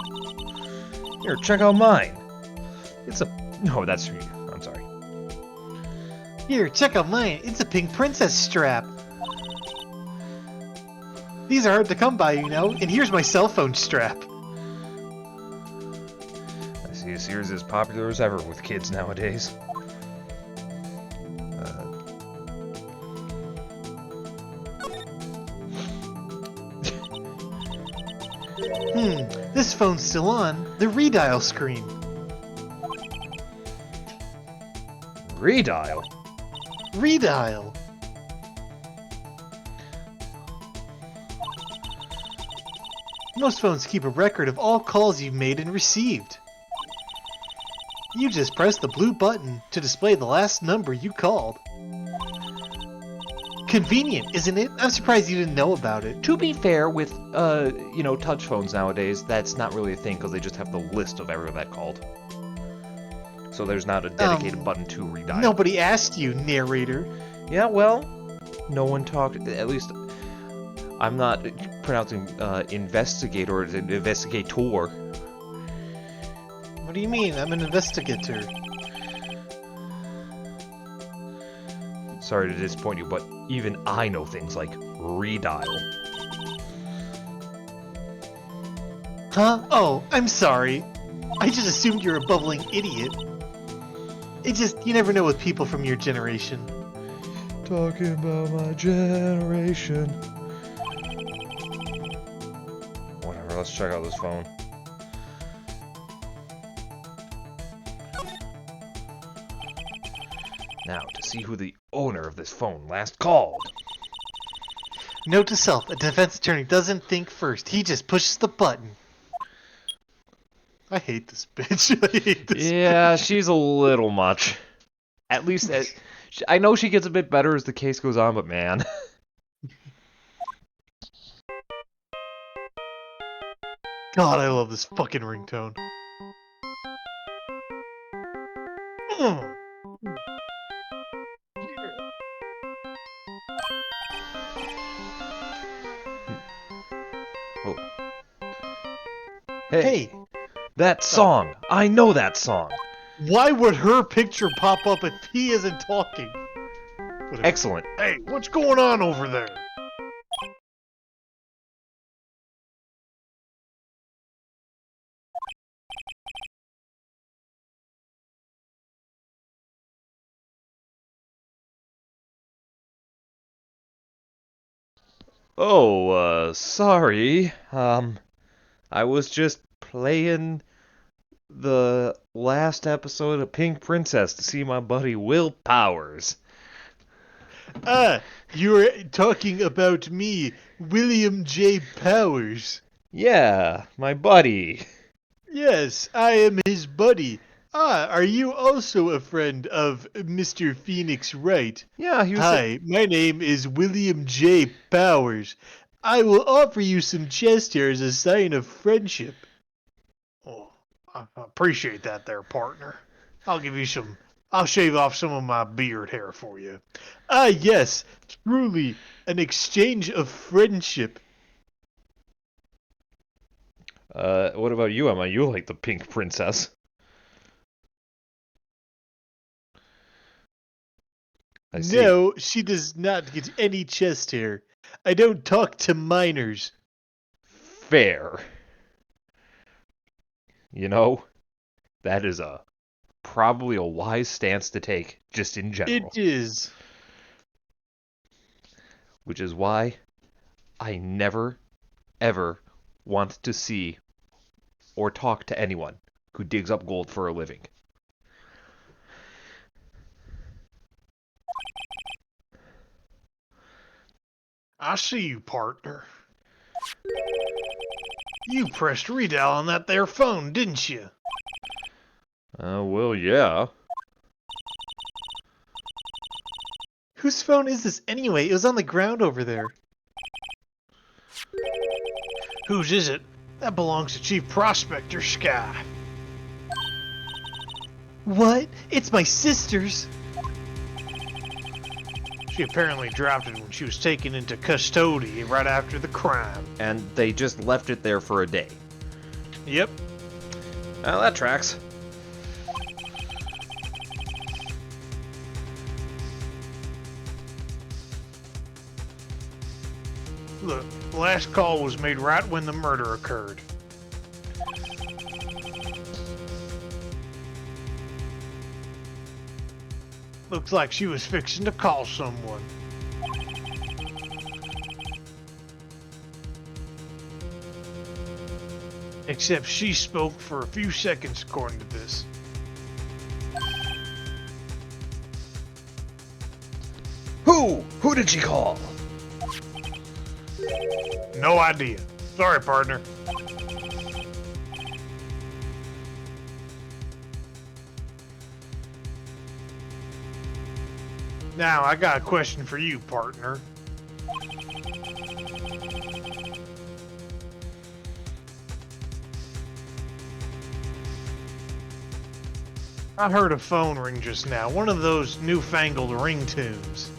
Here, check out mine. It's a... No, that's... I'm sorry. Here, check out mine. It's a pink princess strap. These are hard to come by, you know, and here's my cell phone strap. series is popular as ever with kids nowadays. This phone's still on. The redial screen. Redial? Redial. Most phones keep a record of all calls you've made and received. You just press the blue button to display the last number you called. Convenient, isn't it? I'm surprised you didn't know about it. To be fair, with, touch phones nowadays, that's not really a thing because they just have the list of everyone that called. So there's not a dedicated button to redial. Nobody asked you, narrator. Yeah, well, no one talked, at least I'm not pronouncing investigator as an investigator. What do you mean? I'm an investigator. Sorry to disappoint you, but even I know things like redial. Huh? Oh, I'm sorry. I just assumed you're a bubbling idiot. You never know with people from your generation. Talking about my generation. Whatever, let's check out this phone. Now, to see who the owner of this phone last called. Note to self, a defense attorney doesn't think first. He just pushes the button. I hate this bitch. I hate this Yeah, bitch. she's a little much. At least, I know she gets a bit better as the case goes on, but man. God, I love this fucking ringtone. Mm. Oh. Hey, Hey, that song! I know that song! why would her picture pop up if he isn't talking? Whatever. Excellent. Hey, what's going on over there? Oh, sorry. I was just playing the last episode of Pink Princess to see my buddy Will Powers. You're talking about me, William J. Powers. Yeah, my buddy. Yes, I am his buddy. Are you also a friend of Mr. Phoenix Wright? Yeah, he was. Hi, my name is William J. Powers. I will offer you some chest hair as a sign of friendship. Oh, I appreciate that there, partner. I'll shave off some of my beard hair for you. Yes, truly an exchange of friendship. What about you, Emma? You like the Pink Princess. I see. No, she does not get any chest hair. I don't talk to minors. Fair. You know, that is probably a wise stance to take, just in general. It is. Which is why I never, ever want to see or talk to anyone who digs up gold for a living. I see you, partner. You pressed redial on that there phone, didn't you? Well, yeah. Whose phone is this anyway? It was on the ground over there. Whose is it? That belongs to Chief Prospector Sky. What? It's my sister's. She apparently dropped it when she was taken into custody right after the crime. And they just left it there for a day. Yep. Well, that tracks. Look, the last call was made right when the murder occurred. Looks like she was fixing to call someone. Except she spoke for a few seconds according to this. Who did she call? No idea. Sorry, partner. Now, I got a question for you, partner. I heard a phone ring just now. One of those newfangled ringtones.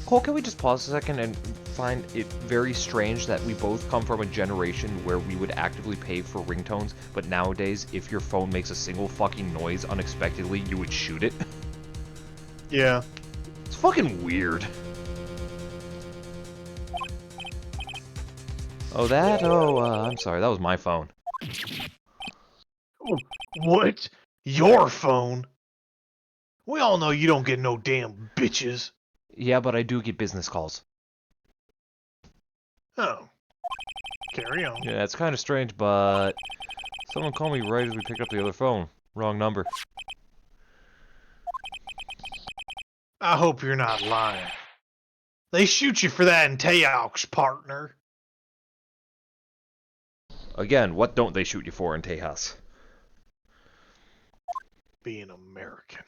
Cole, can we just pause a second and find it very strange that we both come from a generation where we would actively pay for ringtones, but nowadays, if your phone makes a single fucking noise unexpectedly, you would shoot it? Yeah. It's fucking weird. Oh, that? Oh, I'm sorry, that was my phone. What? Your phone? We all know you don't get no damn bitches. Yeah, but I do get business calls. Oh. Carry on. Yeah, it's kind of strange, but someone called me right as we picked up the other phone. Wrong number. I hope you're not lying. They shoot you for that in Teaux, partner. Again, what don't they shoot you for in Tejas? Being American.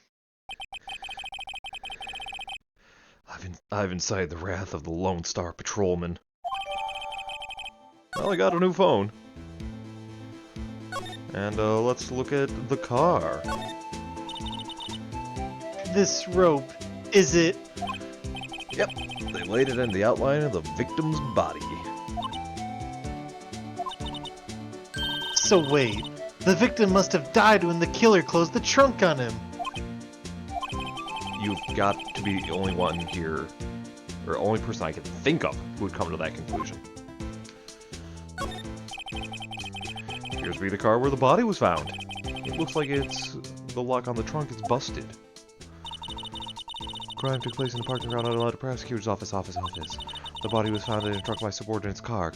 I've incited the wrath of the Lone Star Patrolman. Well, I got a new phone. And let's look at the car. This rope, is it? Yep, they laid it in the outline of the victim's body. So wait, the victim must have died when the killer closed the trunk on him. You've got to be the only one here, or only person I can think of who would come to that conclusion. Appears to be the car where the body was found. It looks like the lock on the trunk is busted. Crime took place in the parking lot outside the prosecutor's office. The body was found in a truck by subordinate's car.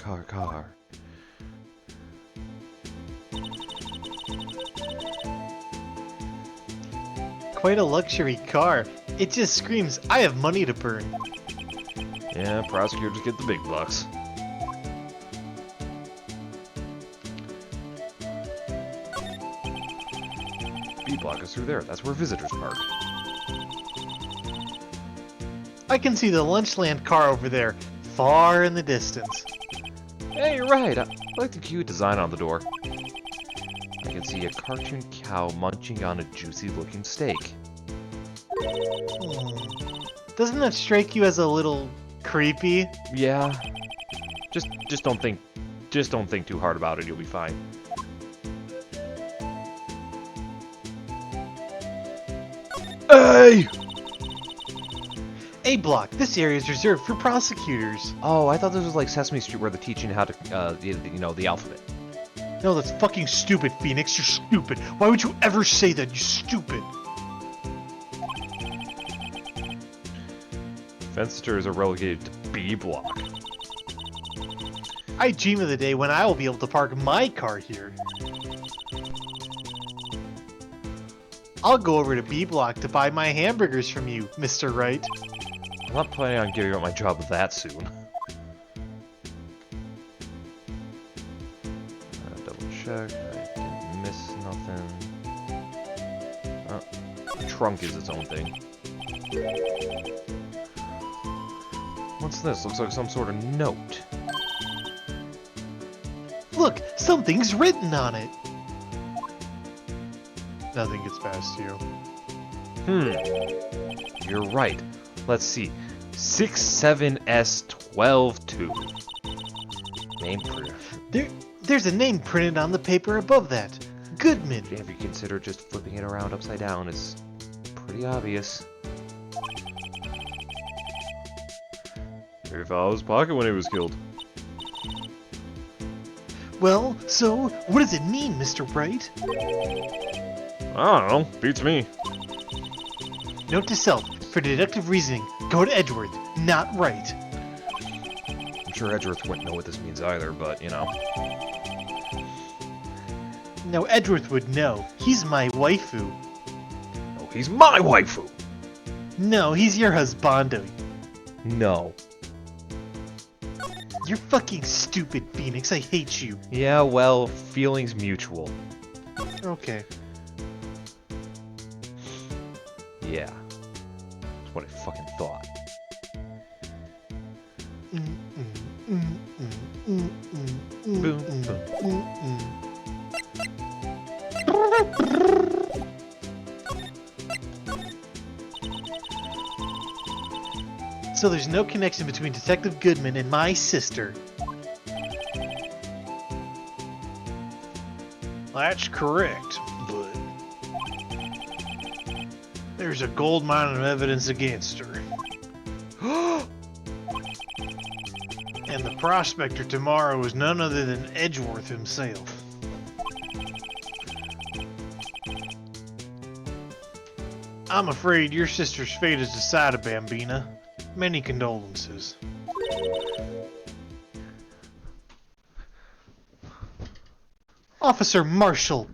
Quite a luxury car. It just screams, I have money to burn. Yeah, prosecutors get the big bucks. B block is through there. That's where visitors park. I can see the Lunchland car over there, far in the distance. Hey, you're right. I like the cute design on the door. I can see a cartoon cow munching on a juicy-looking steak. Doesn't that strike you as a little creepy? Yeah. Just don't think too hard about it. You'll be fine. Hey! A block. This area is reserved for prosecutors. Oh, I thought this was like Sesame Street where they're teaching how to, the alphabet. No, that's fucking stupid, Phoenix. You're stupid. Why would you ever say that? You're stupid. Fencers are relegated to B block. I dream of the day when I will be able to park my car here. I'll go over to B block to buy my hamburgers from you, Mr. Wright. I'm not planning on giving up my job that soon. Double check. I didn't miss nothing. Oh, the trunk is its own thing. What's this? Looks like some sort of note. Look, something's written on it. Nothing gets past you. You're right. Let's see. 67S122. Name printer. There's a name printed on the paper above that. Goodman. Have you considered just flipping it around upside down? It's pretty obvious. Maybe fell out of his pocket when he was killed. Well, so, what does it mean, Mr. Wright? I don't know. Beats me. Note to self, for deductive reasoning, go to Edgeworth, not Wright. I'm sure Edgeworth wouldn't know what this means either, but, you know. No, Edgeworth would know. He's my waifu. Oh, he's my waifu! No, he's your husbando. No. You're fucking stupid, Phoenix. I hate you. Yeah, well, feelings mutual. Okay. Yeah. That's what I fucking thought. Boom, boom. So there's no connection between Detective Goodman and my sister. That's correct, but there's a gold mine of evidence against her. And the prospector tomorrow is none other than Edgeworth himself. I'm afraid your sister's fate is decided, Bambina. Many condolences. Officer Marshall!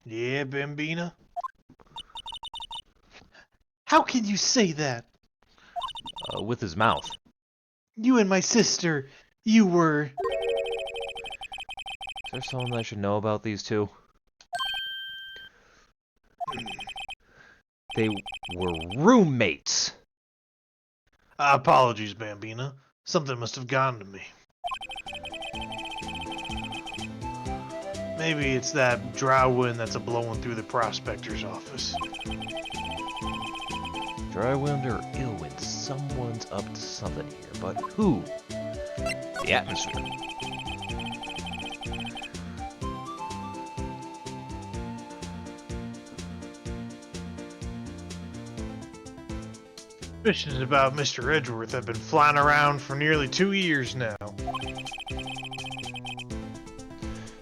Yeah, Bambina? How can you say that? With his mouth. You and my sister, you were... Is there something I should know about these two? They were roommates! Apologies, Bambina. Something must have gotten to me. Maybe it's that dry wind that's a-blowing through the prospector's office. Dry wind or ill wind, someone's up to something here, but who? The atmosphere. Suspicions about Mr. Edgeworth have been flying around for nearly 2 years now.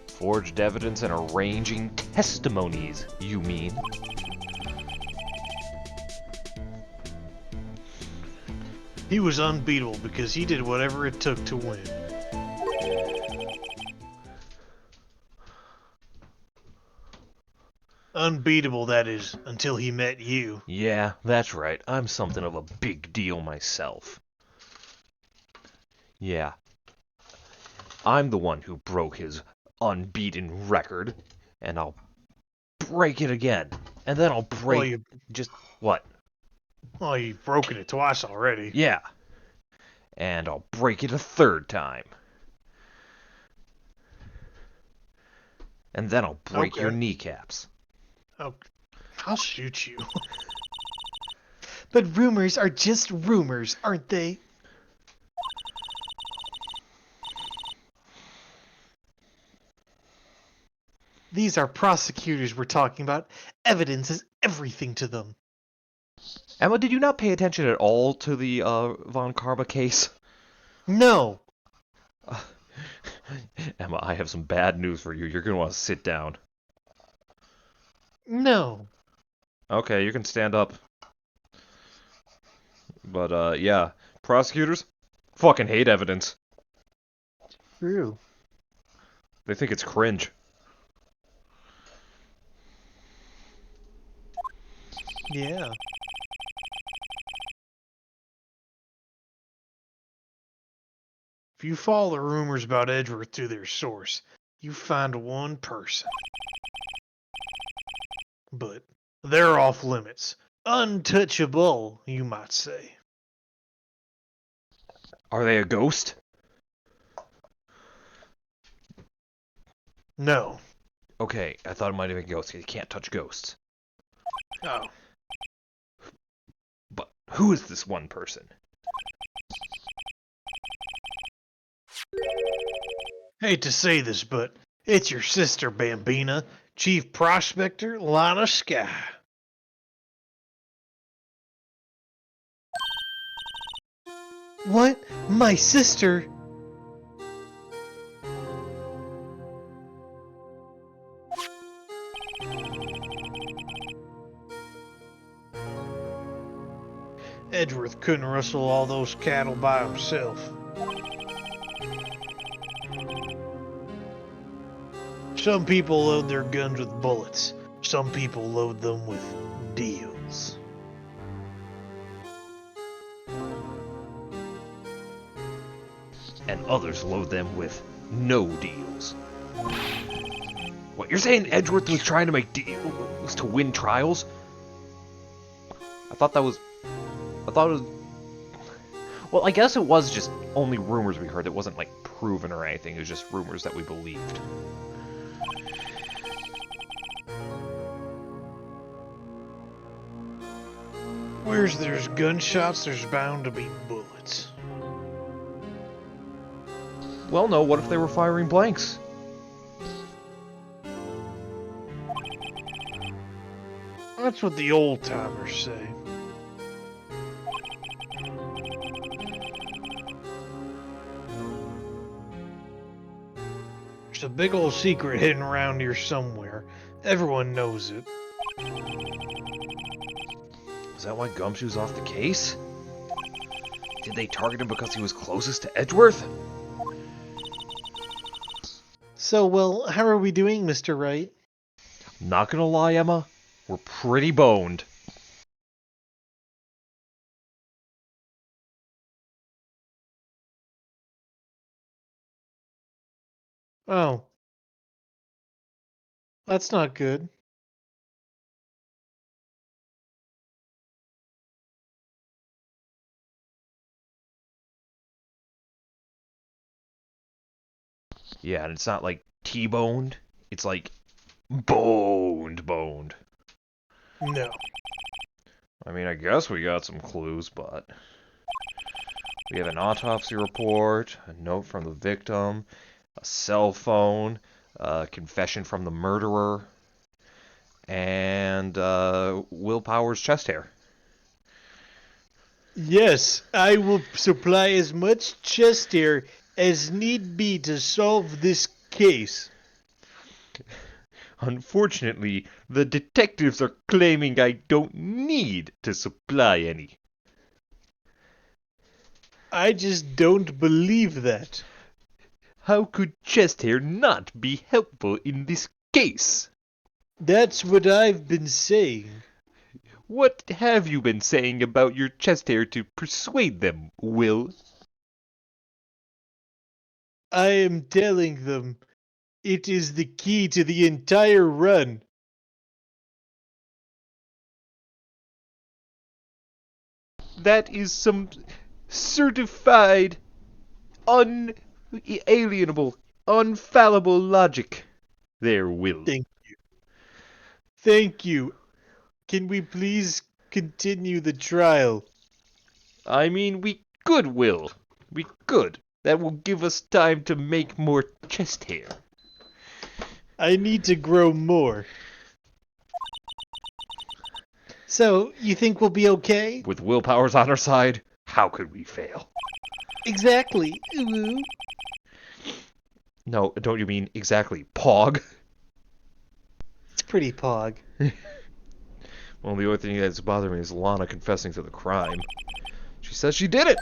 Forged evidence and arranging testimonies, you mean? He was unbeatable because he did whatever it took to win. Unbeatable, that is, until he met you. Yeah, that's right. I'm something of a big deal myself. Yeah. I'm the one who broke his unbeaten record, and I'll break it again. And then I'll break... Just... What? Well, you've broken it twice already. Yeah. And I'll break it a third time. And then I'll break your kneecaps. Oh, I'll shoot you. But rumors are just rumors, aren't they? These are prosecutors we're talking about. Evidence is everything to them. Emma, did you not pay attention at all to the Von Karma case? No. Emma, I have some bad news for you. You're going to want to sit down. No. Okay, you can stand up. But, yeah. Prosecutors fucking hate evidence. True. They think it's cringe. Yeah. If you follow the rumors about Edgeworth to their source, you find one person. But they're off limits. Untouchable, you might say. Are they a ghost? No. Okay, I thought it might have been ghosts. You can't touch ghosts. Oh. But who is this one person? Hate to say this, but it's your sister, Bambina, Chief Prospector, Lana Sky. What? My sister? Edgeworth couldn't rustle all those cattle by himself. Some people load their guns with bullets. Some people load them with deals. And others load them with no deals. What, you're saying Edgeworth was trying to make deals to win trials? I thought it was... Well, I guess it was just only rumors we heard. It wasn't, like, proven or anything. It was just rumors that we believed. Where there's gunshots, there's bound to be bullets. Well, no, what if they were firing blanks? That's what the old timers say. There's a big old secret hidden around here somewhere. Everyone knows it. Is that why Gumshoe's off the case? Did they target him because he was closest to Edgeworth? So, well, how are we doing, Mr. Wright? Not gonna lie, Emma, we're pretty boned. Oh. That's not good. Yeah, and it's not like T-boned, it's like boned. No. I mean, I guess we got some clues, but... We have an autopsy report, a note from the victim, a cell phone, a confession from the murderer, and Willpower's chest hair. Yes, I will supply as much chest hair as need be to solve this case. Unfortunately, the detectives are claiming I don't need to supply any. I just don't believe that. How could chest hair not be helpful in this case? That's what I've been saying. What have you been saying about your chest hair to persuade them, Will? I am telling them it is the key to the entire run. That is some certified, unalienable, unfallible logic there, Will. Thank you. Thank you. Can we please continue the trial? I mean, we could, Will. We could. That will give us time to make more chest hair. I need to grow more. So, you think we'll be okay? With Willpower's on our side, how could we fail? Exactly. Ooh. No, don't you mean exactly Pog? It's pretty pog. Well, the only thing that's bothering me is Lana confessing to the crime. She says she did it!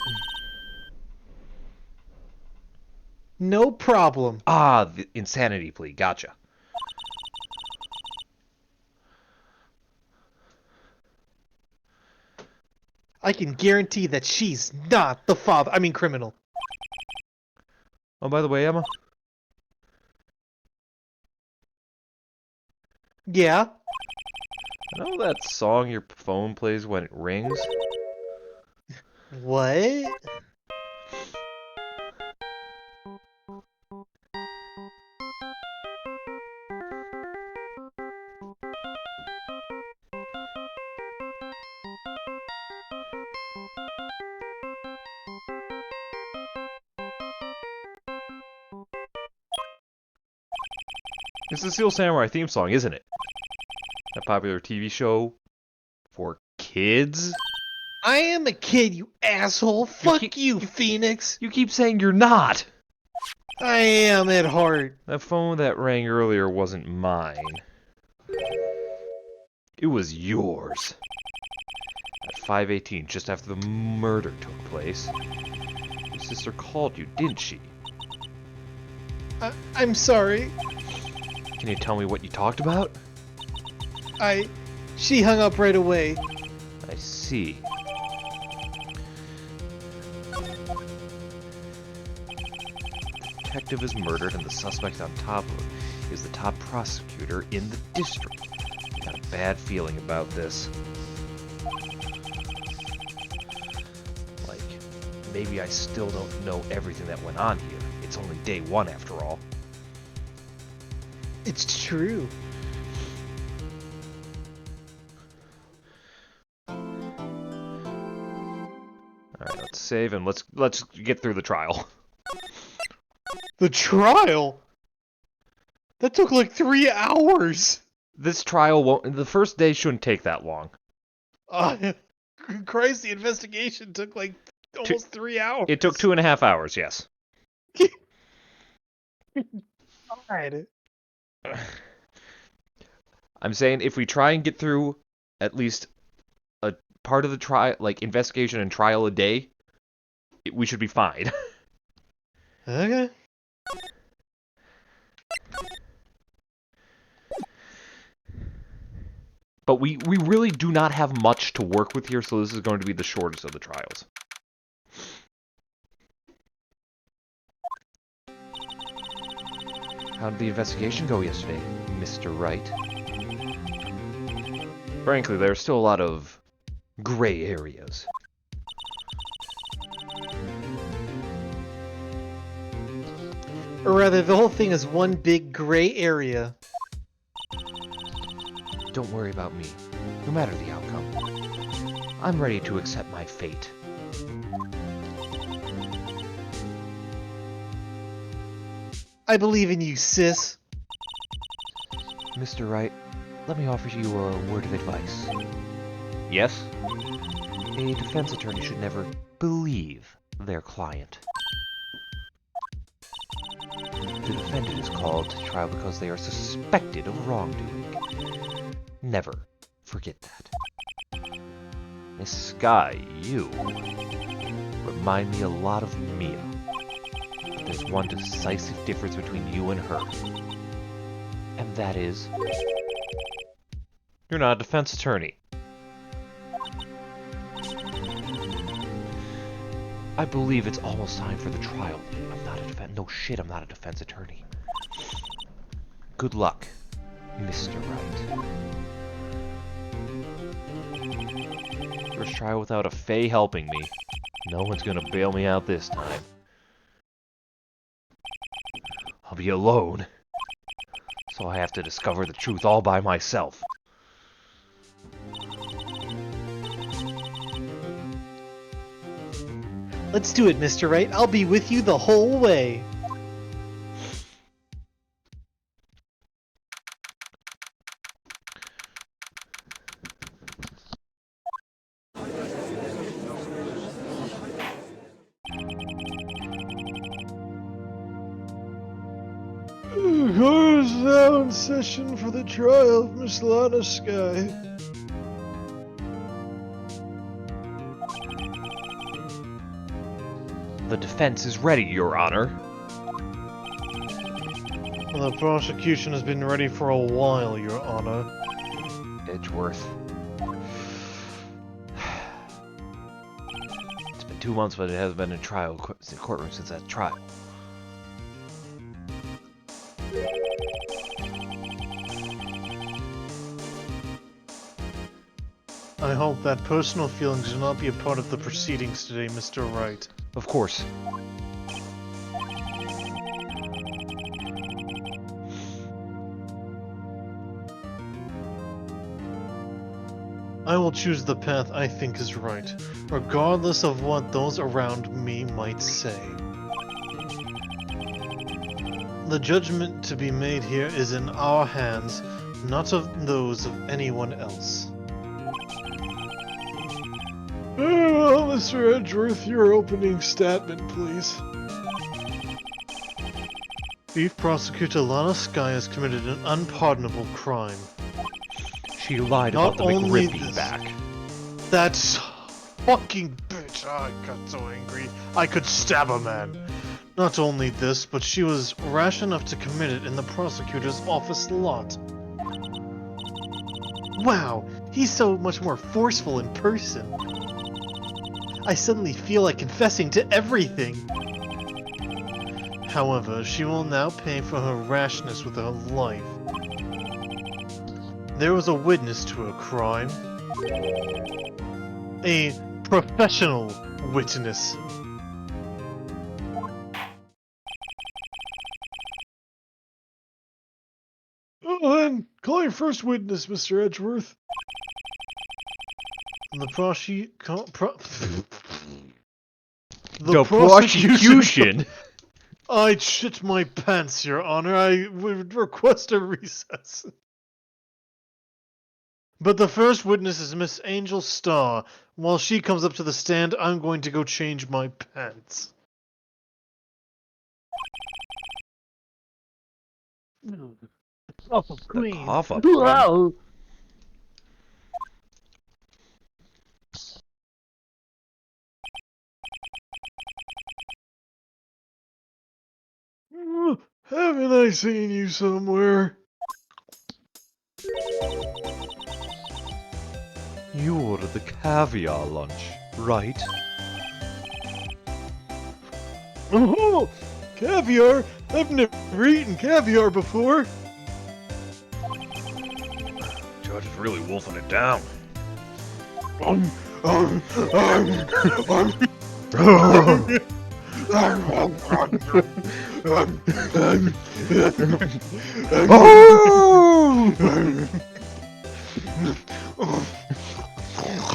No problem. Ah, the insanity plea. Gotcha. I can guarantee that she's not the criminal. Oh, by the way, Emma, Yeah? I know that song your phone plays when it rings? What? It's the Steel Samurai theme song, isn't it? That popular TV show for kids? I am a kid, you asshole. Fuck you, Phoenix. You keep saying you're not! I am at heart. That phone that rang earlier wasn't mine. It was yours. That 5:18, just after the murder took place. Your sister called you, didn't she? I'm sorry. Can you tell me what you talked about? She hung up right away. I see. The detective is murdered and the suspect on top of him is the top prosecutor in the district. I got a bad feeling about this. Like, maybe I still don't know everything that went on here. It's only day one after all. It's true. Alright, let's save and let's get through the trial. The trial? That took like 3 hours! This trial won't... The first day shouldn't take that long. Christ, the investigation took like almost 3 hours. It took 2.5 hours, yes. God. I'm saying if we try and get through at least a part of the trial, like investigation and trial a day, we should be fine. Okay. But we really do not have much to work with here, so this is going to be the shortest of the trials. How did the investigation go yesterday, Mr. Wright? Frankly, there's still a lot of gray areas. Or rather, the whole thing is one big gray area. Don't worry about me, no matter the outcome. I'm ready to accept my fate. I believe in you, sis. Mr. Wright, let me offer you a word of advice. Yes? A defense attorney should never believe their client. The defendant is called to trial because they are suspected of wrongdoing. Never forget that. Miss Sky, you remind me a lot of Mia. But there's one decisive difference between you and her. And that is... you're not a defense attorney. I believe it's almost time for the trial. I'm not a defense... No shit, I'm not a defense attorney. Good luck, Mr. Wright. First trial without a Fae helping me. No one's gonna bail me out this time. I'll be alone. So I have to discover the truth all by myself. Let's do it, Mr. Wright. I'll be with you the whole way. Court is now in session for the trial of Miss Lana Sky. The defense is ready, Your Honor. The prosecution has been ready for a while, Your Honor. Edgeworth. It's been 2 months, but it hasn't been in courtroom since that trial. I hope that personal feelings will not be a part of the proceedings today, Mr. Wright. Of course. I will choose the path I think is right, regardless of what those around me might say. The judgment to be made here is in our hands, not of those of anyone else. Well, Mr. Edgeworth, your opening statement, please. Chief Prosecutor Lana Sky has committed an unpardonable crime. She lied Not about the only McRib being this- back. That's fucking bitch! I got so angry, I could stab a man. Not only this, but she was rash enough to commit it in the prosecutor's office lot. Wow, he's so much more forceful in person. I suddenly feel like confessing to everything. However, she will now pay for her rashness with her life. There was a witness to a crime. A professional witness. Oh, then, call your first witness, Mr. Edgeworth. The The prosecution. I'd shit my pants, Your Honor. I would request a recess. But the first witness is Miss Angel Starr. While she comes up to the stand, I'm going to go change my pants. Cough of The Queen. cough of Queen. Haven't I seen you somewhere? You ordered the caviar lunch, right? Oh, caviar? I've never eaten caviar before. Judge is really wolfing it down. Um,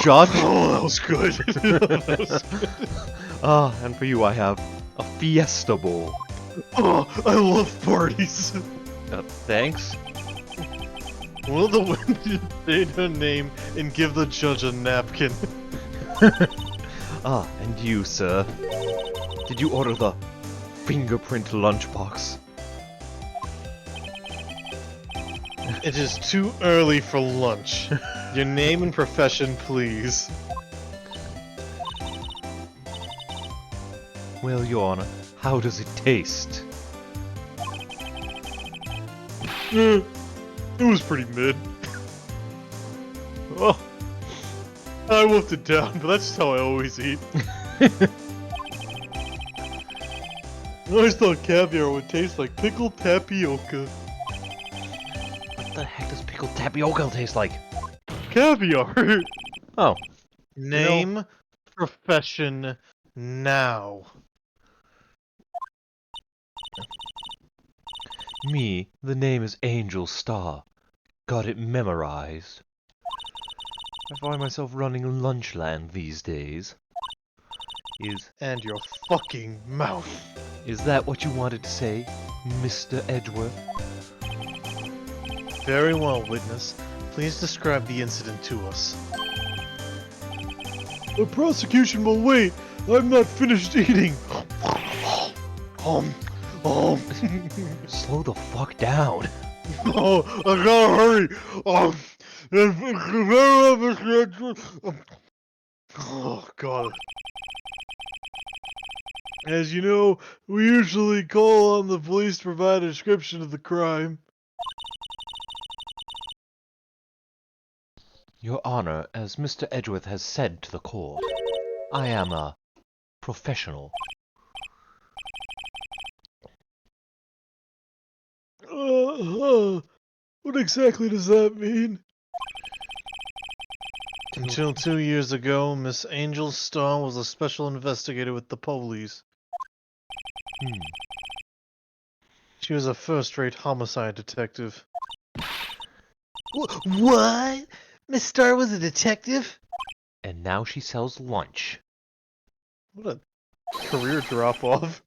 Judge? Oh, that was good. That was good. Ah, and for you I have a fiesta bowl. Oh, I love parties. Thanks. Will the witness state her name and give the judge a napkin? Ah, and you, sir. Did you order the fingerprint lunchbox? It is too early for lunch. Your name and profession, please. Well, Your Honor, how does it taste? It was pretty mid. Oh, I wolfed it down, but that's just how I always eat. I always thought caviar would taste like pickled tapioca. What the heck does pickled tapioca taste like? Caviar! Oh. Name, profession, now. Me, the name is Angel Star. Got it memorized. I find myself running Lunchland these days. And your fucking mouth. Is that what you wanted to say, Mr. Edgeworth? Very well, witness. Please describe the incident to us. The prosecution will wait. I'm not finished eating. Slow the fuck down. Oh, I gotta hurry. Oh, God. As you know, we usually call on the police to provide a description of the crime. Your Honor, as Mr. Edgeworth has said to the court, I am a professional. What exactly does that mean? Until 2 years ago, Miss Angel Starr was a special investigator with the police. She was a first-rate homicide detective. What? Miss Starr was a detective? And now she sells lunch. What a career drop-off.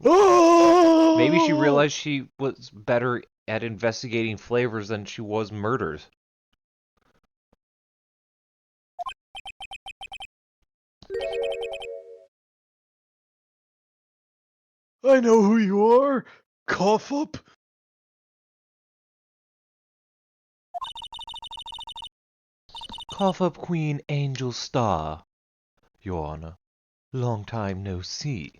Oh! Maybe she realized she was better at investigating flavors than she was murders. I know who you are. Cough up. Cough up Queen Angel Star. Your Honor. Long time no see.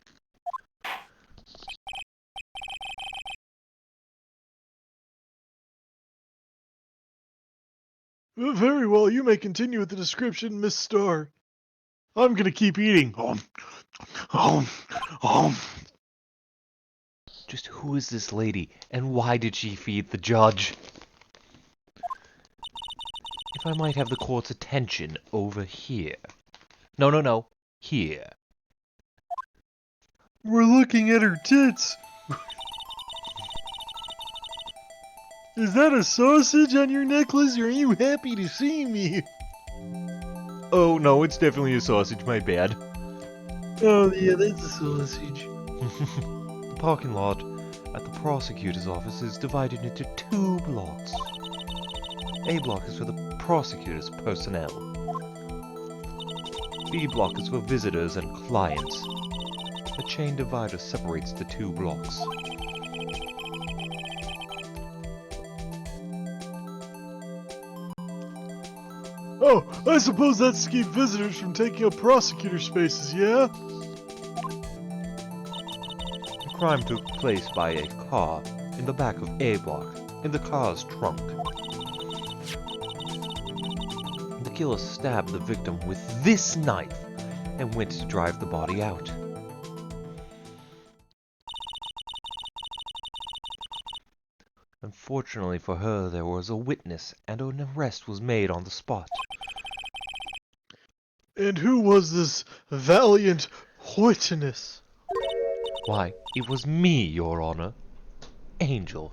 Very well, you may continue with the description, Miss Starr. I'm gonna keep eating. Um, um. Just who is this lady, and why did she feed the judge? If I might have the court's attention over here. No. Here. We're looking at her tits. Is that a sausage on your necklace, or are you happy to see me? Oh, no, it's definitely a sausage, my bad. Oh, yeah, that's a sausage. The parking lot at the prosecutor's office is divided into 2 blocks. A block is for the prosecutor's personnel. B block is for visitors and clients. A chain divider separates the 2 blocks. Oh, I suppose that's to keep visitors from taking up prosecutor spaces, yeah? The crime took place by a car in the back of A block, in the car's trunk. The killer stabbed the victim with this knife and went to drive the body out. Unfortunately for her, there was a witness and an arrest was made on the spot. And who was this valiant witness? Why, it was me, Your Honor. Angel.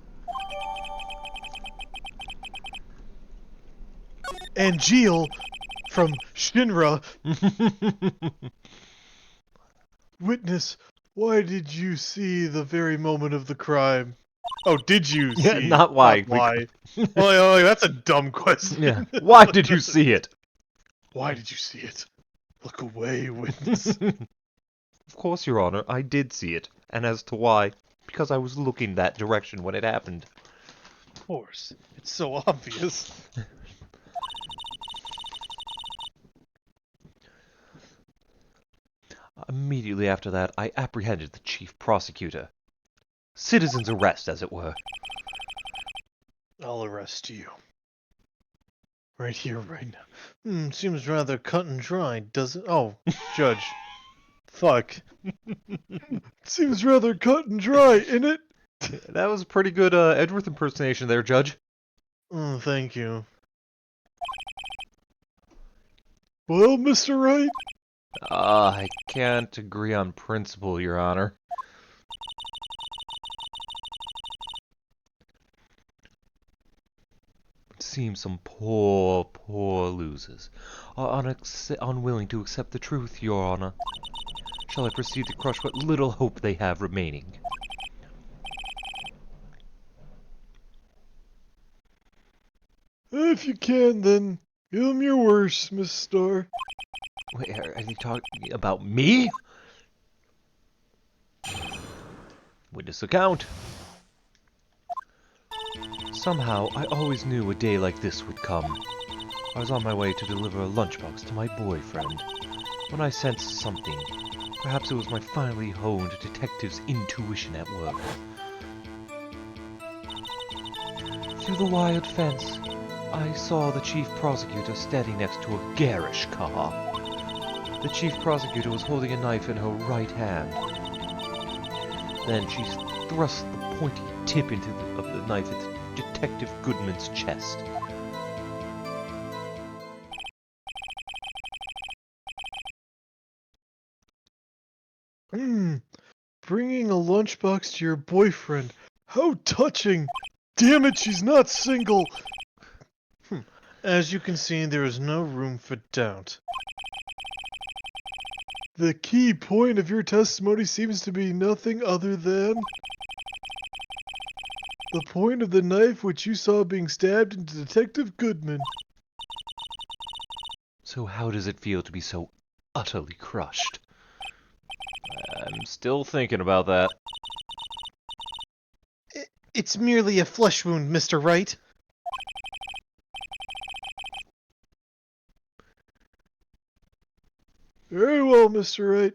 Angel from Shinra. Witness, why did you see the very moment of the crime? Oh, did you Yeah, see? not why. Not why. Well, that's a dumb question. Yeah. Why did you see it? Why did you see it? Look away, witness. Of course, Your Honor, I did see it. And as to why, because I was looking that direction when it happened. Of course. It's so obvious. Immediately after that, I apprehended the chief prosecutor. Citizen's arrest, as it were. I'll arrest you. Right here, right now. Seems rather cut and dry, doesn't... Oh, Judge. Fuck. Seems rather cut and dry, innit? That was a pretty good Edgeworth impersonation there, Judge. Thank you. Well, Mr. Wright? I can't agree on principle, Your Honor. It seems some poor losers are unwilling to accept the truth, Your Honor. Shall I proceed to crush what little hope they have remaining? If you can, then give them your worst, Miss Starr. Wait, are you talking about me? Witness account. Somehow, I always knew a day like this would come. I was on my way to deliver a lunchbox to my boyfriend, when I sensed something. Perhaps it was my finely honed detective's intuition at work. Through the wired fence, I saw the chief prosecutor standing next to a garish car. The chief prosecutor was holding a knife in her right hand. Then she thrust the pointy tip of the knife into Detective Goodman's chest. Bringing a lunchbox to your boyfriend. How touching! Damn it, she's not single! As you can see, there is no room for doubt. The key point of your testimony seems to be nothing other than the point of the knife which you saw being stabbed into Detective Goodman. So how does it feel to be so utterly crushed? I'm still thinking about that. It's merely a flesh wound, Mr. Wright. Very well, Mr. Wright.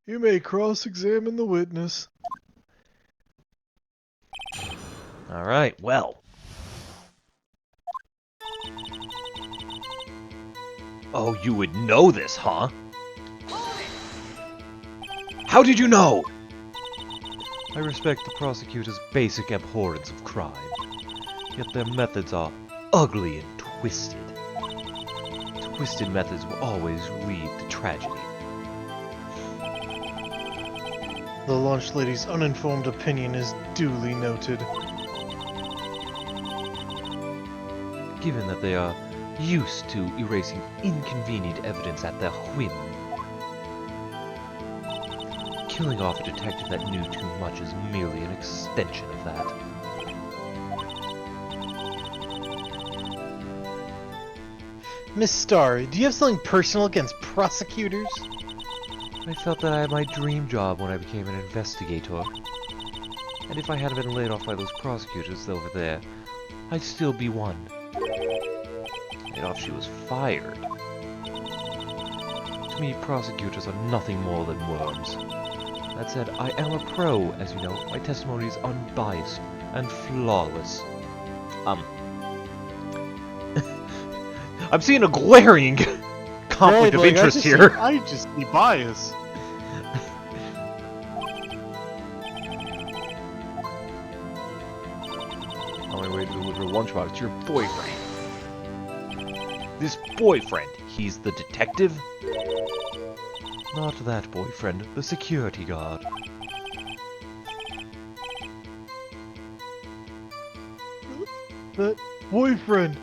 You may cross-examine the witness. All right, well. Oh, you would know this, huh? How did you know? I respect the prosecutor's basic abhorrence of crime, yet their methods are ugly and twisted. Twisted methods will always lead to tragedy. The lunch lady's uninformed opinion is duly noted. Given that they are used to erasing inconvenient evidence at their whim, killing off a detective that knew too much is merely an extension of that. Miss Starr, do you have something personal against prosecutors? I felt that I had my dream job when I became an investigator. And if I hadn't been laid off by those prosecutors over there, I'd still be one. Laid off, she was fired. To me, prosecutors are nothing more than worms. That said, I am a pro, as you know. My testimony is unbiased and flawless. I'm seeing a glaring conflict of interest here. I just see bias. On my way to deliver a lunchbox to your boyfriend. This boyfriend, he's the detective? Not that boyfriend, the security guard. That boyfriend,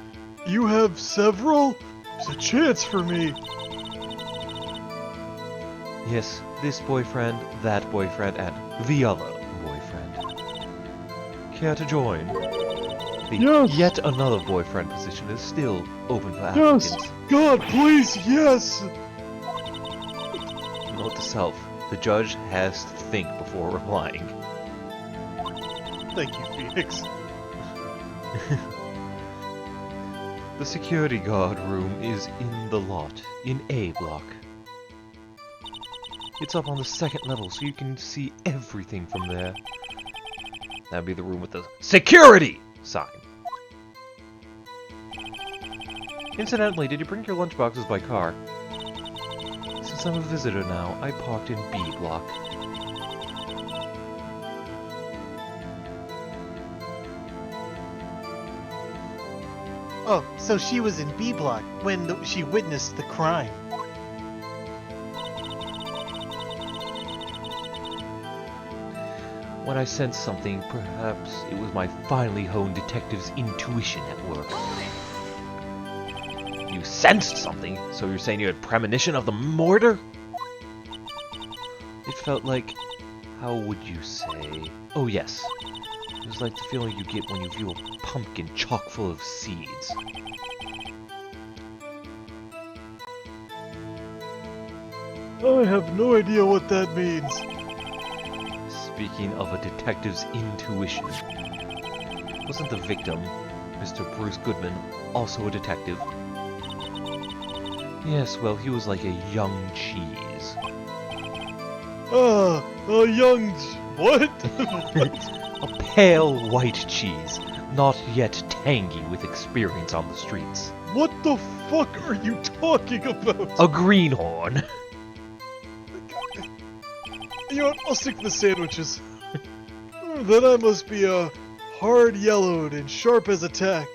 you have several? It's a chance for me. Yes, this boyfriend, that boyfriend, and the other boyfriend. Care to join? The Yes. yet another boyfriend position is still open for applicants. Yes! God, please, yes! Note to self, the judge has to think before replying. Thank you, Phoenix. The security guard room is in the lot, in A block. It's up on the second level, so you can see everything from there. That'd be the room with the SECURITY sign. Incidentally, did you bring your lunchboxes by car? Since I'm a visitor now, I parked in B block. Oh, so she was in B block when she witnessed the crime. When I sensed something, perhaps it was my finely honed detective's intuition at work. You sensed something? So you're saying you had premonition of the murder? It felt like... how would you say... oh yes. It was like the feeling you get when you view a pumpkin chock full of seeds. I have no idea what that means. Speaking of a detective's intuition, wasn't the victim, Mr. Bruce Goodman, also a detective? Yes, well, he was like a young cheese. A young... what? A pale white cheese, not yet tangy with experience on the streets. What the fuck are you talking about? A greenhorn. You know what, I'll stick to the sandwiches. Then I must be hard yellowed and sharp as a tack.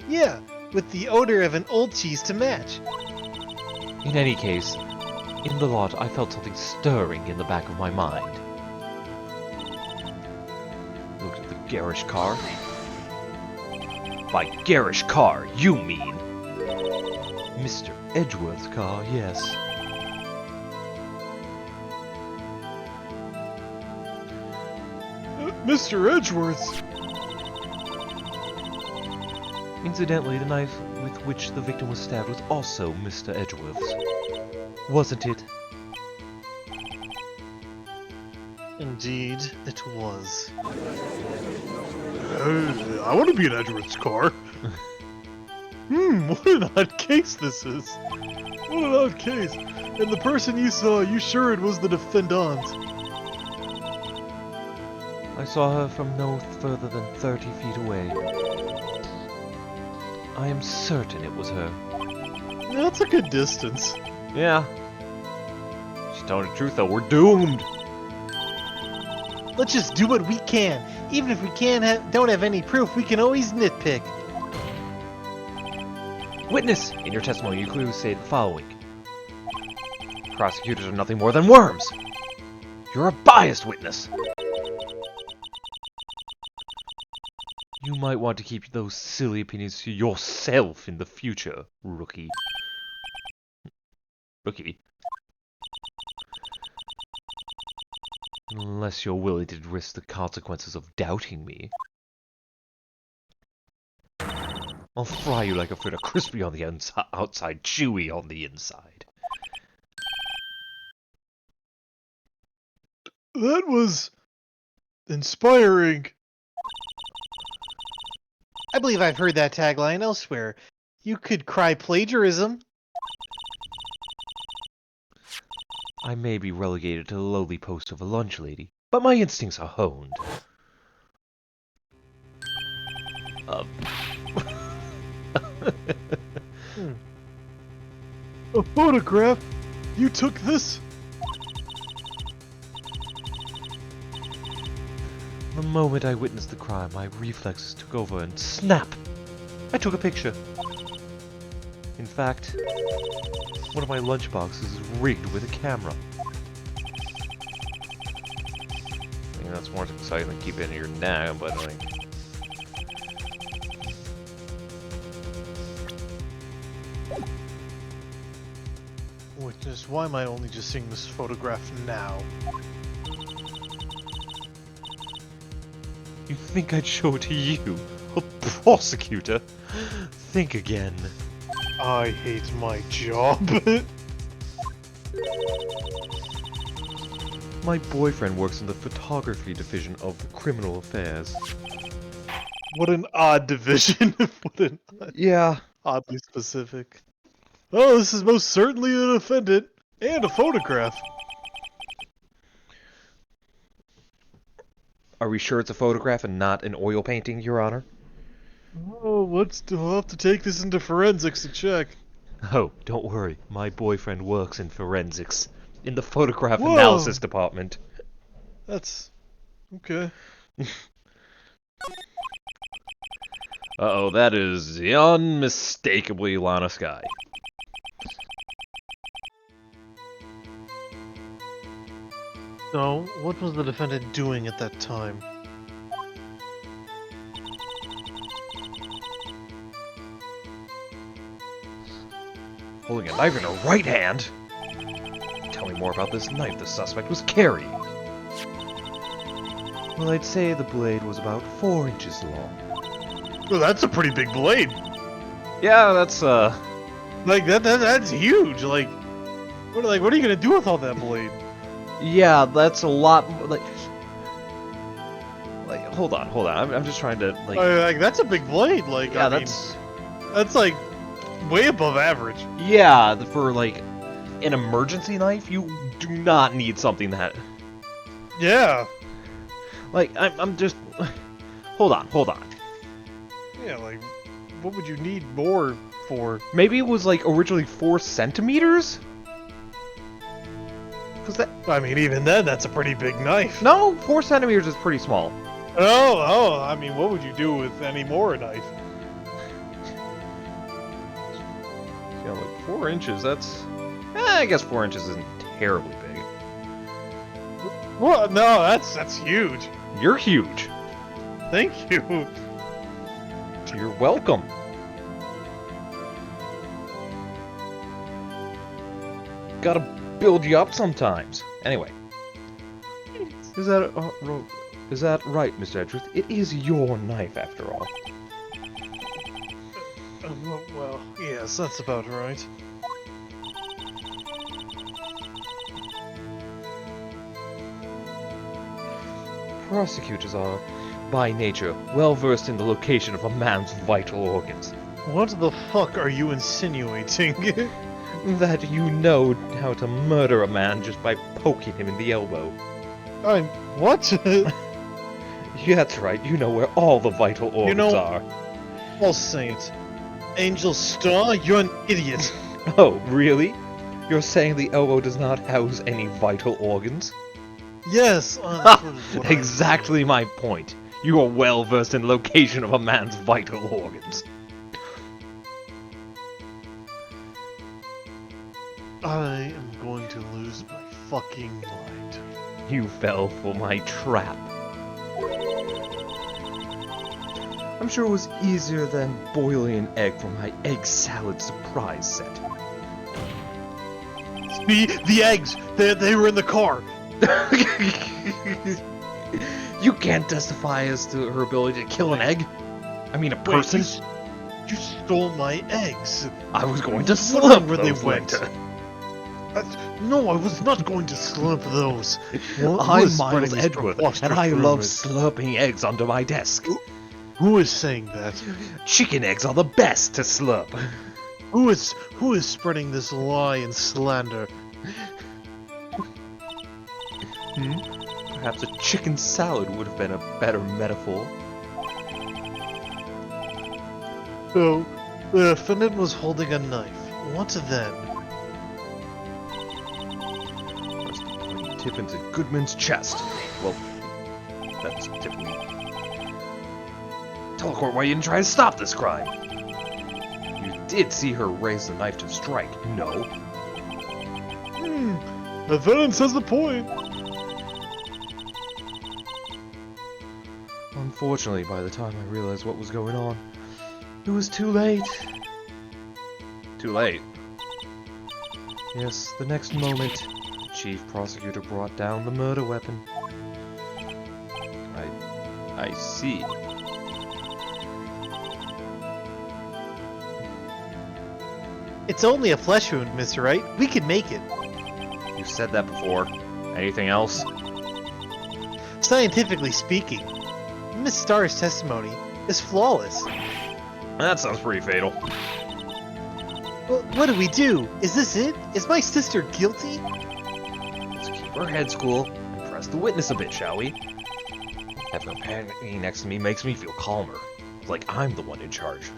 Yeah, with the odor of an old cheese to match. In any case, in the lot I felt something stirring in the back of my mind. Looked at the garish car. By garish car, you mean... Mr. Edgeworth's car, yes. Mr. Edgeworth's? Incidentally, the knife with which the victim was stabbed was also Mr. Edgeworth's. Wasn't it? Indeed, it was. I want to be in Edgeworth's car. What an odd case this is. What an odd case. And the person you saw, you sure it was the defendant? I saw her from no further than 30 feet away. I am certain it was her. That's a good distance. Yeah. She's telling the truth though, we're doomed! Let's just do what we can. Even if we don't have any proof, we can always nitpick. Witness! In your testimony, you clearly state the following. Prosecutors are nothing more than worms! You're a biased witness! You might want to keep those silly opinions to yourself in the future, rookie. Rookie? Unless you're willing to risk the consequences of doubting me. I'll fry you like a fritter, crispy on the outside, chewy on the inside. That was inspiring. I believe I've heard that tagline elsewhere. You could cry plagiarism. I may be relegated to the lowly post of a lunch lady, but my instincts are honed. A photograph? You took this? The moment I witnessed the crime, my reflexes took over and snap! I took a picture. In fact, one of my lunchboxes is rigged with a camera. I mean, that's more exciting than keeping it in your neck, but like... Witness, why am I only just seeing this photograph now? You think I'd show it to you? A prosecutor? Think again. I hate my job. My boyfriend works in the photography division of the criminal affairs. What an odd division. What an Yeah. oddly specific. Oh, this is most certainly an defendant. And a photograph. Are we sure it's a photograph and not an oil painting, Your Honor? Oh, I'll have to take this into forensics to check. Oh, don't worry. My boyfriend works in forensics. In the photograph Whoa. analysis department. That's... okay. Uh-oh, that is unmistakably Lana Sky. So, what was the defendant doing at that time? Holding a knife in her right hand? Tell me more about this knife the suspect was carrying. Well, I'd say the blade was about 4 inches long. Well, that's a pretty big blade. Yeah, that's, Like, that's huge. Like, what are you gonna do with all that blade? yeah, that's a lot, like, hold on, I'm just trying to, Like, that's a big blade. Like, yeah, I mean, that's like way above average. yeah, for, like, an emergency knife, you do not need something that, Yeah. like, I'm just, hold on. Yeah, like, what would you need more for? Maybe it was, like, originally 4 centimeters? Cause that, I mean, even then, that's a pretty big knife. no, 4 centimeters is pretty small. Oh, I mean, what would you do with any more knife? Yeah, like 4 inches, that's, I guess 4 inches isn't terribly big. What? No, that's huge. You're huge. Thank you. You're welcome. Gotta build you up sometimes. Anyway. Is that right, Mr. Edgeworth? It is your knife, after all. Well, yes, that's about right. Prosecutors are, by nature, well versed in the location of a man's vital organs. What the fuck are you insinuating? That you know how to murder a man just by poking him in the elbow. I'm... what? Yeah, that's right, you know where all the vital organs know- are. I'll say it. Angel Star, you're an idiot. Oh, really? You're saying the elbow does not house any vital organs? Yes, Ha! that is what I'm Exactly my point. You are well versed in the location of a man's vital organs. saying. I am going to lose my fucking mind. You fell for my trap. I'm sure it was easier than boiling an egg for my egg salad surprise set. The eggs! They were in the car! You can't testify as to her ability to kill an egg. I mean, a person. Wait, you stole my eggs! I was going to Whatever slurp where they those went. later. No, I was not going to slurp those. Who I'm is spreading Miles these Edgeworth, preposterous and I love rumors? slurping eggs under my desk. Who is saying that? Chicken eggs are the best to slurp. Who is spreading this lie and slander? Perhaps a chicken salad would have been a better metaphor. So, the defendant was holding a knife. What then? Press the pointy tip into Goodman's chest. Well, that's typically... Tell the court why you didn't try to stop this crime. You did see her raise the knife to strike, no? The defendant says the point. Unfortunately, by the time I realized what was going on, it was too late. Too late? Yes, the next moment, the chief prosecutor brought down the murder weapon. I see. It's only a flesh wound, Mr. Wright. We can make it. You said that before. Anything else? Scientifically speaking, Miss Starr's testimony is flawless. That sounds pretty fatal. What do we do? Is this it? Is my sister guilty? Let's keep our heads cool and press the witness a bit, shall we? Having her panicking next to me makes me feel calmer. Like I'm the one in charge.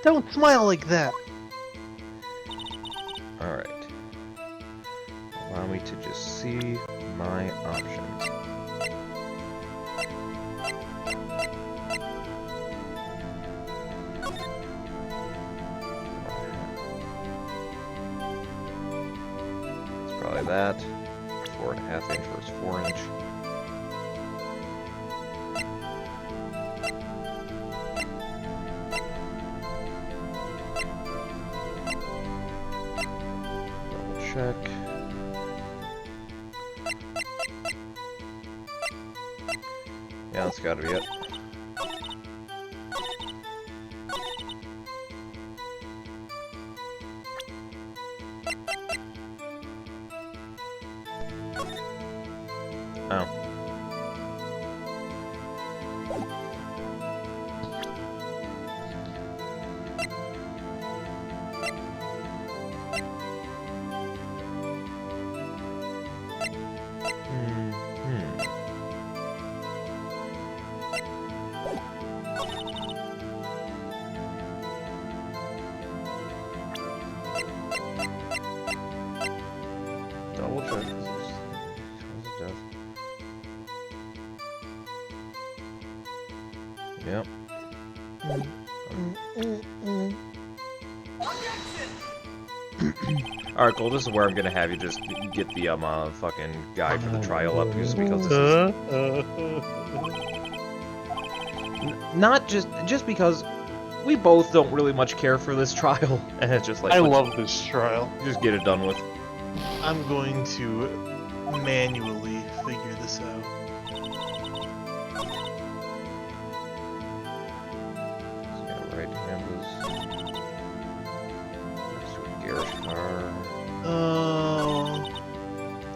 Don't smile like that. Alright. Allow me to just see my options. It's probably that. 4.5 inch versus 4 inch. Check. Yeah, that's gotta be it. Oh. Double check. Cause of death. Yep. Alright, Cole, this is where I'm gonna have you just get the fucking guide for the trial up just because this is not just because we both don't really much care for this trial, and it's just like I let's love this trial. just get it done with. I'm going to manually figure this out. Right hand was next to a garish car.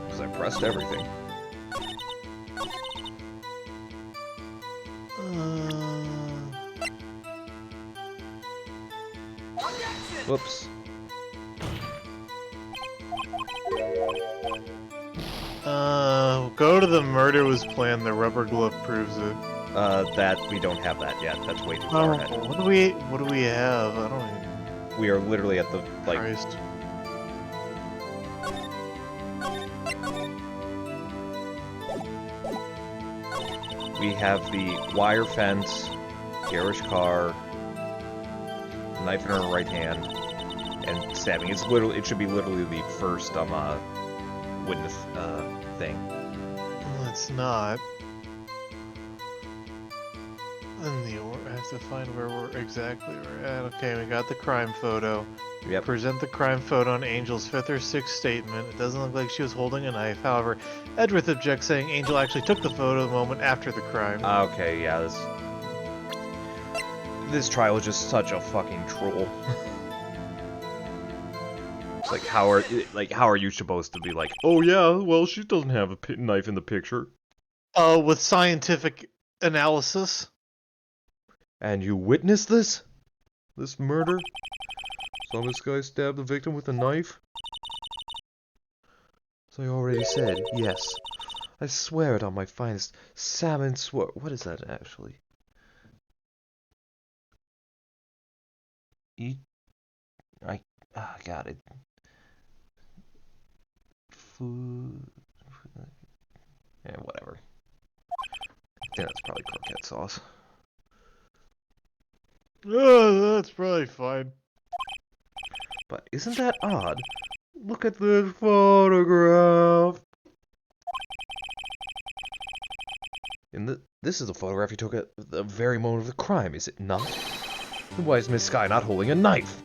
Because I pressed everything. Whoops. Go to the murder was planned. The rubber glove proves it. That we don't have that yet. That's way too far ahead. What do we have? I don't even. We are literally at the like. Christ. We have the wire fence, garish car, knife in her right hand, and stabbing. It's literally. It should be literally the first witness thing. Well, it's not. And I have to find where we're exactly at. Okay, we got the crime photo. Yep. Present the crime photo on Angel's 5th or 6th statement. It doesn't look like she was holding a knife. However, Edgeworth objects, saying Angel actually took the photo the moment after the crime. Okay, yeah, this trial is just such a fucking troll. It's like how are you supposed to be like, oh yeah, well she doesn't have a knife in the picture. With scientific analysis. And you witnessed this? This murder? Saw this guy stab the victim with a knife? As I already said, yes. I swear it on my finest salmon what is that actually? Got it. Food. Yeah, whatever. I think that's probably croquette sauce. That's probably fine. But isn't that odd? Look at this photograph. This is a photograph you took at the very moment of the crime, is it not? Then why is Miss Sky not holding a knife?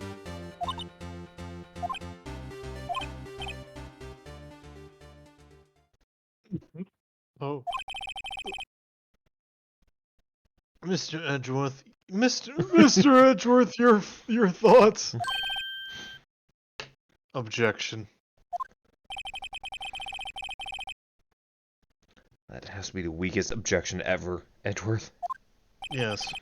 Oh. Mr. Edgeworth. Mr. Edgeworth, your thoughts. Objection. That has to be the weakest objection ever, Edgeworth. Yes.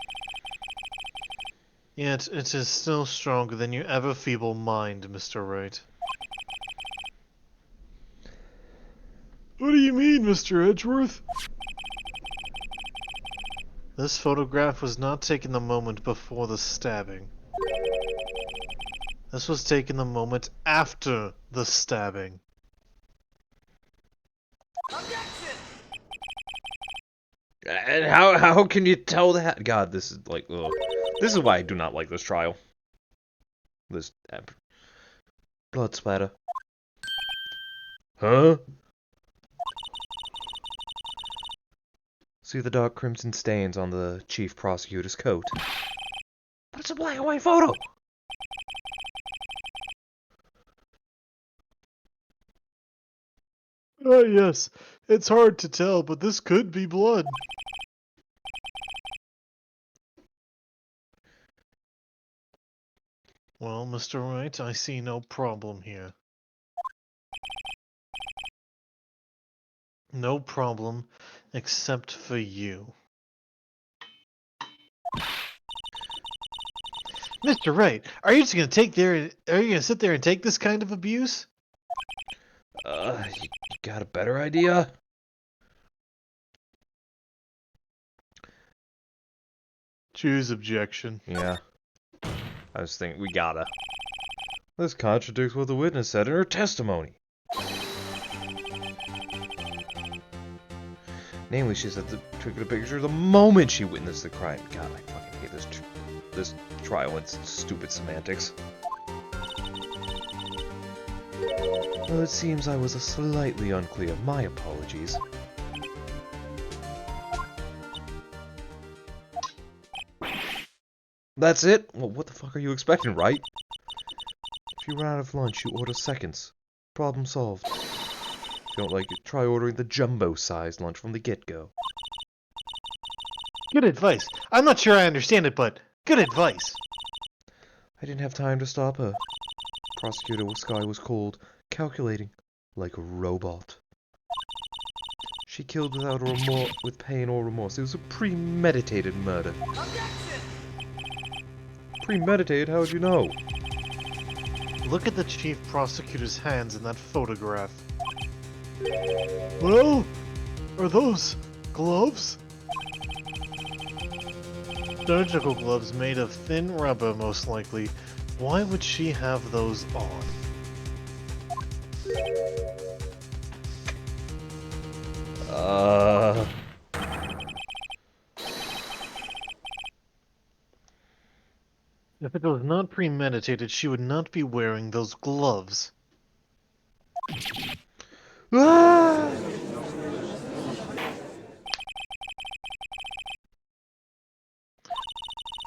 Yet it is still stronger than your ever feeble mind, Mr. Wright. What do you mean, Mr. Edgeworth? This photograph was not taken the moment before the stabbing. This was taken the moment after the stabbing. And how can you tell that? God, this is like, ugh. This is why I do not like this trial. This blood splatter. Huh? See the dark crimson stains on the chief prosecutor's coat. But it's a black and white photo! Yes. It's hard to tell, but this could be blood. Well, Mr. Wright, I see no problem here. No problem, except for you. Mr. Wright, are you just gonna sit there and take this kind of abuse? You got a better idea? Choose objection. Yeah. I was thinking, we gotta. This contradicts what the witness said in her testimony. Namely, she said took the picture the moment she witnessed the crime. God, I fucking hate this trial and stupid semantics. Well, it seems I was slightly unclear. My apologies. That's it? Well, what the fuck are you expecting, right? If you run out of lunch, you order seconds. Problem solved. If you don't like it, try ordering the jumbo-sized lunch from the get-go. Good advice. I'm not sure I understand it, but good advice. I didn't have time to stop her. Prosecutor Sky was cold, calculating, like a robot. She killed without with pain or remorse. It was a premeditated murder. Premeditated? How'd you know? Look at the chief prosecutor's hands in that photograph. Well, are those gloves? Surgical gloves made of thin rubber, most likely. Why would she have those on? If it was not premeditated, she would not be wearing those gloves. Ah!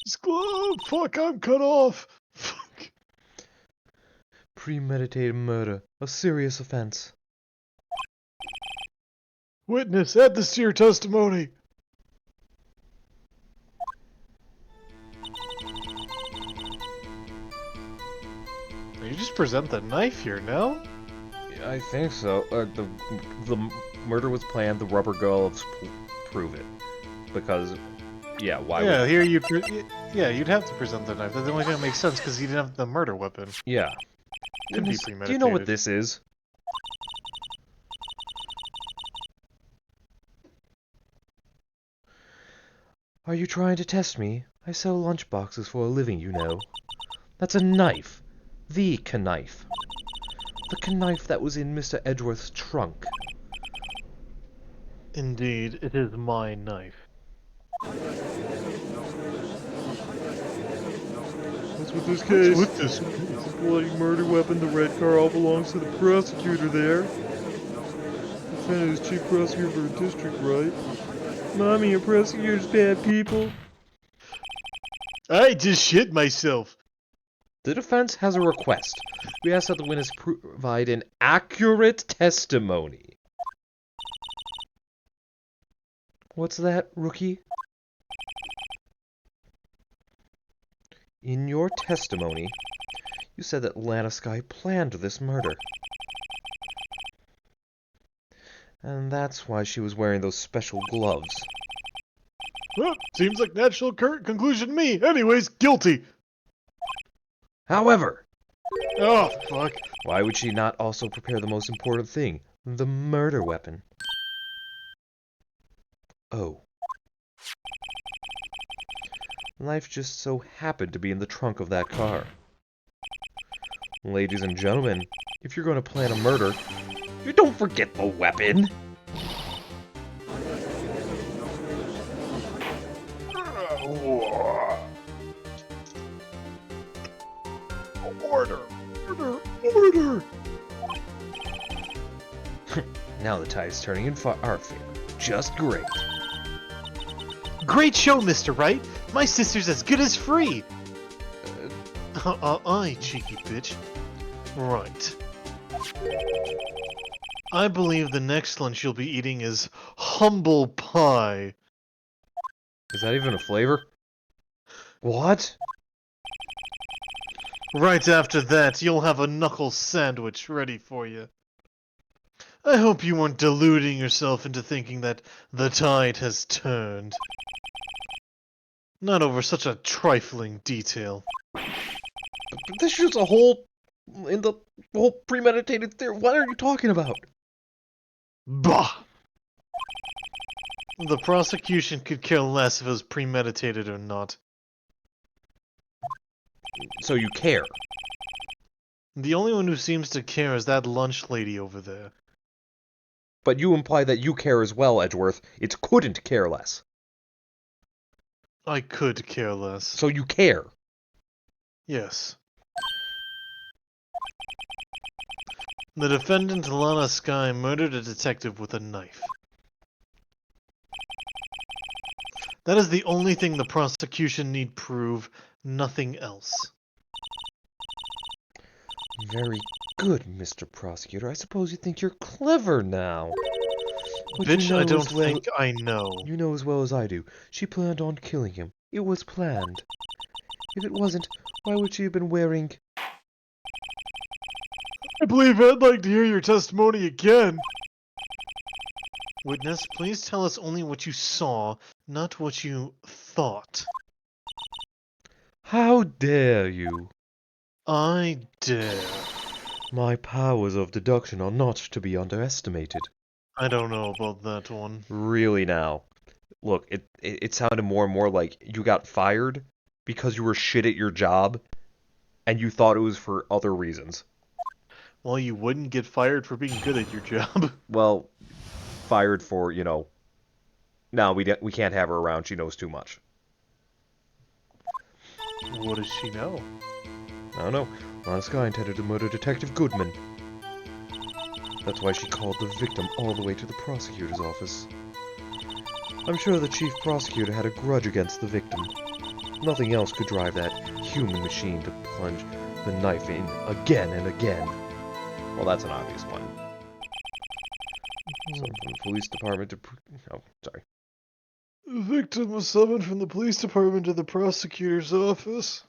This glove! Fuck, I'm cut off! Fuck. Premeditated murder, a serious offense. Witness, add this to your testimony! You just present the knife here, no? I think so. The murder was planned. The rubber gloves prove it. Because, yeah, why Yeah, would... here you. Yeah, you'd have to present the knife. That's the only thing that makes sense because you didn't have the murder weapon. Yeah. Could be Do you know what premeditated. this is? Are you trying to test me? I sell lunchboxes for a living, you know. That's a knife. The knife. The knife that was in Mr. Edgeworth's trunk. Indeed, it is my knife. What's with this case? With this? It's a bloody murder weapon. The red car all belongs to the prosecutor there. The defendant is chief prosecutor for a district, right? Mommy, your prosecutor's bad people. I just shit myself. The defense has a request. We ask that the witness provide an accurate testimony. What's that, rookie? In your testimony, you said that Lana Sky planned this murder. And that's why she was wearing those special gloves. Well, seems like natural conclusion to me. Anyways, guilty. However, Oh, fuck. why would she not also prepare the most important thing, the murder weapon? Oh. The knife just so happened to be in the trunk of that car. Ladies and gentlemen, if you're going to plan a murder, you don't forget the weapon! Order! Order! Order! Now the tide's turning in our favor. Just great. Great show, Mr. Wright. My sister's as good as free. Aye, cheeky bitch. Right. I believe the next lunch you'll be eating is humble pie. Is that even a flavor? What? Right after that, you'll have a knuckle sandwich ready for you. I hope you weren't deluding yourself into thinking that the tide has turned. Not over such a trifling detail. But this is a whole... in the whole premeditated theory. What are you talking about? Bah! The prosecution could care less if it was premeditated or not. So you care? The only one who seems to care is that lunch lady over there. But you imply that you care as well, Edgeworth. It couldn't care less. I could care less. So you care. Yes. The defendant, Lana Sky, murdered a detective with a knife. That is the only thing the prosecution need prove, nothing else. Very good, Mr. Prosecutor. I suppose you think you're clever now. But Bitch, you know I don't as well- think I know. You know as well as I do. She planned on killing him. It was planned. If it wasn't, why would she have been wearing... I believe I'd like to hear your testimony again. Witness, please tell us only what you saw, not what you thought. How dare you? I dare. My powers of deduction are not to be underestimated. I don't know about that one. Really now. Look, it sounded more and more like you got fired because you were shit at your job and you thought it was for other reasons. Well, you wouldn't get fired for being good at your job. Well, fired for, no, we can't have her around. She knows too much. What does she know? I don't know. Last guy intended to murder Detective Goodman. That's why she called the victim all the way to the prosecutor's office. I'm sure the chief prosecutor had a grudge against the victim. Nothing else could drive that human machine to plunge the knife in again and again. Well, that's an obvious one. So, from the police department to... Oh, sorry. The victim was summoned from the police department to the prosecutor's office.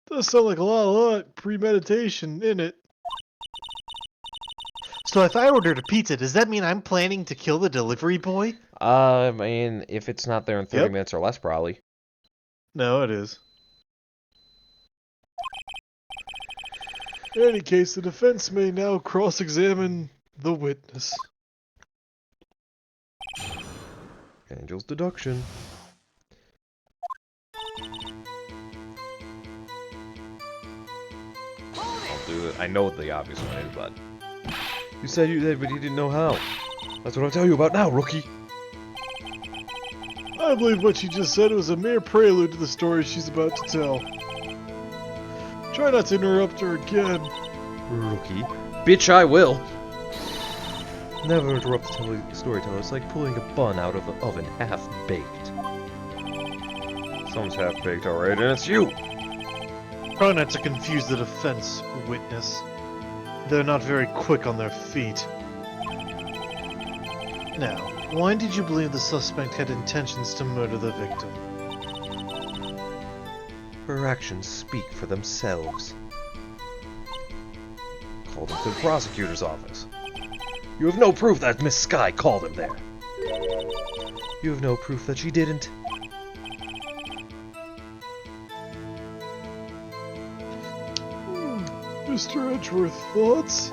Does sound like a lot premeditation in it. So if I ordered a pizza, does that mean I'm planning to kill the delivery boy? I mean, if it's not there in 30 Yep. minutes or less, probably. No, it is. In any case, the defense may now cross-examine the witness. Angel's deduction. I'll do it. I know what the obvious one is, but... You said you did, but you didn't know how. That's what I'll tell you about now, rookie. I believe what she just said was a mere prelude to the story she's about to tell. Try not to interrupt her again. Rookie. Bitch, I will. Never interrupt the storyteller. It's like pulling a bun out of the oven, half-baked. Someone's half-baked, alright, and it's you! Try not to confuse the defense, witness. They're not very quick on their feet. Now, why did you believe the suspect had intentions to murder the victim? Her actions speak for themselves. Called him to the prosecutor's office. You have no proof that Miss Skye called him there. You have no proof that she didn't. Mr. Edgeworth, thoughts?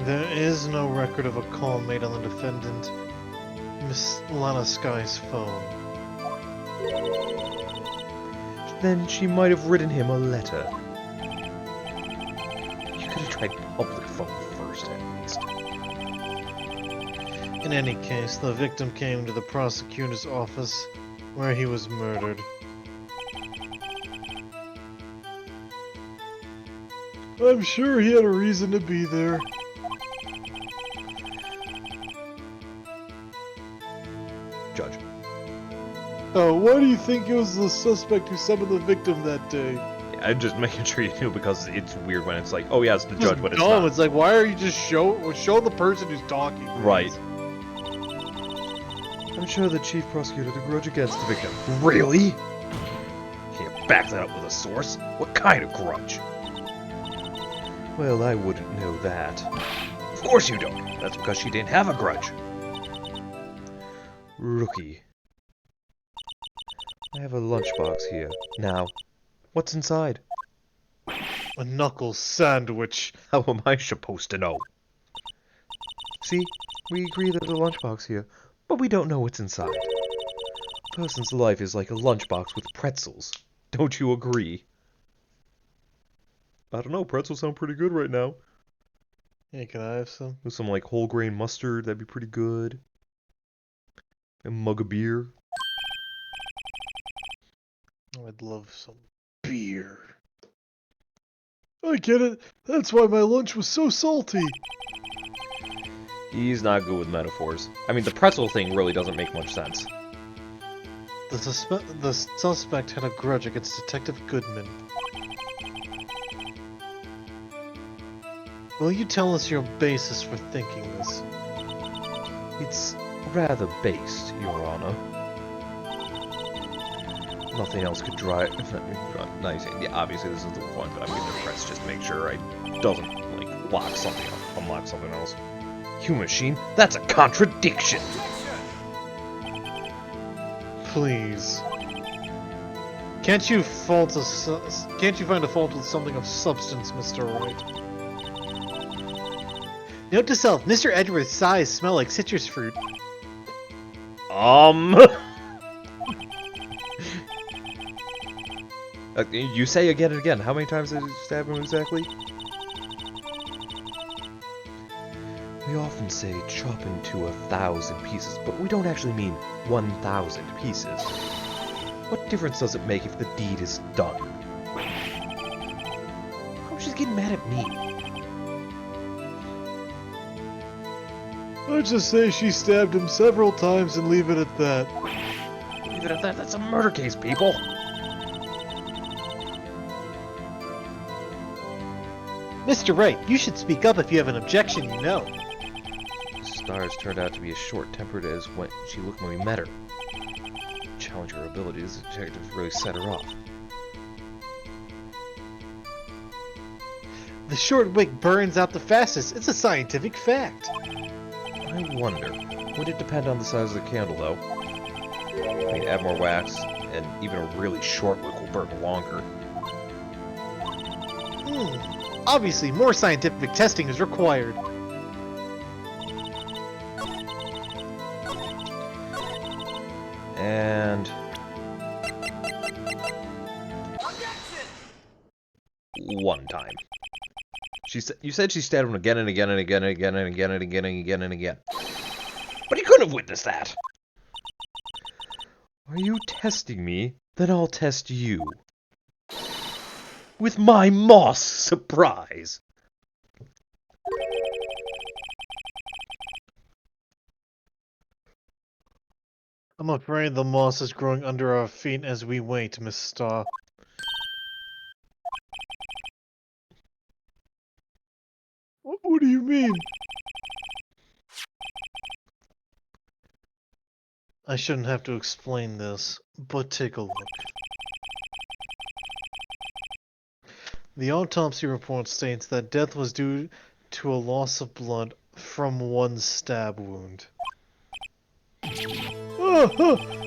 There is no record of a call made on the defendant, Miss Lana Skye's phone. Then she might have written him a letter. You could have tried public phone first, at least. In any case, the victim came to the prosecutor's office, where he was murdered. I'm sure he had a reason to be there. Judge. Oh, why do you think it was the suspect who summoned the victim that day? I'm just making sure you knew because it's weird when it's like, oh yeah, it's the It's judge, but it's dumb. not. It's like, why are you just show the person who's talking? Right. I'm sure the chief prosecutor had a grudge against the victim. Really? Can't back that up with a source. What kind of grudge? Well, I wouldn't know that. Of course you don't. That's because she didn't have a grudge. Rookie. I have a lunchbox here. Now, what's inside? A knuckle sandwich. How am I supposed to know? See, we agree that the lunchbox here, but we don't know what's inside. A person's life is like a lunchbox with pretzels. Don't you agree? I don't know, pretzels sound pretty good right now. Hey, can I have some? With some like whole grain mustard, that'd be pretty good. A mug of beer. I'd love some beer. I get it. That's why my lunch was so salty. He's not good with metaphors. I mean, the pretzel thing really doesn't make much sense. The suspect had a grudge against Detective Goodman. Will you tell us your basis for thinking this? It's rather based, Your Honor. Nothing else could drive. Nice. Yeah, obviously this is the one, but I'm gonna press just to make sure I doesn't like lock something up, unlock something else. You machine, that's a contradiction! Please. Can't you find a fault with something of substance, Mr. Wright? Note to self, Mr. Edgeworth's thighs smell like citrus fruit. You say again and again. How many times did you stab him exactly? We often say chop into 1,000 pieces, but we don't actually mean 1,000 pieces. What difference does it make if the deed is done? Oh, she's getting mad at me. I'd just say she stabbed him several times and leave it at that. Leave it at that. That's a murder case, people. Mr. Wright, you should speak up if you have an objection, you know. Stars turned out to be as short-tempered as when she looked when we met her. Challenge her abilities, the detective really set her off. The short wick burns out the fastest. It's a scientific fact. I wonder. Would it depend on the size of the candle, though? I mean, add more wax, and even a really short wick will burn longer. Obviously, more scientific testing is required. And... one time. You said she stabbed him again and again and again and again and again and again and again and again. But he couldn't have witnessed that! Are you testing me? Then I'll test you. With my moss surprise! I'm afraid the moss is growing under our feet as we wait, Miss Starr. What do you mean? I shouldn't have to explain this, but take a look. The autopsy report states that death was due to a loss of blood from one stab wound.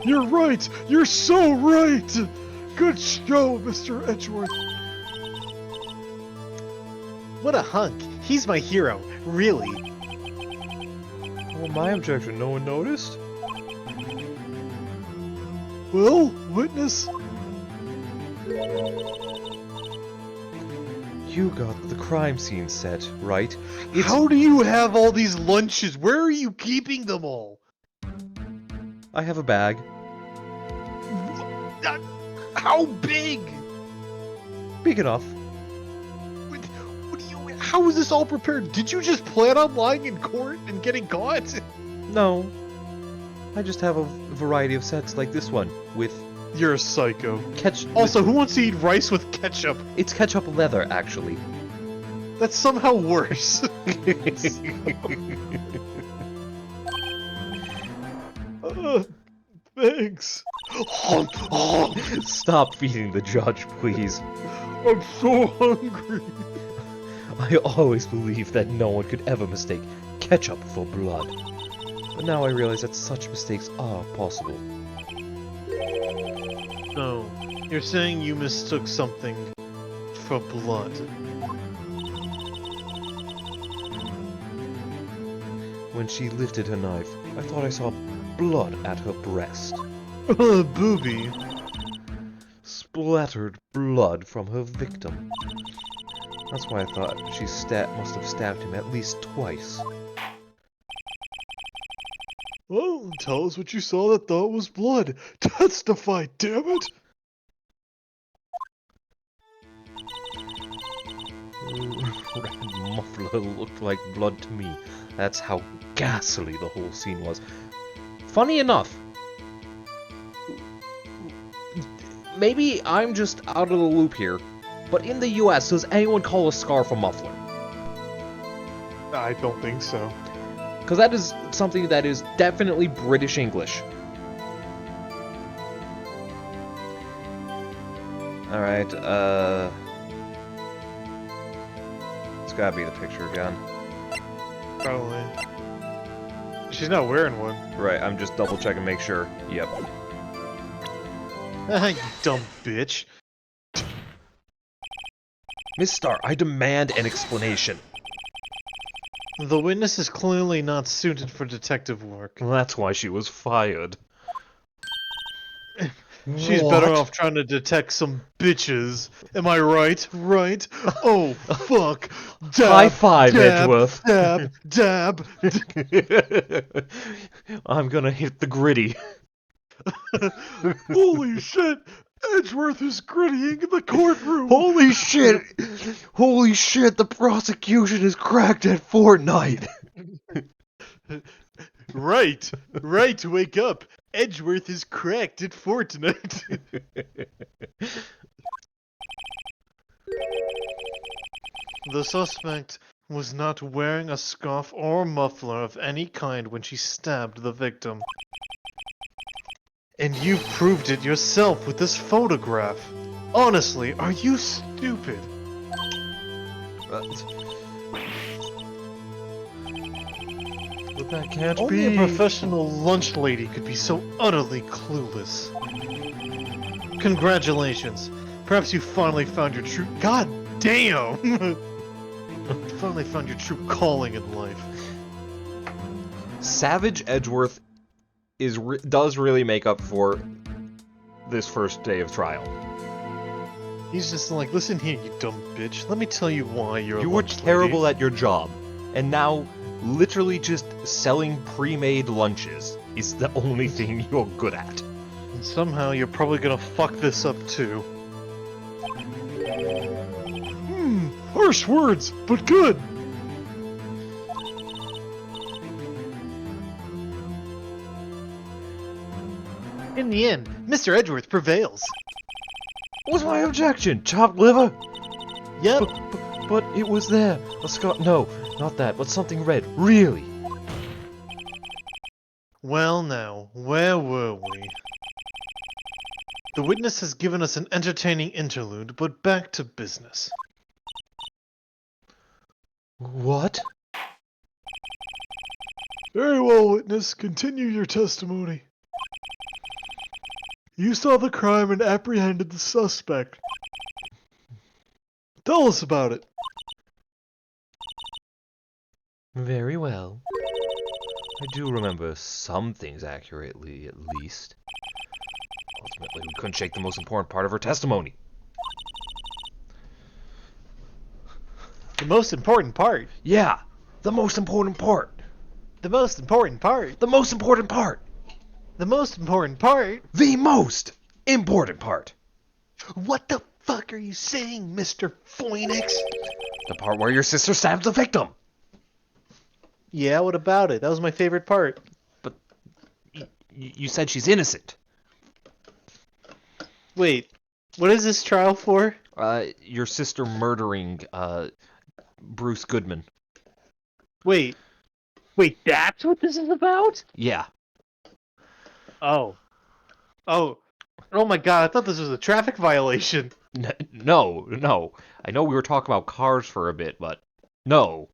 You're right! You're so right! Good show, Mr. Edgeworth. What a hunk! He's my hero, really. Well, my objection, no one noticed? Well, witness. You got the crime scene set, right? How do you have all these lunches? Where are you keeping them all? I have a bag. How big? Big enough. What do you? How is this all prepared? Did you just plan on lying in court and getting caught? No. I just have a variety of sets like this one, with You're a psycho. Also, who wants to eat rice with ketchup? it's ketchup leather, actually. That's somehow worse. Thanks. Stop feeding the judge, please. I'm so hungry. I always believed that no one could ever mistake ketchup for blood. But now I realize that such mistakes are possible. So, you're saying you mistook something for blood? When she lifted her knife, I thought I saw blood at her breast. Booby. Splattered blood from her victim. That's why I thought she must have stabbed him at least twice. Well, tell us what you saw that thought was blood. Testify, damn it! Red muffler looked like blood to me. That's how ghastly the whole scene was. Funny enough, maybe I'm just out of the loop here, but in the US, does anyone call a scarf a muffler? I don't think so. Because that is something that is definitely British English. Alright, it's gotta be the picture again. Probably. She's not wearing one. Right, I'm just double checking, make sure. Yep. You dumb bitch. Miss Starr, I demand an explanation. The witness is clearly not suited for detective work. Well, that's why she was fired. She's better off trying to detect some bitches. Am I right? Right? Oh, fuck. Dab, High five, dab, Edgeworth. Dab, dab. I'm gonna hit the gritty. Holy shit! Edgeworth is grittying in the courtroom. Holy shit! Holy shit, the prosecution is cracked at Fortnite! Right, right, wake up. Edgeworth is cracked at Fortnite. The suspect was not wearing a scarf or muffler of any kind when she stabbed the victim. And you proved it yourself with this photograph. Honestly, are you stupid? But that can't Only be. a professional lunch lady could be so utterly clueless. Congratulations. Perhaps you finally found your true— God damn! You finally found your true calling in life. Savage Edgeworth does really make up for this first day of trial. He's just like, listen here, you dumb bitch. Let me tell you why you're a You were lunch terrible lady. at your job, and now literally just selling pre-made lunches is the only thing you're good at. And somehow you're probably gonna fuck this up too. Harsh words, but good. In the end, Mr. Edgeworth prevails. What's my objection? Chopped liver? Yep. But it was there. A scar— No, not that, but something red. Really? Well now, where were we? The witness has given us an entertaining interlude, but back to business. What? Very well, witness. Continue your testimony. You saw the crime and apprehended the suspect. Tell us about it. Very well. I do remember some things accurately, at least. Ultimately, we couldn't shake the most important part of her testimony. The most important part. Yeah, the most important part. The most important part. The most important part. The most important part. The most important part. What the fuck are you saying, Mr. Phoenix? The part where your sister stabbed the victim. Yeah, what about it? That was my favorite part. But you said she's innocent. Wait, what is this trial for? Your sister murdering, Bruce Goodman. Wait, that's what this is about? Yeah. Oh my god, I thought this was a traffic violation. No. I know we were talking about cars for a bit, but no.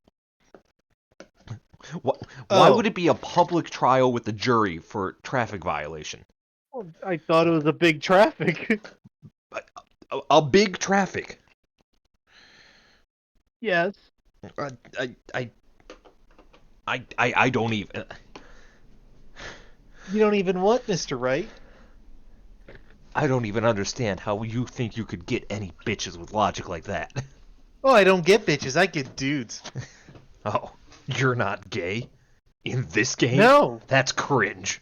Why would it be a public trial with the jury for traffic violation? I thought it was a big traffic. A big traffic. Yes. I don't even. You don't even what, Mr. Wright? I don't even understand how you think you could get any bitches with logic like that. Oh, I don't get bitches, I get dudes. Oh, you're not gay? In this game? No. That's cringe.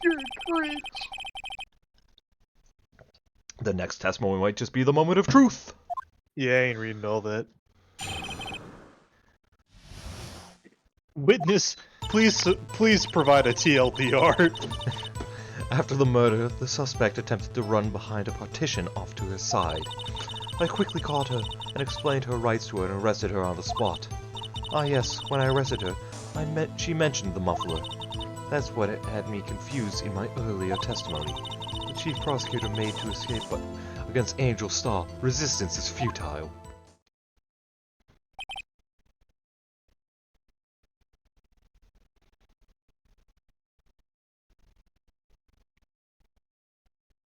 You're cringe. The next testimony might just be the moment of truth. Yeah, I ain't reading all that. Witness, please provide a TLDR. After the murder, the suspect attempted to run behind a partition off to her side. I quickly caught her and explained her rights to her and arrested her on the spot. Ah yes, when I arrested her, she mentioned the muffler. That's what had me confused in my earlier testimony. The chief prosecutor made to escape, but against Angel Star, resistance is futile.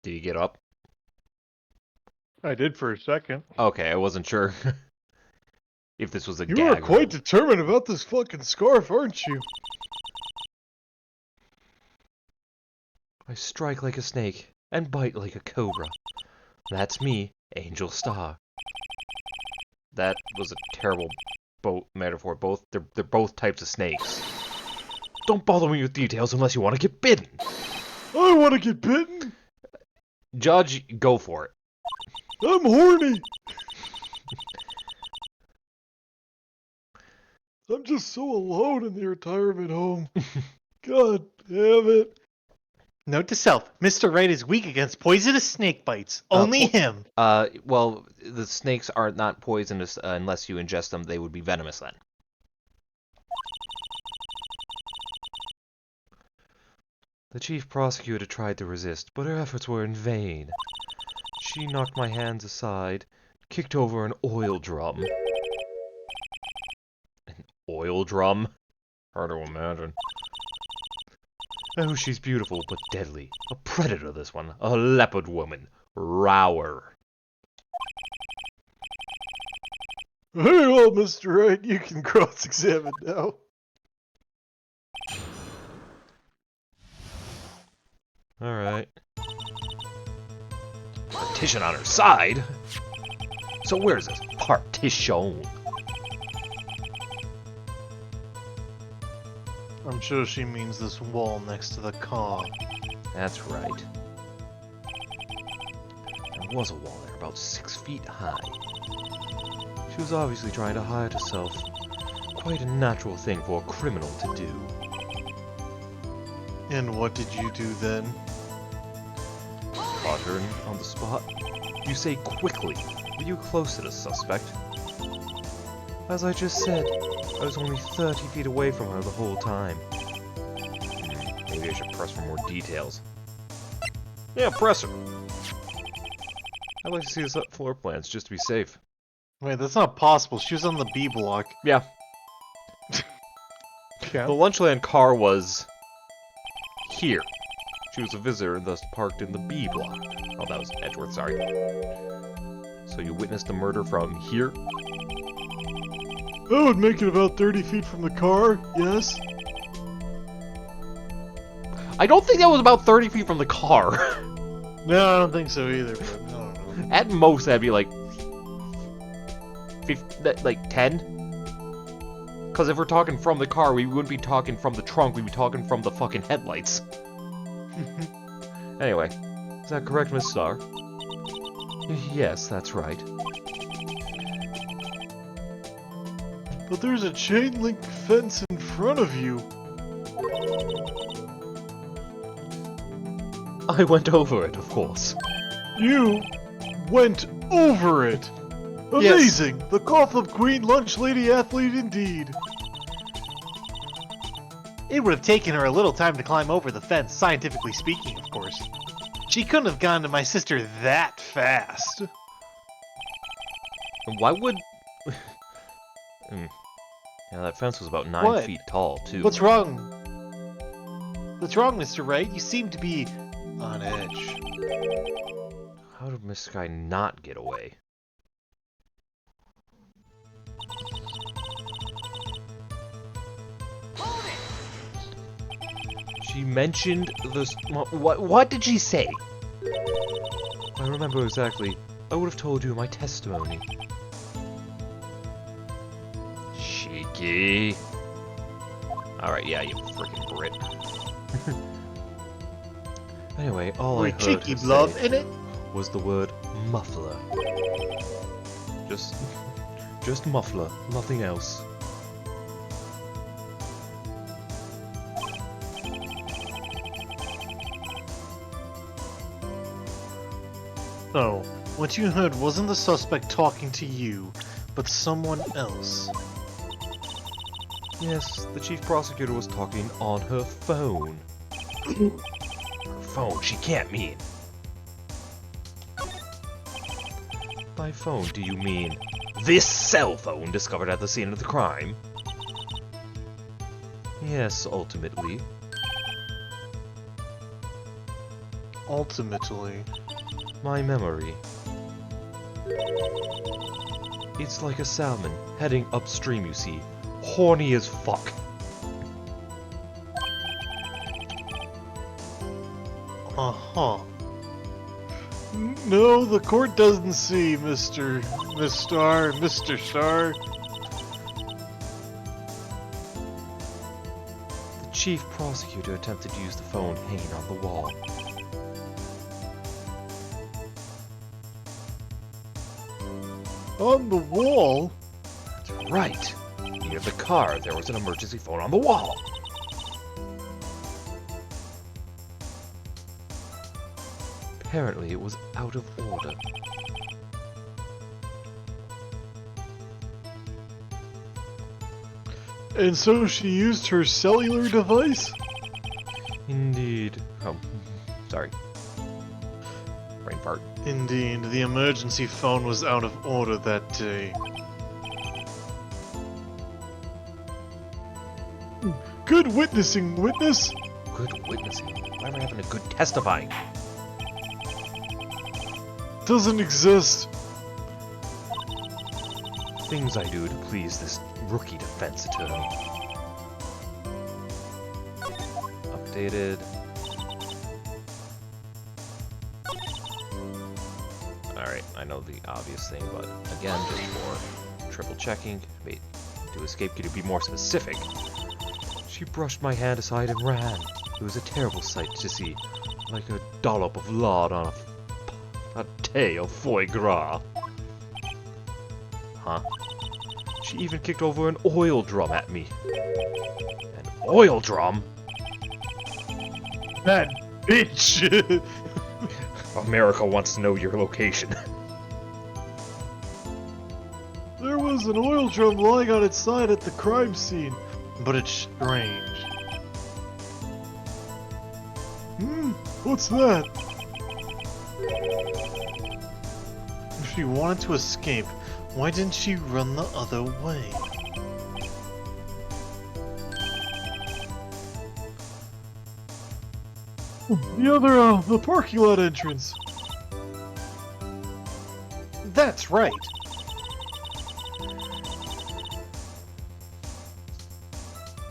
Did you get up? I did for a second. Okay, I wasn't sure if this was a You gag. are quite determined about this fucking scarf, aren't you? I strike like a snake and bite like a cobra. That's me, Angel Star. That was a terrible metaphor. They're both types of snakes. Don't bother me with details unless you want to get bitten. I want to get bitten. Judge, go for it. I'm horny. I'm just so alone in the retirement home. God damn it. Note to self, Mr. Wright is weak against poisonous snake bites. Only him. Well, the snakes are not poisonous unless you ingest them. They would be venomous then. The chief prosecutor tried to resist, but her efforts were in vain. She knocked my hands aside, kicked over an oil drum. An oil drum? Hard to imagine. Oh, she's beautiful, but deadly. A predator, this one. A leopard woman. Rower. Very well, Mr. Wright. You can cross-examine now. Alright. Partition on her side? So where's this partition? I'm sure she means this wall next to the car. That's right. There was a wall there about 6 feet high. She was obviously trying to hide herself. Quite a natural thing for a criminal to do. And what did you do then? Caught her on the spot. You say quickly. Were you close to the suspect? As I just said, I was only 30 feet away from her the whole time. Maybe I should press for more details. Yeah, press her. I'd like to see the floor plans just to be safe. Wait, that's not possible. She was on the B block. Yeah. Yeah. The Lunchland car was here. She was a visitor and thus parked in the B block. Oh, that was Edgeworth, sorry. So you witnessed the murder from here? That would make it about 30 feet from the car, yes? I don't think that was about 30 feet from the car. No, I don't think so either, but I don't know. At most, that'd be like... 10? Because if we're talking from the car, we wouldn't be talking from the trunk, we'd be talking from the fucking headlights. Anyway, is that correct, Miss Starr? Yes, that's right. But there's a chain link fence in front of you. I went over it, of course. You went over it. Amazing! The Coughlin Queen Lunch Lady Athlete indeed. It would have taken her a little time to climb over the fence, scientifically speaking, of course. She couldn't have gone to my sister that fast. Why would... Yeah, that fence was about 9 What? feet tall, too. What's wrong? What's wrong, Mr. Wright? You seem to be on edge. How did Miss Sky not get away? She mentioned this... What did she say? I remember exactly. I would have told you my testimony. Cheeky. Alright, yeah, you freaking Brit. Anyway, all I heard cheeky her blob say in it. was the word muffler. Just muffler, nothing else. So, what you heard wasn't the suspect talking to you, but someone else. Yes, the chief prosecutor was talking on her phone. Her phone, she can't mean. By phone, do you mean this cell phone discovered at the scene of the crime? Yes, ultimately. ultimately? My memory. It's like a salmon heading upstream, you see. Horny as fuck. Uh-huh. No, the court doesn't see, Mr. Star. The chief prosecutor attempted to use the phone hanging on the wall. On the wall? That's right. Near the car, there was an emergency phone on the wall. Apparently, it was out of order. And so she used her cellular device? Indeed. Oh, sorry. Brain fart. Indeed, the emergency phone was out of order that day. Good witnessing, witness! Good witnessing. Whatever happened to good testifying? Doesn't exist. Things I do to please this rookie defense attorney. Updated. Alright, I know the obvious thing, but again, just for triple checking, wait, to escape, could you be more specific? She brushed my hand aside and ran. It was a terrible sight to see, like a dollop of lard on a pate of foie gras. Huh? She even kicked over an oil drum at me. An oil drum? That bitch! America wants to know your location. There was an oil drum lying on its side at the crime scene. But it's strange. What's that? If she wanted to escape, why didn't she run the other way? The parking lot entrance. That's right.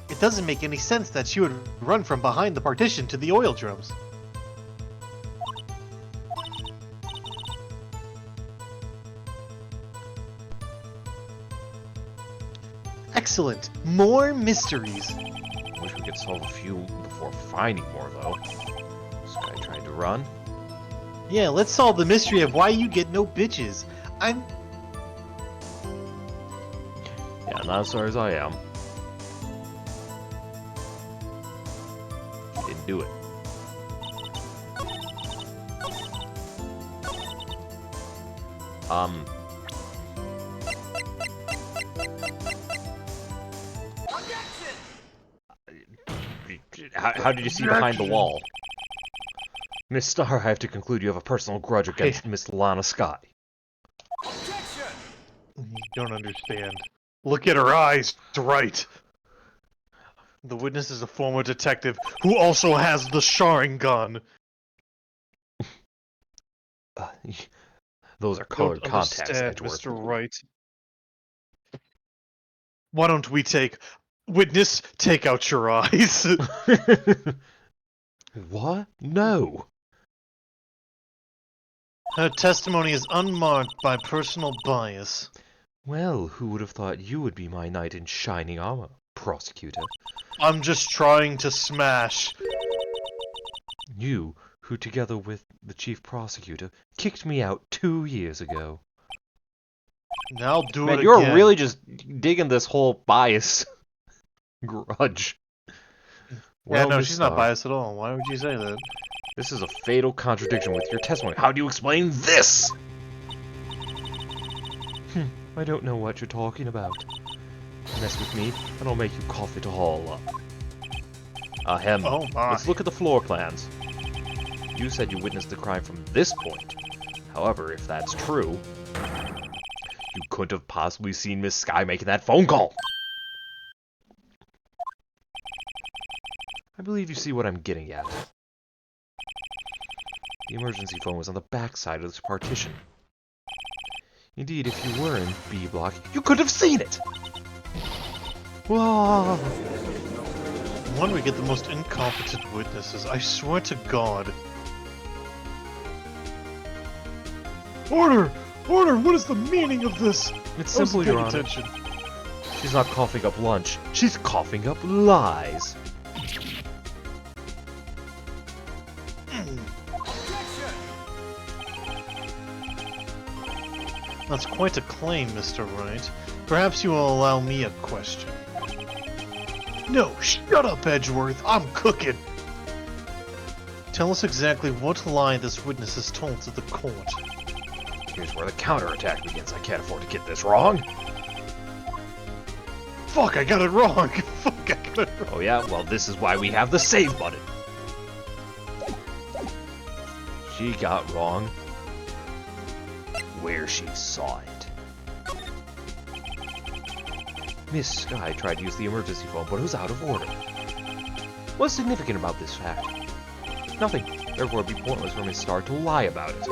It doesn't make any sense that she would run from behind the partition to the oil drums. Excellent! More mysteries! Wish we could solve a few before finding more, though. This guy tried to run. Yeah, let's solve the mystery of why you get no bitches. Yeah, not as sorry as I am. She didn't do it. How did you see behind the wall? Miss Starr, I have to conclude you have a personal grudge against Miss Lana Scott. You don't understand. Look at her eyes, right? The witness is a former detective who also has the Sharingan. Those are colored Don't contacts, understand, Edgeworth. Mr. Wright. Why don't we witness, take out your eyes? What? No. Her testimony is unmarked by personal bias. Well, who would have thought you would be my knight in shining armor, prosecutor? I'm just trying to smash. You, who together with the chief prosecutor, kicked me out 2 years ago. Now I'll do Man, it you're again. really just digging this whole bias grudge. Yeah, Well, no, Miss she's not Starr, biased at all. Why would you say that? this is a fatal contradiction with your testimony. How do you explain this? I don't know what you're talking about. Mess with me, and I'll make you cough it all up. Oh my. Let's look at the floor plans. You said you witnessed the crime from this point. However, if that's true, you couldn't have possibly seen Miss Sky making that phone call. I believe you see what I'm getting at. The emergency phone was on the back side of this partition. Indeed, if you were in B block, you could have seen it! Whoa! When we get the most incompetent witnesses, I swear to God. Order! Order! What is the meaning of this? It's simple, Your Honor. Attention. She's not coughing up lunch. She's coughing up lies. That's quite a claim, Mr. Wright. Perhaps you will allow me a question. No, shut up, Edgeworth. I'm cooking. Tell us exactly what lie this witness has told to the court. Here's where the counterattack begins. I can't afford to get this wrong. Fuck, I got it wrong. Fuck, I got it wrong. Oh yeah? Well, this is why we have the save button. She got wrong where she saw it. Miss Sky tried to use the emergency phone, but it was out of order. What's significant about this fact? Nothing. Therefore, it'd be pointless for Miss Star to lie about it.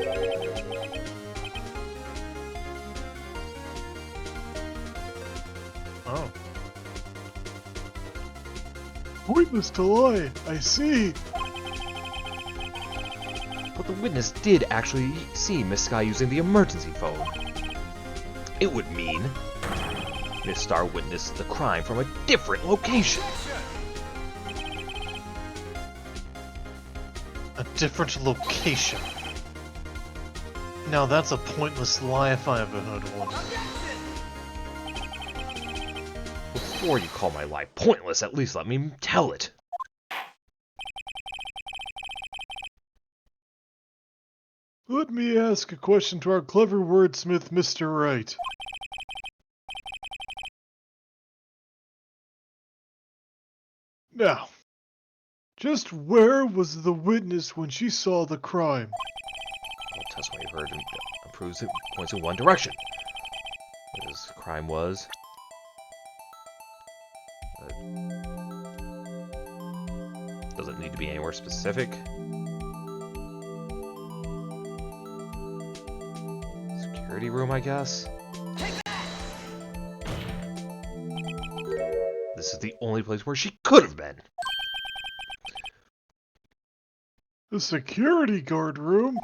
Oh. Pointless to lie. I see. But the witness did actually see Miss Sky using the emergency phone. It would mean Miss Star witnessed the crime from a different location. A different location. Now that's a pointless lie if I ever heard one. Before you call my lie pointless, at least let me tell it. Let me ask a question to our clever wordsmith, Mr. Wright. Now, just where was the witness when she saw the crime? Well, testimony heard and proves it points in one direction. His crime was doesn't need to be anywhere specific. Security room, I guess. This is the only place where she could have been. The security guard room?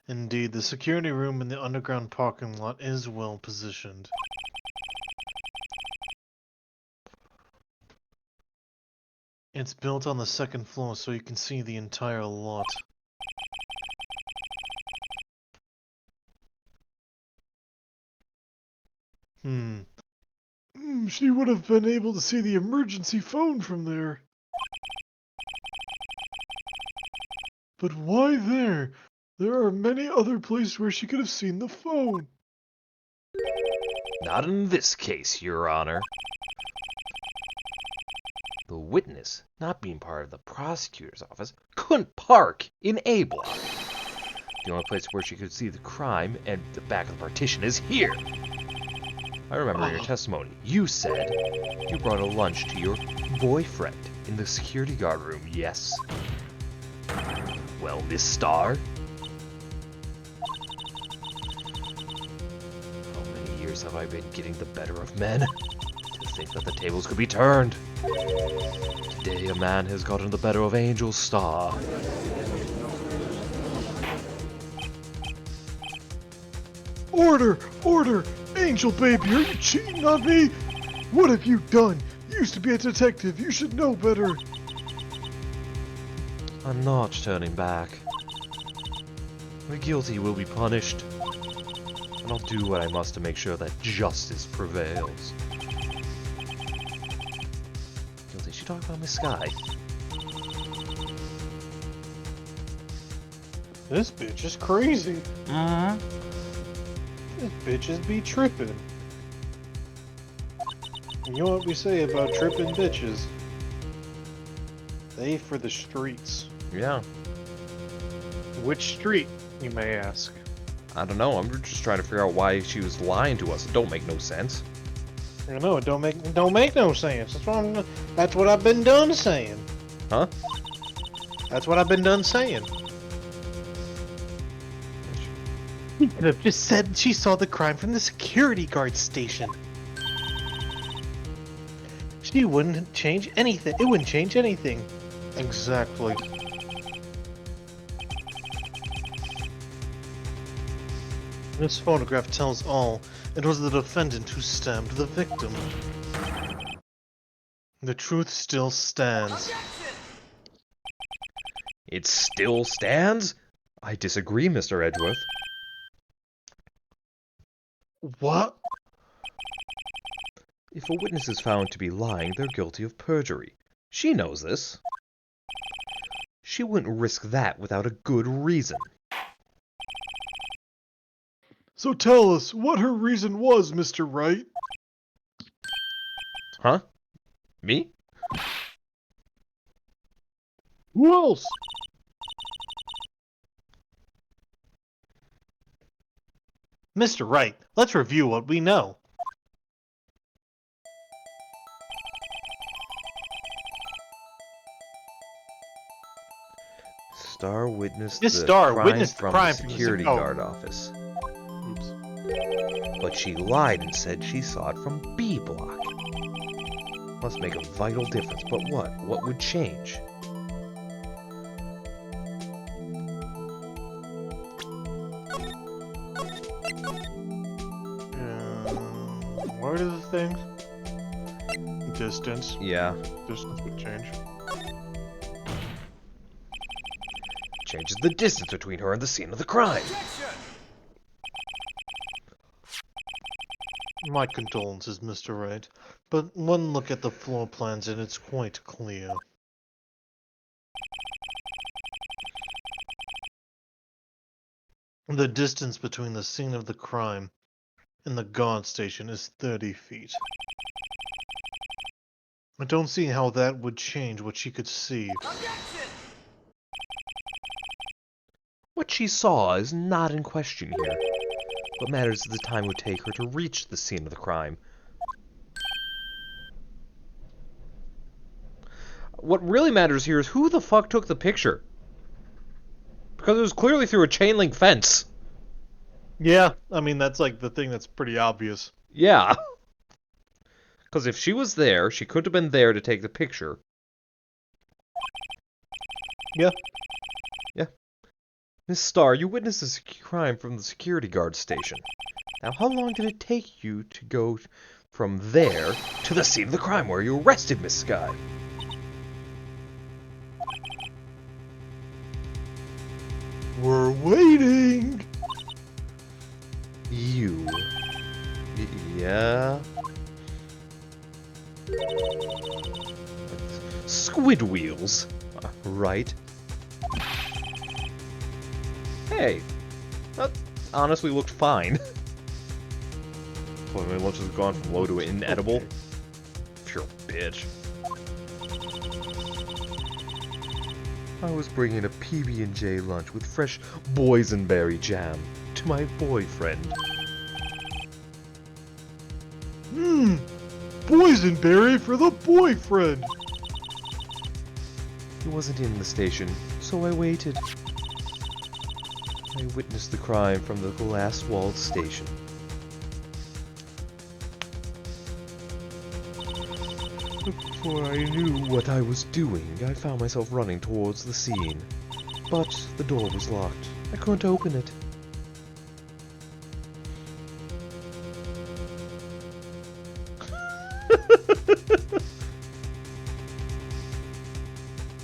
Indeed, the security room in the underground parking lot is well positioned. It's built on the second floor so you can see the entire lot. She would have been able to see the emergency phone from there. But why there? There are many other places where she could have seen the phone. Not in this case, Your Honor. The witness, not being part of the prosecutor's office, couldn't park in A block. The only place where she could see the crime and the back of the partition is here. I remember your testimony. You said you brought a lunch to your boyfriend in the security guard room, yes? Well, Miss Star? How many years have I been getting the better of men? To think that the tables could be turned. Today a man has gotten the better of Angel Star. Order! Order! Angel baby, are you cheating on me? What have you done? You used to be a detective. You should know better. I'm not turning back. The guilty will be punished. And I'll do what I must to make sure that justice prevails. Guilty, she talked about Miss Sky. This bitch is crazy. Mm-hmm. This bitches be tripping. You know what we say about tripping bitches? They for the streets. Yeah. Which street, you may ask? I don't know. I'm just trying to figure out why she was lying to us. It don't make no sense. I know it don't make no sense. That's what I've been done saying. Huh? That's what I've been done saying. She could have just said she saw the crime from the security guard station. She wouldn't change anything. It wouldn't change anything. Exactly. This photograph tells all. It was the defendant who stabbed the victim. The truth still stands. It still stands? I disagree, Mr. Edgeworth. What? If a witness is found to be lying, they're guilty of perjury. She knows this. She wouldn't risk that without a good reason. So tell us what her reason was, Mr. Wright. Huh? Me? Who else? Mr. Wright, let's review what we know. Star witnessed Miss the Starr crime witnessed the from crime the from the security oh. guard office. Oops. But she lied and said she saw it from B block. Must make a vital difference, but what? What would change? What are the things? Distance. Yeah, Distance would change. changes the distance between her and the scene of the crime. My condolences, Mr. Wright, but one look at the floor plans and it's quite clear. The distance between the scene of the crime and the guard station is 30 feet. I don't see how that would change what she could see. What she saw is not in question here. What matters is the time it would take her to reach the scene of the crime. What really matters here is who the fuck took the picture. Because it was clearly through a chain link fence. Yeah, I mean, that's like the thing that's pretty obvious. Yeah. Because if she was there, she could have been there to take the picture. Yeah. Yeah. Miss Starr, you witnessed a crime from the security guard station. Now, how long did it take you to go from there to the scene of the crime where you arrested Miss Sky? We're waiting! You. Yeah? Squid wheels. Right. Hey. That honestly looked fine. Boy, my lunch has gone from low to inedible. Pure bitch. I was bringing a PB&J lunch with fresh boysenberry jam to my boyfriend. Boysenberry for the boyfriend! He wasn't in the station, so I waited. I witnessed the crime from the glass-walled station. Before I knew what I was doing, I found myself running towards the scene. But the door was locked. I couldn't open it.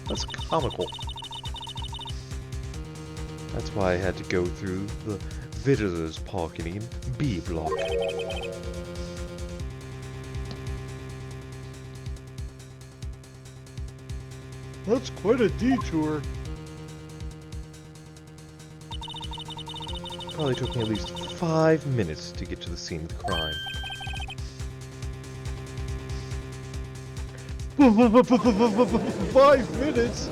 That's comical. That's why I had to go through the visitors parking in B block. That's quite a detour. Probably took me at least 5 minutes to get to the scene of the crime. 5 minutes?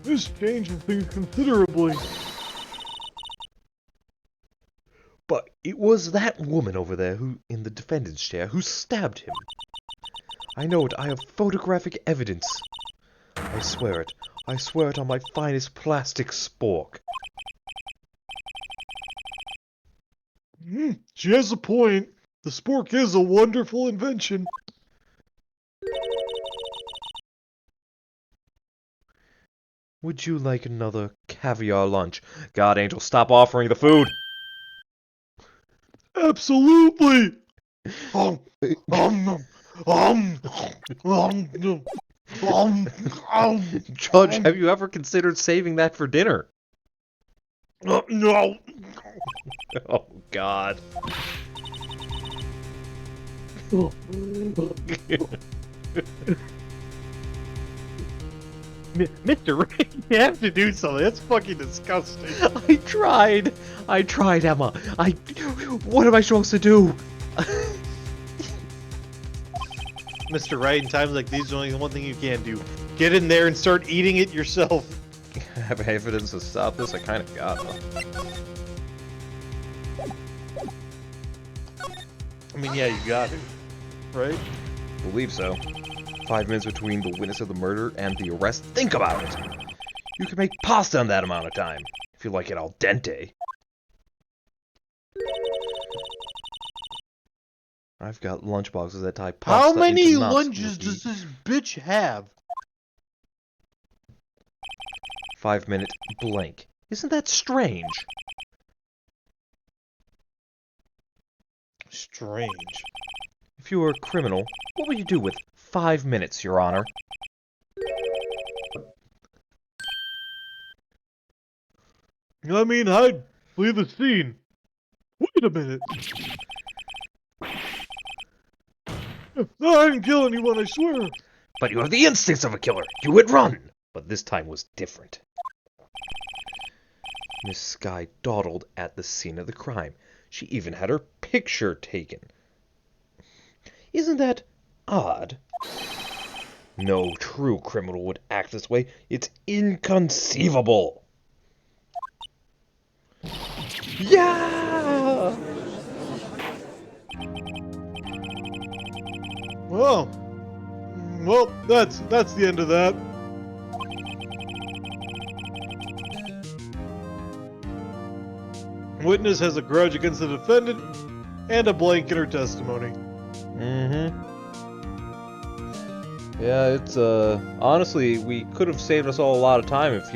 This changes things considerably. But it was that woman over there who, in the defendant's chair, who stabbed him. I know it. I have photographic evidence. I swear it. I swear it on my finest plastic spork. She has a point. The spork is a wonderful invention. Would you like another caviar lunch? God, Angel, stop offering the food! Absolutely. Um, um, um, um, Judge, have you ever considered saving that for dinner? no. Oh, God. Mr. Wright, you have to do something. That's fucking disgusting. I tried, Emma. What am I supposed to do? Mr. Wright, in times like these, there's only one thing you can do. Get in there and start eating it yourself. Have evidence to stop this? I kind of gotta. I mean, yeah, you got it. Right? Believe so. 5 minutes between the witness of the murder and the arrest. Think about it! You can make pasta in that amount of time, if you like it al dente. I've got lunchboxes that tie pasta How many into knots lunches with does the this bitch have? 5-minute blank. Isn't that strange? Strange. If you were a criminal, what would you do with 5 minutes, Your Honor? I mean, I'd flee the scene. Wait a minute. No, I didn't kill anyone, I swear. But you have the instincts of a killer. You would run. But this time was different. Miss Skye dawdled at the scene of the crime. She even had her picture taken. Isn't that odd? No true criminal would act this way. It's inconceivable. Yeah! Well, that's the end of that. Witness has a grudge against the defendant and a blank in her testimony. Mm-hmm. Yeah, it's, honestly, we could have saved us all a lot of time if,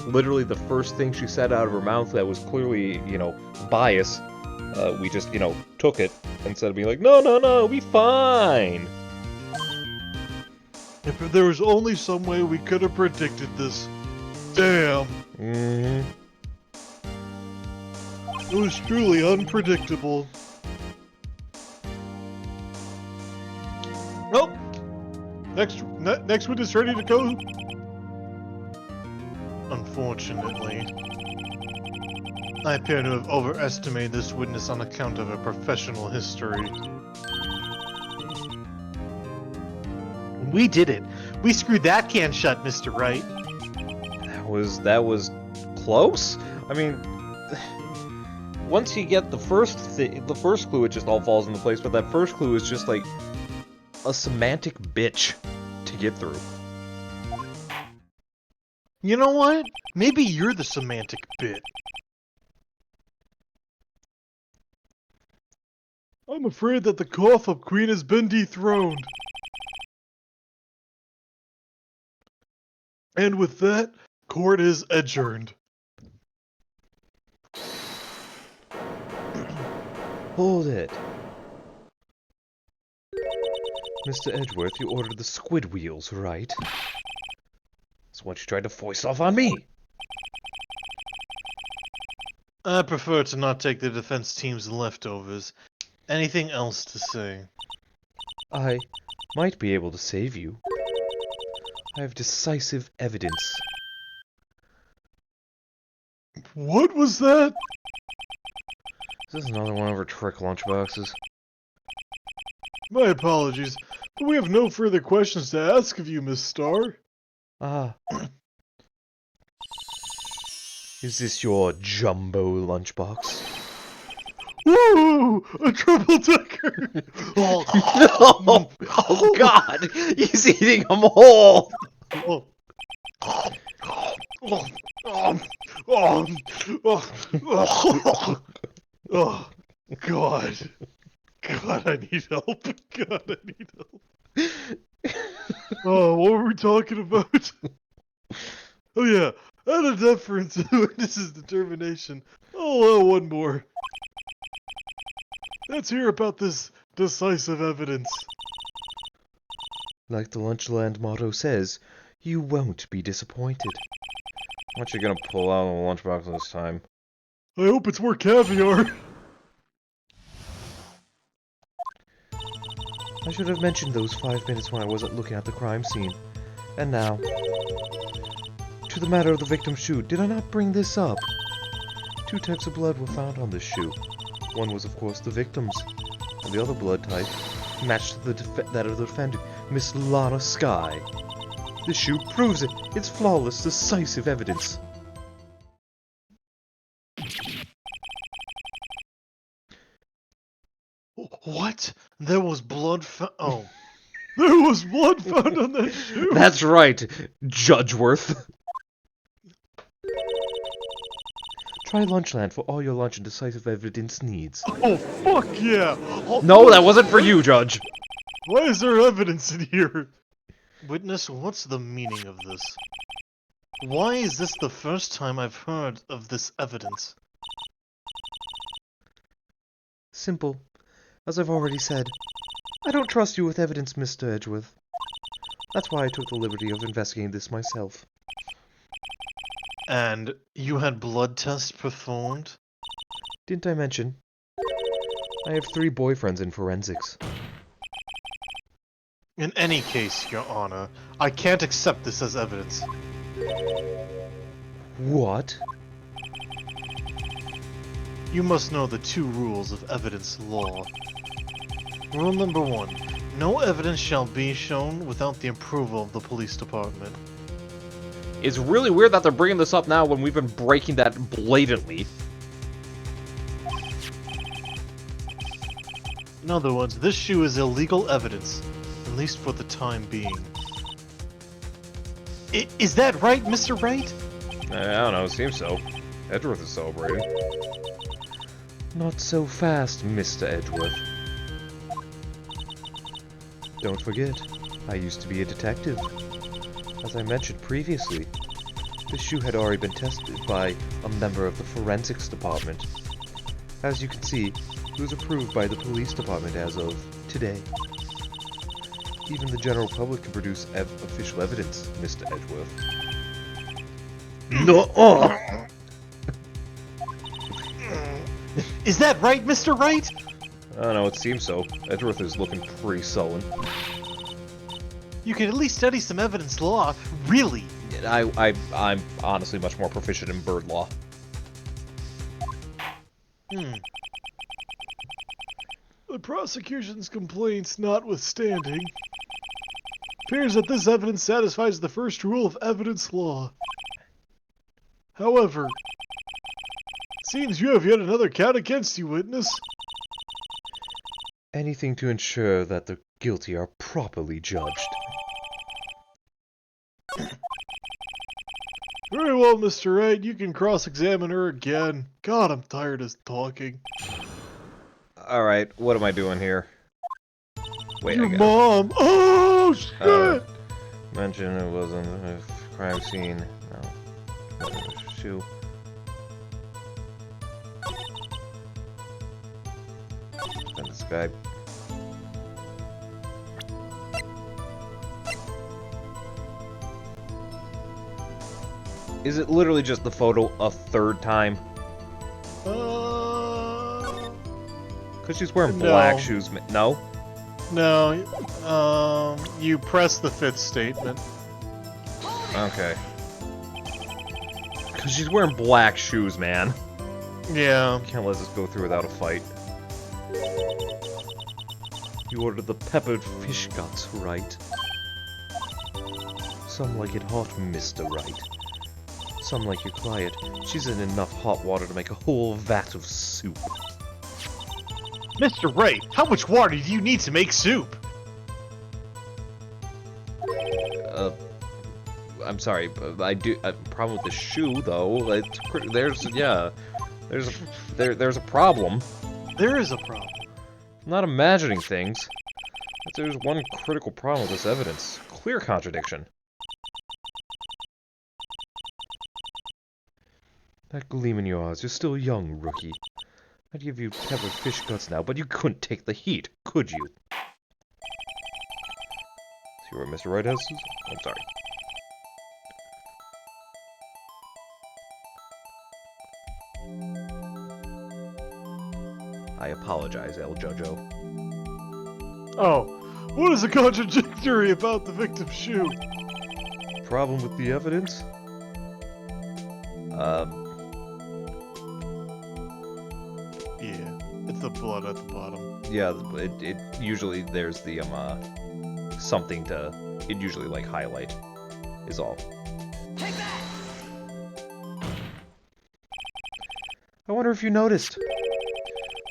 literally the first thing she said out of her mouth that was clearly, bias, we just, took it instead of being like, no, be fine. If there was only some way we could have predicted this. Damn. Mm-hmm. It was truly unpredictable. Well, next witness ready to go? Unfortunately, I appear to have overestimated this witness on account of her professional history. We did it. We screwed that can shut, Mr. Wright. That was close? I mean, once you get the first clue, it just all falls into place, but that first clue is just like a semantic bitch to get through. You know what? Maybe you're the semantic bit. I'm afraid that the cough-up queen has been dethroned. And with that, court is adjourned. Hold it. Mr. Edgeworth, you ordered the squid wheels, right? That's what you tried to foist off on me. I prefer to not take the defense team's leftovers. Anything else to say? I might be able to save you. I have decisive evidence. What was that? Is this another one of our trick lunchboxes? My apologies, but we have no further questions to ask of you, Miss Starr. Ah. Is this your jumbo lunchbox? Woo! A triple decker! No! Oh God! He's eating them whole! Oh. Oh, oh, oh, oh, oh, God. God, I need help. God, I need help. Oh, what were we talking about? Oh, yeah. Out of deference to the witness's determination, I'll allow one more. Let's hear about this decisive evidence. Like the Lunchland motto says, you won't be disappointed. What you gonna pull out of the lunchbox this time? I hope it's more caviar. I should have mentioned those 5 minutes when I wasn't looking at the crime scene. And now, to the matter of the victim's shoe, did I not bring this up? 2 types of blood were found on this shoe. One was, of course, the victim's, and the other blood type matched that of the defendant, Miss Lana Skye. This shoe proves it. It's flawless, decisive evidence. What? There was blood oh. There was blood found on that shoe! That's right, Judgeworth. Try Lunchland for all your lunch and decisive evidence needs. Oh, fuck yeah! No, that wasn't for you, Judge. Why is there evidence in here? Witness, what's the meaning of this? Why is this the first time I've heard of this evidence? Simple. As I've already said, I don't trust you with evidence, Mr. Edgeworth. That's why I took the liberty of investigating this myself. And you had blood tests performed? Didn't I mention? I have 3 boyfriends in forensics. In any case, Your Honor, I can't accept this as evidence. What? You must know the 2 rules of evidence law. Rule number 1. No evidence shall be shown without the approval of the police department. It's really weird that they're bringing this up now when we've been breaking that blatantly. In other words, this shoe is illegal evidence, at least for the time being. Is that right, Mr. Wright? I don't know, it seems so. Edgeworth is celebrating. Not so fast, Mr. Edgeworth. Don't forget, I used to be a detective. As I mentioned previously, this shoe had already been tested by a member of the forensics department. As you can see, it was approved by the police department as of today. Even the general public can produce official evidence, Mr. Edgeworth. No! Is that right, Mr. Wright? I don't know, it seems so. Edgeworth is looking pretty sullen. You can at least study some evidence law. Really? I'm honestly much more proficient in bird law. The prosecution's complaints notwithstanding, appears that this evidence satisfies the first rule of evidence law. However, it seems you have yet another count against you, witness. Anything to ensure that the guilty are properly judged. Very well, Mr. Wright, you can cross-examine her again. God, I'm tired of talking. Alright, what am I doing here? Wait, Your I got mom! Oh, shit! mention it wasn't a crime scene. No. Shoe. And this guy. Is it literally just the photo a 3rd time? Because she's wearing black shoes. No? No, you press the 5th statement. Okay. Because she's wearing black shoes, man. Yeah. Can't let this go through without a fight. You ordered the peppered fish guts, right? Some like it hot, Mr. Wright. Some like your client. She's in enough hot water to make a whole vat of soup. Mr. Wright, how much water do you need to make soup? I'm sorry, but I do. Problem with the shoe, though. There's a problem. There is a problem. I'm not imagining things. But there's one critical problem with this evidence. Clear contradiction. That gleam in your eyes. You're still young, rookie. I'd give you pepper fish guts now, but you couldn't take the heat, could you? See where Mr. Wright has his? I'm sorry. I apologize, El Jojo. Oh, what is the contradictory about the victim's shoe? Problem with the evidence? Yeah, it's the blood at the bottom. Yeah, it usually there's the something to it usually like highlight is all. Take that! I wonder if you noticed.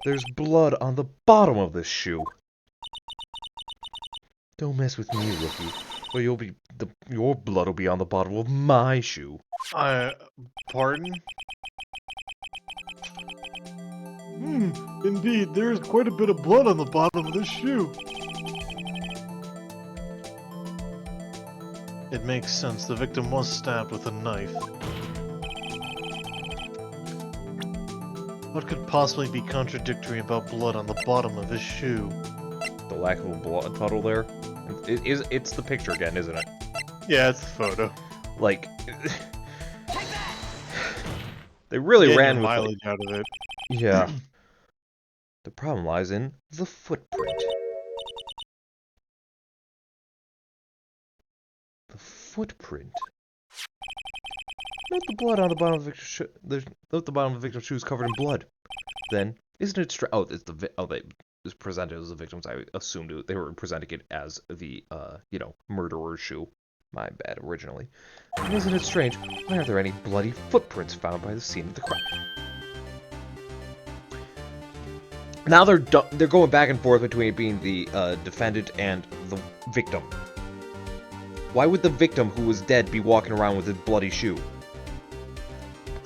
There's blood on the bottom of this shoe. Don't mess with me, rookie, or your blood will be on the bottom of my shoe. Pardon? Indeed, there's quite a bit of blood on the bottom of this shoe. It makes sense. The victim was stabbed with a knife. What could possibly be contradictory about blood on the bottom of his shoe? The lack of a blood puddle there. It's the picture again, isn't it? Yeah, it's the photo. Like, they really ran with mileage out of it. Yeah. The problem lies in the footprint. The footprint. Note the blood on the bottom of the victim's shoe. Note the bottom of the victim's shoe is covered in blood. Then, isn't it they was presented as the victims. I assumed they were presenting it as the murderer's shoe. My bad, originally. And isn't it strange? Why aren't there any bloody footprints found by the scene of the crime? Now they're going back and forth between it being the defendant and the victim. Why would the victim who was dead be walking around with his bloody shoe?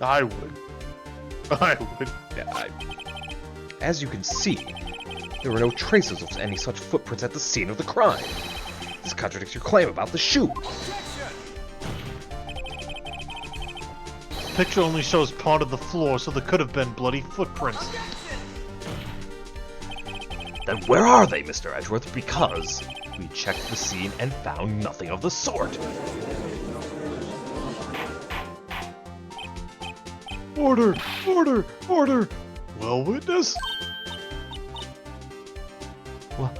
I would. Yeah, as you can see, there were no traces of any such footprints at the scene of the crime. This contradicts your claim about the shoe. The picture only shows part of the floor, so there could have been bloody footprints. Then where are they, Mr. Edgeworth? Because we checked the scene and found nothing of the sort. Order! Order! Order! Well, witness? Well,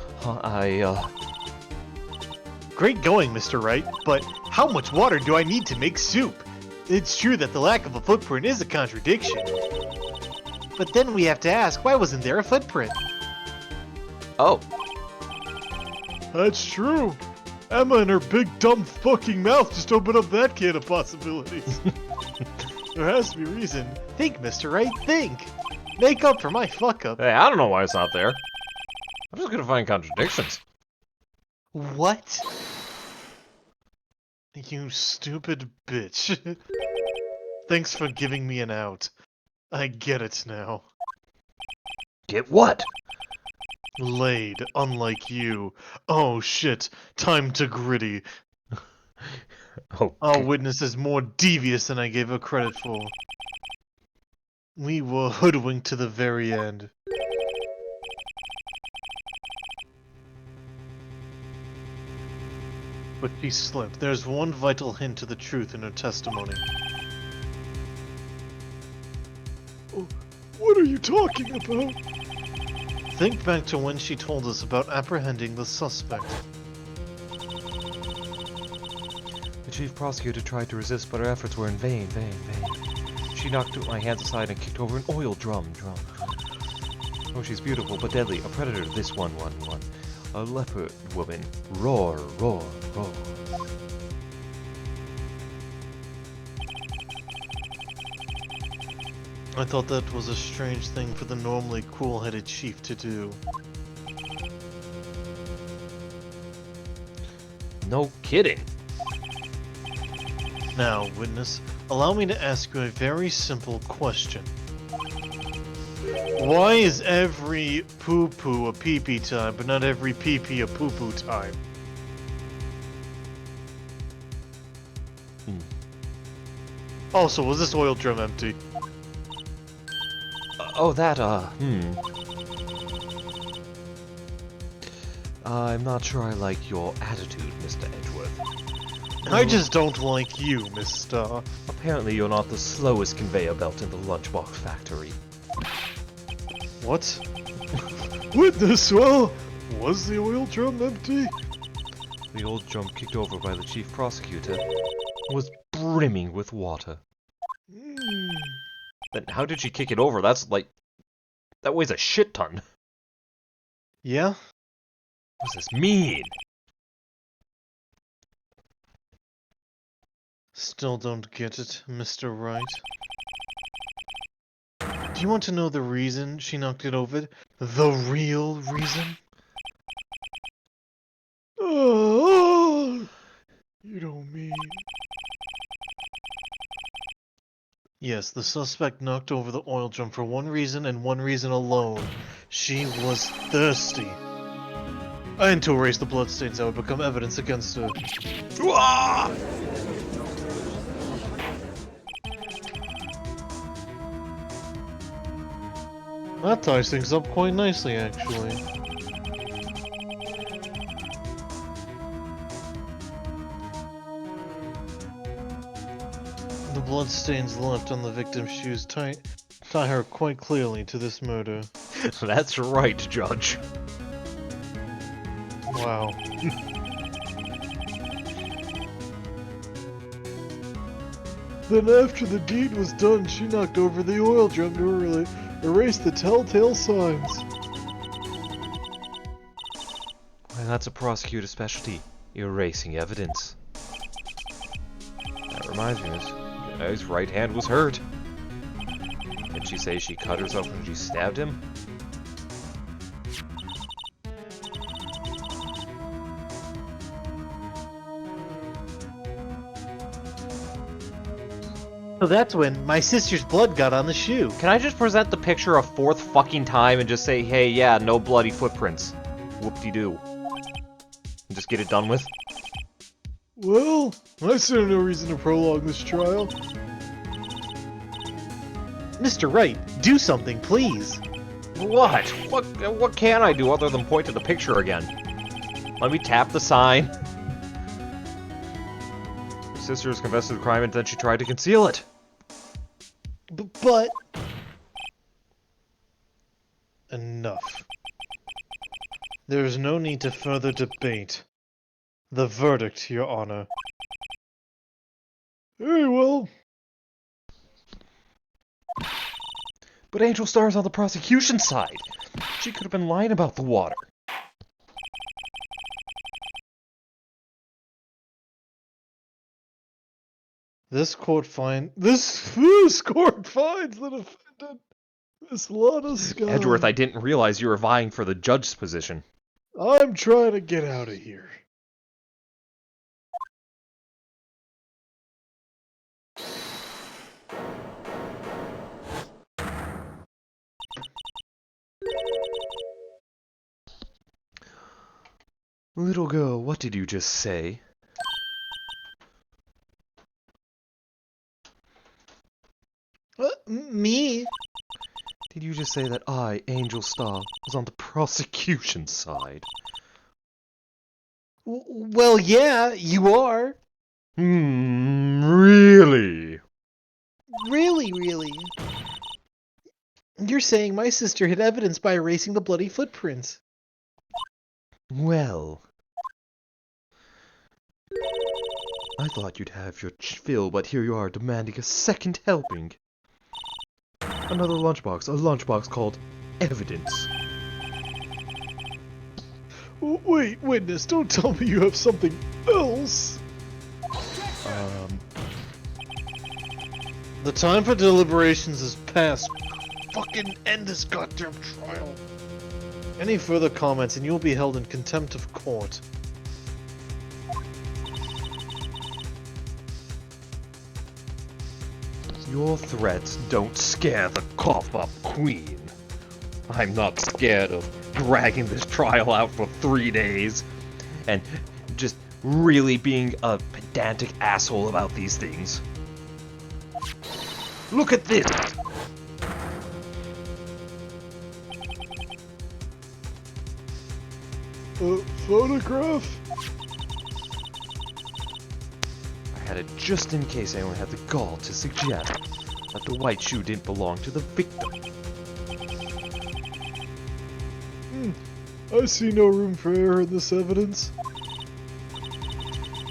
Great going, Mr. Wright, but how much water do I need to make soup? It's true that the lack of a footprint is a contradiction. But then we have to ask, why wasn't there a footprint? Oh. That's true. Emma and her big dumb fucking mouth just opened up that can of possibilities. There has to be a reason. Think, Mr. Wright, think! Make up for my fuck up. Hey, I don't know why it's not there. I'm just gonna find contradictions. What? You stupid bitch. Thanks for giving me an out. I get it now. Get what? Laid, unlike you. Oh shit, time to gritty. Oh, Our witness is more devious than I gave her credit for. We were hoodwinked to the very end. But she slipped. There's one vital hint to the truth in her testimony. Oh, what are you talking about? Think back to when she told us about apprehending the suspect. The chief prosecutor tried to resist, but her efforts were in vain. She knocked my hands aside and kicked over an oil drum. Oh, she's beautiful, but deadly. A predator, this one. A leopard woman. Roar. I thought that was a strange thing for the normally cool-headed chief to do. No kidding. Now, witness, allow me to ask you a very simple question. Why is every poo-poo a pee-pee time, but not every pee-pee a poo-poo time? Also, was this oil drum empty? I'm not sure I like your attitude, Mr. Edgeworth. I just don't like you, Miss Star. Apparently you're not the slowest conveyor belt in the lunchbox factory. What? Witness, well, was the oil drum empty? The old drum kicked over by the chief prosecutor was brimming with water. Then how did she kick it over? That weighs a shit ton. Yeah? What does this mean? Still don't get it, Mr. Wright. Do you want to know the reason she knocked it over? The real reason? Oh, you don't mean... Yes, the suspect knocked over the oil drum for one reason and one reason alone. She was thirsty. And to erase the bloodstains that would become evidence against her. That ties things up quite nicely, actually. The bloodstains left on the victim's shoes tie her quite clearly to this murder. That's right, Judge. Wow. Then after the deed was done, she knocked over the oil drum to erase the telltale signs. Well, that's a prosecutor's specialty, erasing evidence. That reminds me, his right hand was hurt. Did she say she cut herself when she stabbed him? So that's when my sister's blood got on the shoe. Can I just present the picture a fourth fucking time and just say, hey, yeah, no bloody footprints. Whoop-de-doo. And just get it done with? Well, I see no reason to prolong this trial. Mr. Wright, do something, please. What? What can I do other than point to the picture again? Let me tap the sign. Her sister has confessed to the crime and then she tried to conceal it. But... Enough. There is no need to further debate. The verdict, Your Honor. Very well. But Angel Star's on the prosecution's side. She could have been lying about the water. This court finds the defendant, Miss Lana Scott. Edgeworth, I didn't realize you were vying for the judge's position. I'm trying to get out of here. Little girl, what did you just say? Me? Did you just say that I, Angel Star, was on the prosecution's side? Well, yeah, you are. Really? Really. You're saying my sister hid evidence by erasing the bloody footprints. Well... I thought you'd have your fill, but here you are demanding a second helping. Another lunchbox, a lunchbox called evidence. Wait, witness, don't tell me you have something else. The time for deliberations is past. Fucking end this goddamn trial. Any further comments and you'll be held in contempt of court. Your threats don't scare the cough-up queen. I'm not scared of dragging this trial out for 3 days and just really being a pedantic asshole about these things. Look at this! Photograph? I had it just in case anyone had the gall to suggest that the white shoe didn't belong to the victim. I see no room for error in this evidence.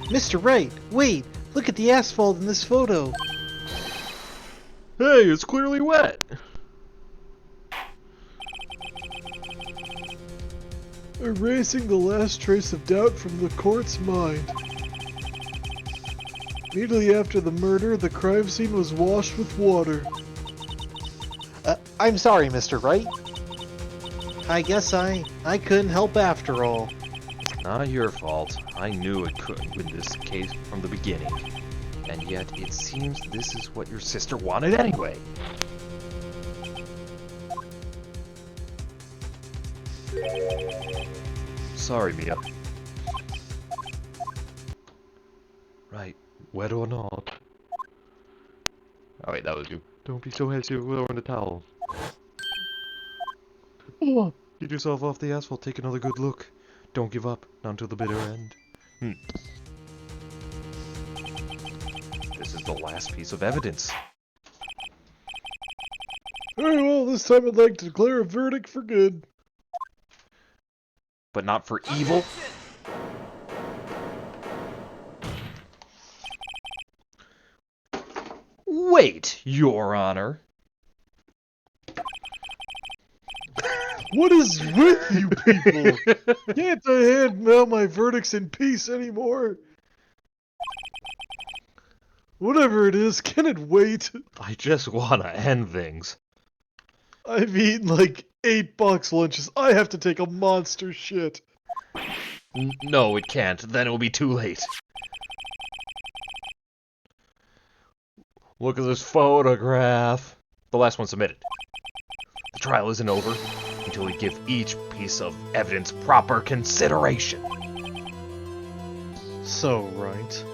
Mr. Wright, wait! Look at the asphalt in this photo! Hey, it's clearly wet! Erasing the last trace of doubt from the court's mind. Immediately after the murder, the crime scene was washed with water. I'm sorry, Mr. Wright. I guess I couldn't help after all. Not your fault. I knew it couldn't win this case from the beginning. And yet, it seems this is what your sister wanted anyway. Sorry, Mia. Right, wet or not. Oh wait, that was you. Don't be so hasty with throwing the towel. Get yourself off the asphalt, take another good look. Don't give up, not until the bitter end. This is the last piece of evidence. Very well, this time I'd like to declare a verdict for good. But not for evil? Wait, Your Honor. What is with you people? Can't I hand out my verdicts in peace anymore? Whatever it is, can it wait? I just wanna end things. I've eaten like 8 box lunches. I have to take a monster shit. No, it can't. Then it will be too late. Look at this photograph. The last one submitted. The trial isn't over until we give each piece of evidence proper consideration. So, Wright.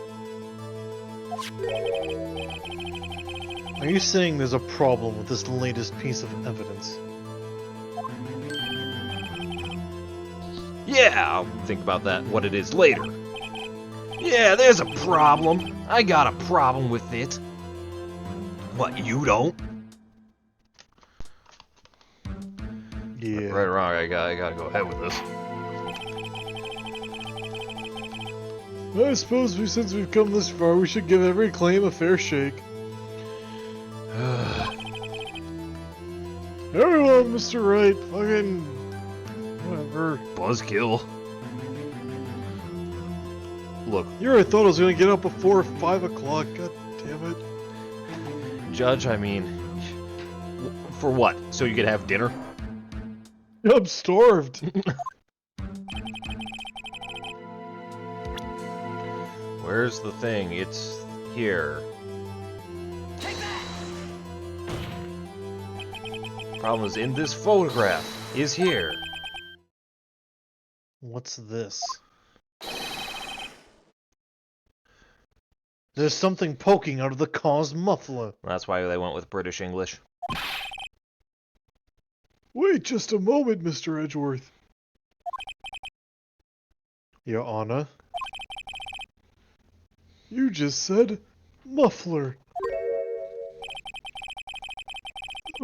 Are you saying there's a problem with this latest piece of evidence? Yeah, I'll think about that, what it is later. Yeah, there's a problem. I got a problem with it. What, you don't? Yeah. Right or wrong, I gotta go ahead with this. I suppose since we've come this far, we should give every claim a fair shake. Everyone, Mr. Wright, fucking... whatever. Buzzkill. Look, Here I thought I was gonna get up before 5 o'clock, god damn it. Judge, I mean... For what? So you could have dinner? I'm starved. Where's the thing? It's here. Problem is in this photograph. Is here. What's this? There's something poking out of the car's muffler. That's why they went with British English. Wait just a moment, Mr. Edgeworth. Your Honor. You just said muffler.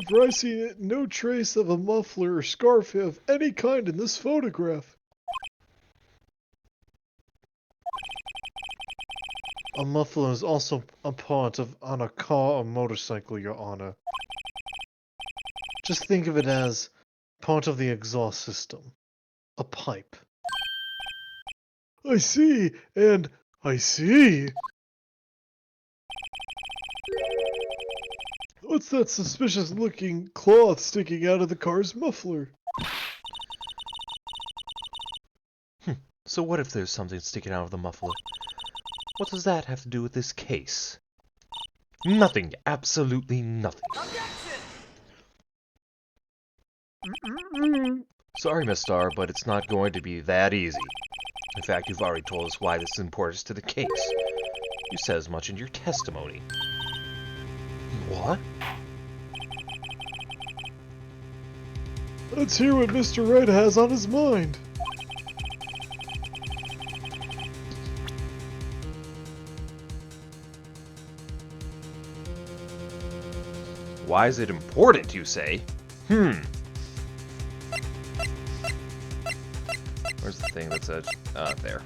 However, I see no trace of a muffler or scarf of any kind in this photograph. A muffler is also a part of on a car or motorcycle, Your Honor. Just think of it as part of the exhaust system. A pipe. I see, and I see. What's that suspicious-looking cloth sticking out of the car's muffler? So what if there's something sticking out of the muffler? What does that have to do with this case? Nothing. Absolutely nothing. Sorry, Miss Starr, but it's not going to be that easy. In fact, you've already told us why this is important to the case. You said as much in your testimony. What? Let's hear what Mr. Wright has on his mind. Why is it important, you say? Where's the thing that says... there.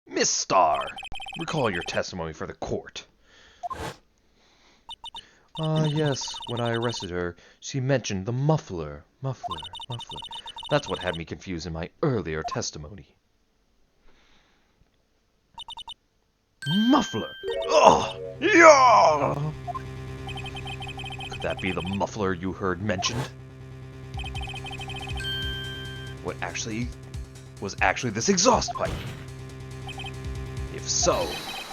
Miss Starr, recall your testimony for the court. Yes, when I arrested her, she mentioned the muffler. Muffler. That's what had me confused in my earlier testimony. Muffler! Ugh! Yeah! Could that be the muffler you heard mentioned? What was actually this exhaust pipe? If so,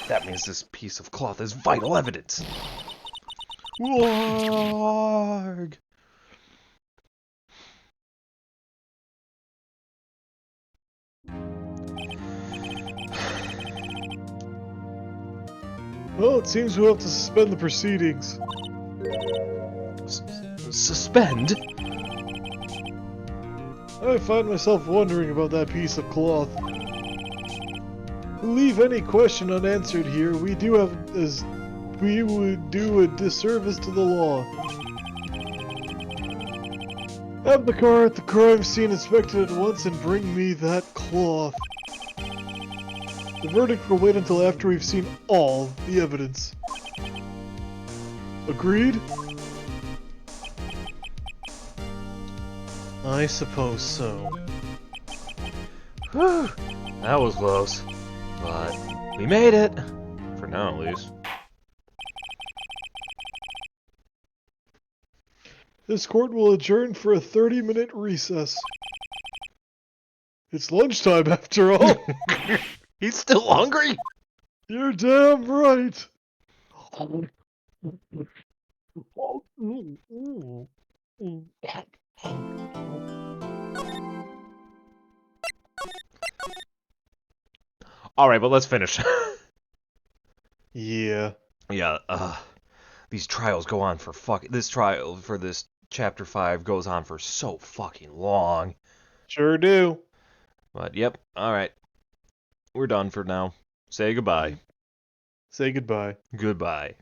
that means this piece of cloth is vital evidence. Warg! Well, it seems we'll have to suspend the proceedings. Suspend? I find myself wondering about that piece of cloth. To leave any question unanswered here, we would do a disservice to the law. Have the car at the crime scene inspected at once and bring me that cloth. The verdict will wait until after we've seen all the evidence. Agreed? I suppose so. Whew, that was close. But we made it. For now, at least. This court will adjourn for a 30-minute recess. It's lunchtime after all. He's still hungry? You're damn right. Alright, but let's finish. Yeah. Yeah, these trials go on for this trial for this chapter 5 goes on for so fucking long. Sure do. But yep, alright. We're done for now. Say goodbye. Say goodbye. Goodbye.